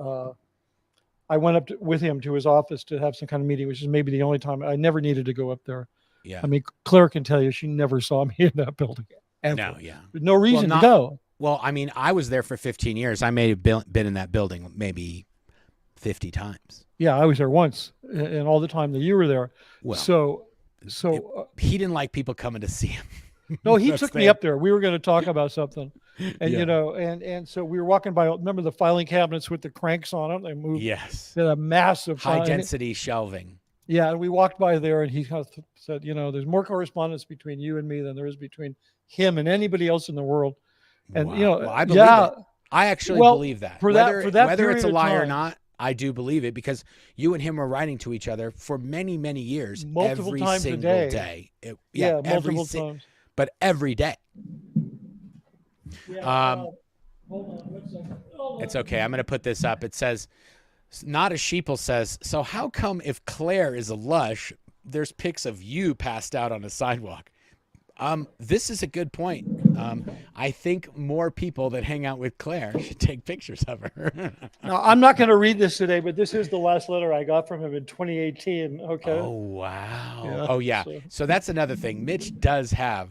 I went up with him to his office to have some kind of meeting, which is maybe the only time I never needed to go up there. Yeah. I mean, Claire can tell you she never saw me in that building. Ever. No, yeah. There's no reason to go. Well, I mean, I was there for 15 years. I may have been in that building maybe 50 times. Yeah, I was there once, and all the time that you were there. Well, so he didn't like people coming to see him. No, he took me up there. We were going to talk about something, and and so we were walking by. Remember the filing cabinets with the cranks on them? They moved. Yes. They had a massive high density shelving. Yeah, and we walked by there, and he kind of said, there's more correspondence between you and me than there is between him and anybody else in the world. And Well, I believe it. I actually believe that. Whether it's a lie or not, I do believe it, because you and him were writing to each other for many, many years, multiple every times single a day. day. Multiple times. But every day. Yeah, hold on 1 second. It's okay. I'm going to put this up. It says, Not a Sheeple says, so how come if Claire is a lush, there's pics of you passed out on a sidewalk? This is a good point. I think more people that hang out with Claire should take pictures of her. Now, I'm not going to read this today, but this is the last letter I got from him in 2018. Okay. Oh, wow. Yeah, Oh, yeah. So that's another thing. Mitch does have,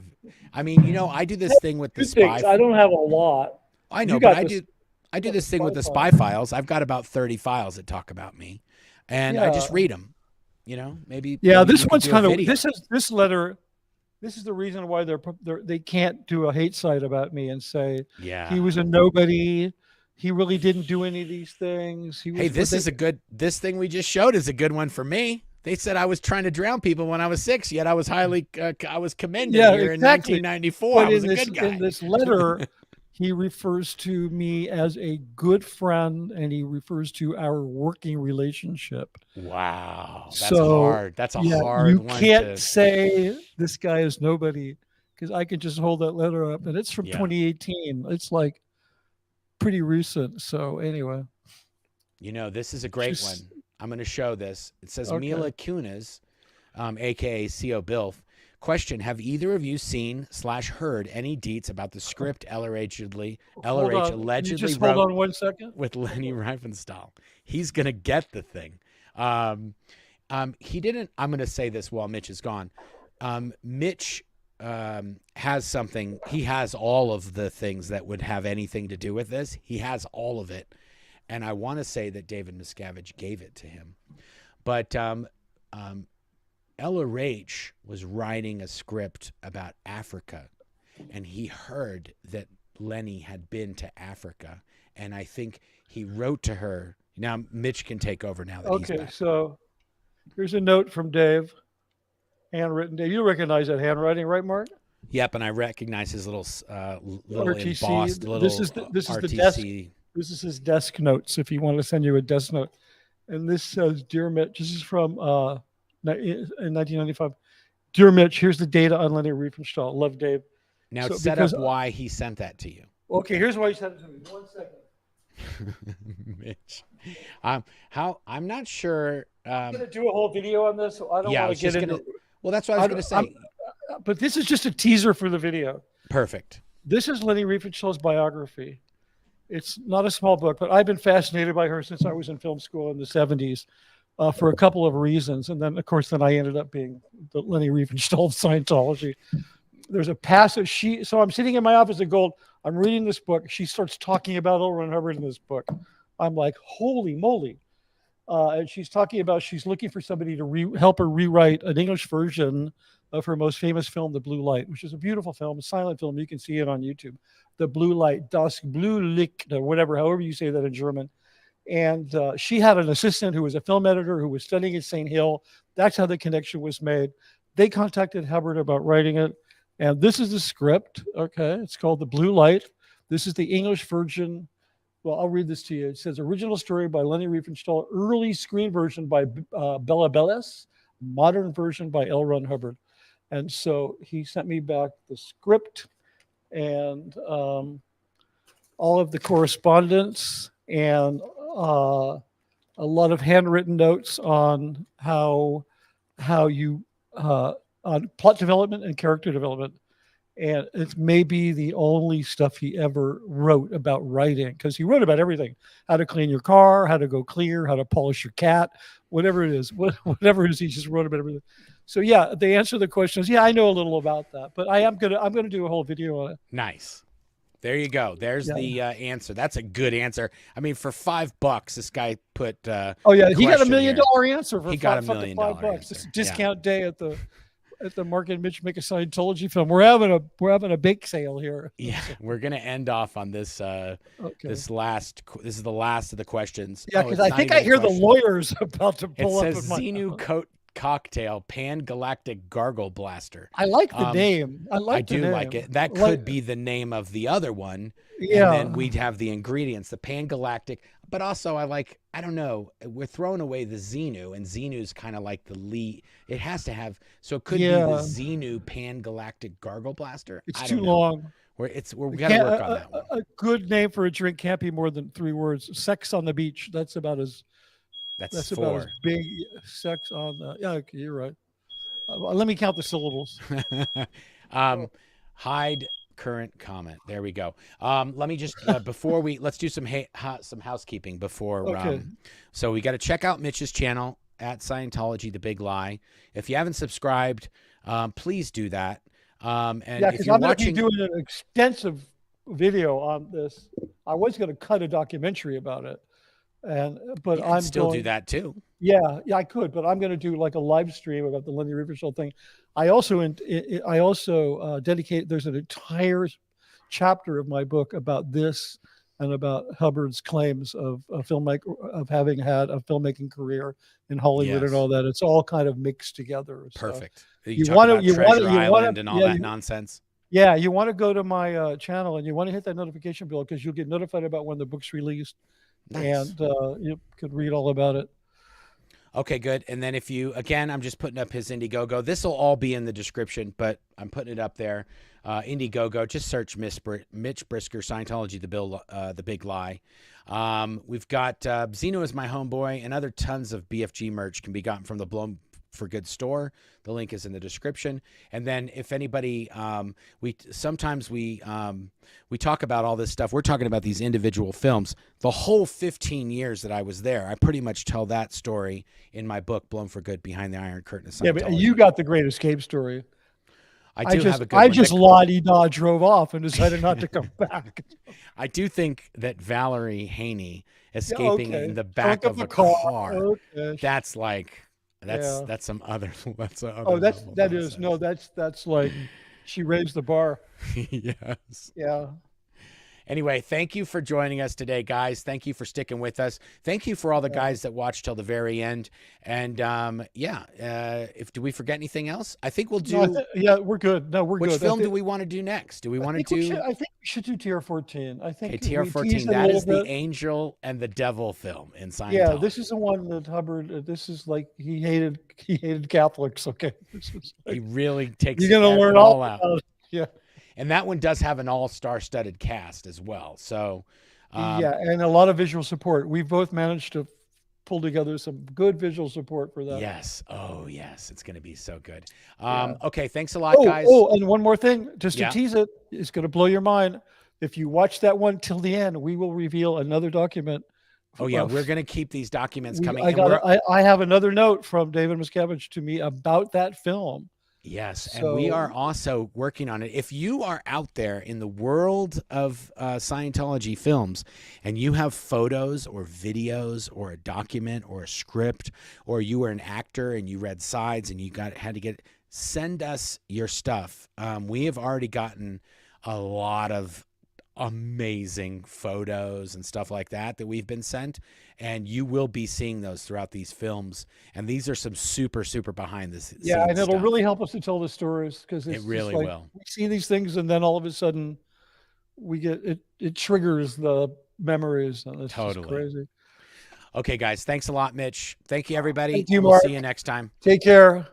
I mean, I do this thing with the spy. I don't have a lot. I know, but I do this thing with the spy files. I've got about 30 files that talk about me, and I just read them. Maybe. Yeah, maybe this one's kind of video. this letter. This is the reason why they can't do a hate site about me and say he was a nobody. He really didn't do any of these things. This thing we just showed is a good one for me. They said I was trying to drown people when I was 6, yet I was I was commended here in 1994. But I was a good guy. In this letter, he refers to me as a good friend, and he refers to our working relationship. Wow. That's hard. That's a hard one. You can't say this guy is nobody, because I could just hold that letter up, and it's from 2018. It's like pretty recent. So anyway. This is a great one. I'm going to show this. It says Mila Kunis, a.k.a. C.O. Bilf. Question, have either of you seen/heard any deets about the script allegedly just hold on 1 second? With Lenny Riefenstahl? He's going to get the thing. He didn't. I'm going to say this while Mitch is gone. Mitch has something. He has all of the things that would have anything to do with this. He has all of it. And I want to say that David Miscavige gave it to him. But LRH was writing a script about Africa, and he heard that Lenny had been to Africa, and I think he wrote to her. Now Mitch can take over now that he's Okay, back. so here's a note from Dave, handwritten. Dave, you recognize that handwriting, right, Mark? Yep, and I recognize his little RTC. embossed This little is the desk. RTC. This is his desk notes. If you want to send you a desk note, and this says, "Dear Mitch," this is from in 1995. "Dear Mitch, here's the data on Lenny Riefenstahl. Love, Dave." Now So set because up why he sent that to you. okay, here's why he sent it to me. 1 second. Mitch, I'm not sure. I'm gonna do a whole video on this, so I don't Yeah, I want was to get just into. gonna. Well, that's what I was gonna say. But this is just a teaser for the video. Perfect. This is Lenny Riefenstahl's biography. It's not a small book, but I've been fascinated by her since I was in film school in the 70s for a couple of reasons. And then, of course, I ended up being the Lenny Riefenstahl of Scientology. There's a passage. So I'm sitting in my office at Gold. I'm reading this book. She starts talking about L. Ron Hubbard in this book. I'm like, holy moly. And she's talking about she's looking for somebody to help her rewrite an English version of her most famous film, The Blue Light, which is a beautiful film, a silent film. You can see it on YouTube. The Blue Light, Das Blue Licht, or whatever, however you say that in German. And she had an assistant who was a film editor who was studying at St. Hill. That's how the connection was made. They contacted Hubbard about writing it. And this is the script. Okay. It's called The Blue Light. This is the English version. Well, I'll read this to you. It says, original story by Lenny Riefenstahl, early screen version by Bella Bellis, modern version by L. Ron Hubbard. And so he sent me back the script and all of the correspondence and a lot of handwritten notes on how you on plot development and character development. And it's maybe the only stuff he ever wrote about writing, because he wrote about everything: how to clean your car, how to go clear, how to polish your cat, whatever it is, whatever it is, he just wrote about everything. So yeah, the answer to the question is, yeah, I know a little about that, but I'm gonna do a whole video on it. Nice. There you go. There's the answer. That's a good answer. I mean, for $5, this guy put. Oh yeah, he got $1 million answer for he got $1 million $5. It's a discount day at the Marc and Mitch Make a Scientology Film. We're having a bake sale here. Yeah, we're gonna end off on this. Okay. This is the last of the questions. Yeah, because I think I hear the lawyers about to pull up. It says Xenu Cocktail Pan Galactic Gargle Blaster. I like the name. I do like it. That could be the name of the other one. Yeah. And then we'd have the ingredients, the Pan Galactic. But also I don't know, we're throwing away the Xenu, and Xenu's kind of like the lead. It has to have, so it could be the Xenu Pan Galactic Gargle Blaster. It's too long. We got to work on that one. A good name for a drink can't be more than 3 words. Sex on the beach. That's about as about as big. Sex on the, yeah, okay, you're right. Let me count the syllables. Hide current comment. There we go. Let me just before let's do some housekeeping before. Okay. So we got to check out Mitch's channel at Scientology: The Big Lie. If you haven't subscribed, please do that. And yeah, if you're I'm watching, going to be doing an extensive video on this. I was going to cut a documentary about it, but I'm still do that too. Yeah, I could, but I'm going to do like a live stream about the Lenny Riefenstahl thing. I also dedicate. There's an entire chapter of my book about this and about Hubbard's claims of having had a filmmaking career in Hollywood and all that. It's all kind of mixed together. Perfect. So you want to Treasure Island and all that nonsense. Yeah, you want to go to my channel and you want to hit that notification bell because you'll get notified about when the book's released. Nice. And you could read all about it. Okay, good. And then I'm just putting up his Indiegogo. This will all be in the description, but I'm putting it up there. Indiegogo, just search Mitch Brisker, Scientology, The Big Lie. We've got Xenu is my homeboy, and other tons of BFG merch can be gotten from the Blown for Good store. The link is in the description. And then if anybody, we talk about all this stuff. We're talking about these individual films. The whole 15 years that I was there, I pretty much tell that story in my book, Blown for Good, Behind the Iron Curtain of Scientology. Yeah, but you got the Great Escape story. I just la-di-da drove off and decided not to come back. I do think that Valerie Haney escaping in the back of a car, that's like, That's Yeah. some other that's a Oh, other level that is no, nonsense. that's like she raised the bar. Yes. Yeah. Anyway, thank you for joining us today, guys. Thank you for sticking with us. Thank you for all the Yeah. guys that watched till the very end. And if do we forget anything else? I think we'll No, do. yeah, we're good. No, we're Which good. film do we want to do next? Do we want to do? I think we should do TR-14. I Okay, think we teased TR-14. it a That little is the bit. angel and the devil film in Yeah, this is Scientology. the one that Hubbard. This is like he hated Catholics. Okay, this is He like really takes you're gonna it learn all all out. about it. Yeah, And that one does have an all-star studded cast as well. So, yeah, and a lot of visual support. We've both managed to pull together some good visual support for that. yes. Oh, yes. It's going to be so good. Yeah. Okay. Thanks a lot, guys. Oh, and one more thing, just to Yeah. tease it, it's going to blow your mind. If you watch that one till the end, we will reveal another document. Oh, yeah. We're going to keep these documents coming. I And got. we're, I have another note from David Miscavige to me about that film. yes. And we So are also working on it. If you are out there in the world of Scientology films and you have photos or videos or a document or a script, or you were an actor and you read sides and you had to get, send us your stuff. We have already gotten a lot of amazing photos and stuff like that we've been sent, and you will be seeing those throughout these films, and these are some super behind the scenes yeah, and it'll stuff. really help us to tell the stories because It it's just really like will. we see these things and then all of a sudden we get it. It triggers the memories, and it's just Totally. crazy. Okay, guys, thanks a lot, Mitch. Thank you, everybody. Thank you, We'll Mark. see you next time. Take care.